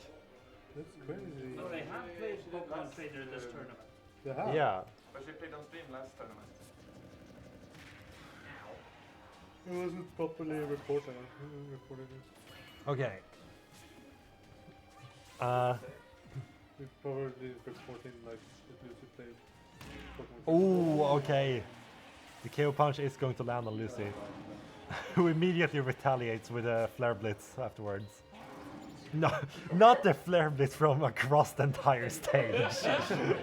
That's crazy. No, they have played Pokemon Trainer this tournament. They have? Yeah. But she played on stream last tournament. It wasn't properly reported. Okay. We probably reporting like that Lucy played Pokemon. Oh, okay. The KO punch is going to land on Lucy, who immediately retaliates with a Flare Blitz afterwards. No, not the Flare Blitz from across the entire stage. The-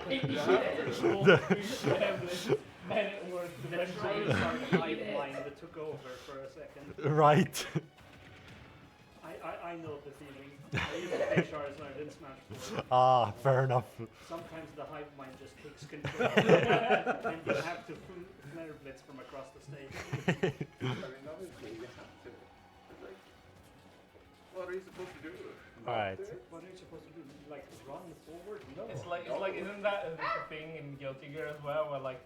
And it worked. The hive line that took over for a second. right. I know the feeling. I used to play Charizard in Smash 4. Ah, fair enough. Sometimes the hive mind just takes control. And you have to flare blitz from across the stage. I mean, obviously you have to. But like, what are you supposed to do? Alright. What are you supposed to do? Like run forward? No. It's like isn't that a thing in Guilty Gear as well, where like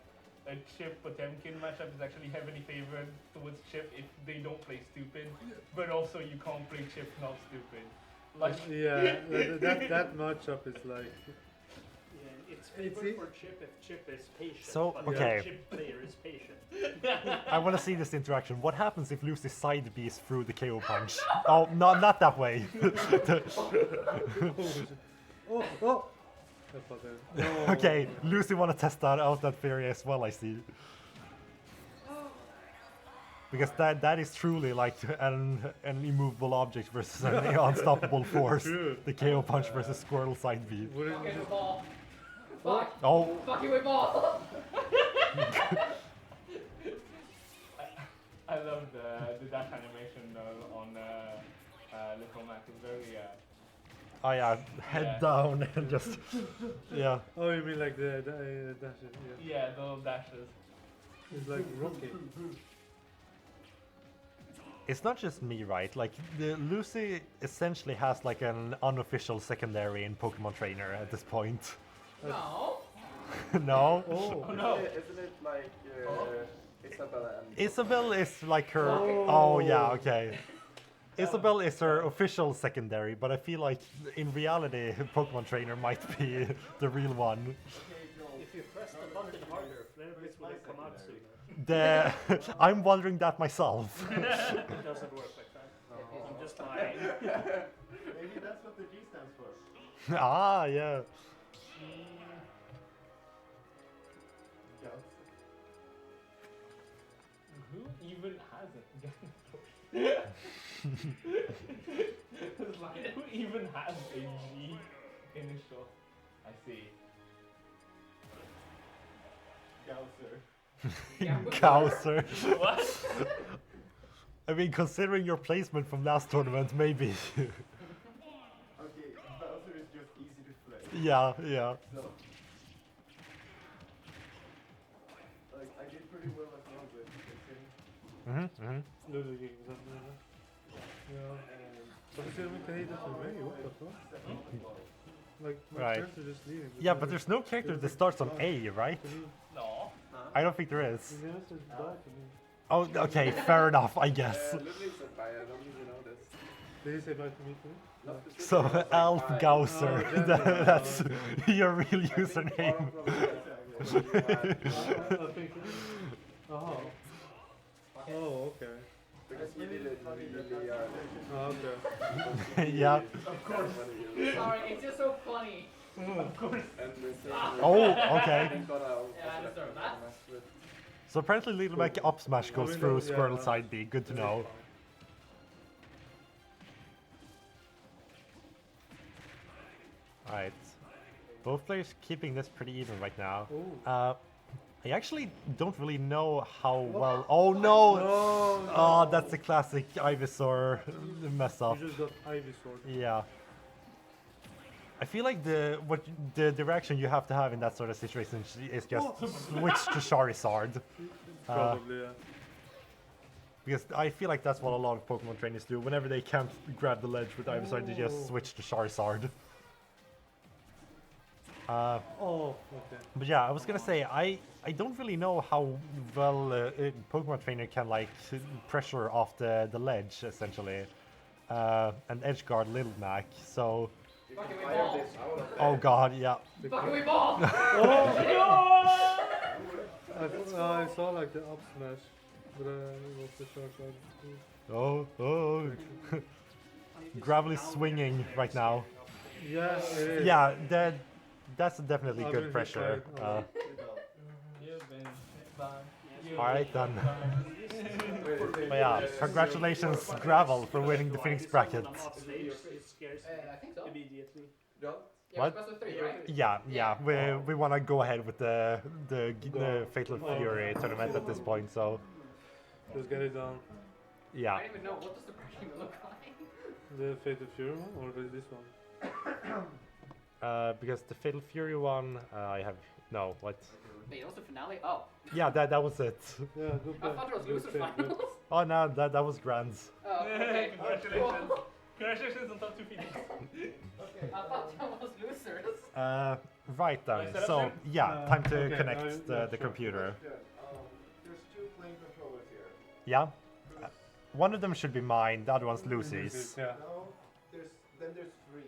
a Chip Potemkin matchup is actually heavily favored towards Chip if they don't play stupid, but also you can't play Chip not stupid. Like Yeah, that matchup is like. Yeah, it's favored for Chip if Chip is patient. So, but okay. the Chip player is patient. I want to see this interaction. What happens if Lucy side B's through the KO punch? Oh, no, not that way. Oh! That's not there. No. Okay, Lucy want to test that theory as well, I see. Because that is truly like an immovable object versus an unstoppable force. True. The KO punch versus Squirtle side B. Wouldn't Fuck you it, just- ball. Fuck. Oh, Fuck you with ball. I love the dash animation on Little Mac. It's very oh yeah, head Yeah. down and just, yeah. Oh, you mean like the dashes? Yeah. yeah, the little dashes. It's like Rocky. it's not just me, right? Like the Lucy essentially has like an unofficial secondary in Pokemon Trainer at this point. No. No. Oh. No. Isn't it like Isabella and Isabel is like her. Oh, yeah, okay. Isabel is her official secondary, but I feel like in reality, Pokemon Trainer might be the real one. If you press the button harder, flare blitz would have come out sooner. I'm wondering that myself. It doesn't work like that. I'm just lying. maybe that's what the G stands for. Ah, yeah. Who even has it? Like, who even has a G initial? I see. Gausser. Gauser. What? I mean, considering your placement from last tournament, maybe. Okay, Bowser is just easy to play. Yeah, yeah. So, like, I did pretty well as well with fixing. Ludwig gick sånt nu. Ja. Varför ser de inte hejda för mig? What the fuck? Like, my Right. character just leaving. Yeah, but there's no character that starts on A, right? No. I don't think there is. The answer is bad to me. Oh, okay, fair enough, I guess. Ludwig said bye, I don't even know this. Did he say bye to me too? So, Alf Gauser, that's your real username. Oh. Oh, okay. Because you did it really, Oh, okay. Yeah. Sorry, it's just so funny. Of course. Oh, okay. Yeah, I deserve that. So apparently Little Mac up smash goes through Squirrel side B, good to know. Alright. Both players keeping this pretty even right now. I actually don't really know how well. Oh no! Oh, that's a classic Ivysaur mess up. You just got Ivysaur. Yeah. I feel like the direction you have to have in that sort of situation is just switch to Charizard. Probably, yeah. Because I feel like that's what a lot of Pokemon trainers do. Whenever they can't grab the ledge with Ivysaur, they just switch to Charizard. Oh, okay. But yeah, I was gonna say I don't really know how well a Pokemon trainer can like pressure off the ledge essentially, and edge guard Little Mac. So. Fucking we ball. Oh god, yeah. Fucking we ball. I saw like the up smash, but it was the short side. Oh. Gravely swinging right now. Yeah, it is. Yeah, that's definitely good pressure. Alright then. But yeah, congratulations Gravel for winning the Phoenix bracket. I think so. Immediately. Yeah, What? best of 3, right? Yeah. We want to go ahead with the Fatal Fury tournament at this point. So Just get it done. yeah. I don't even know, what does the pressure look like? The Fatal Fury one or this one? Because the Fatal Fury one, I have no. What? Wait, that was the finale? Oh. Yeah, that was it. Yeah, good play. I thought it was Good losers play, good. finals. Oh no, that was Grands. Oh, okay. Congratulations. Congratulations on top 2 Phoenix. I thought that was losers. Right then. Can I set up So then? yeah, time to Okay, connect yeah, the sure. computer. There's 2 playing controllers here. Yeah. One of them should be mine. The other one's Lucy's. Yeah. No, there's 3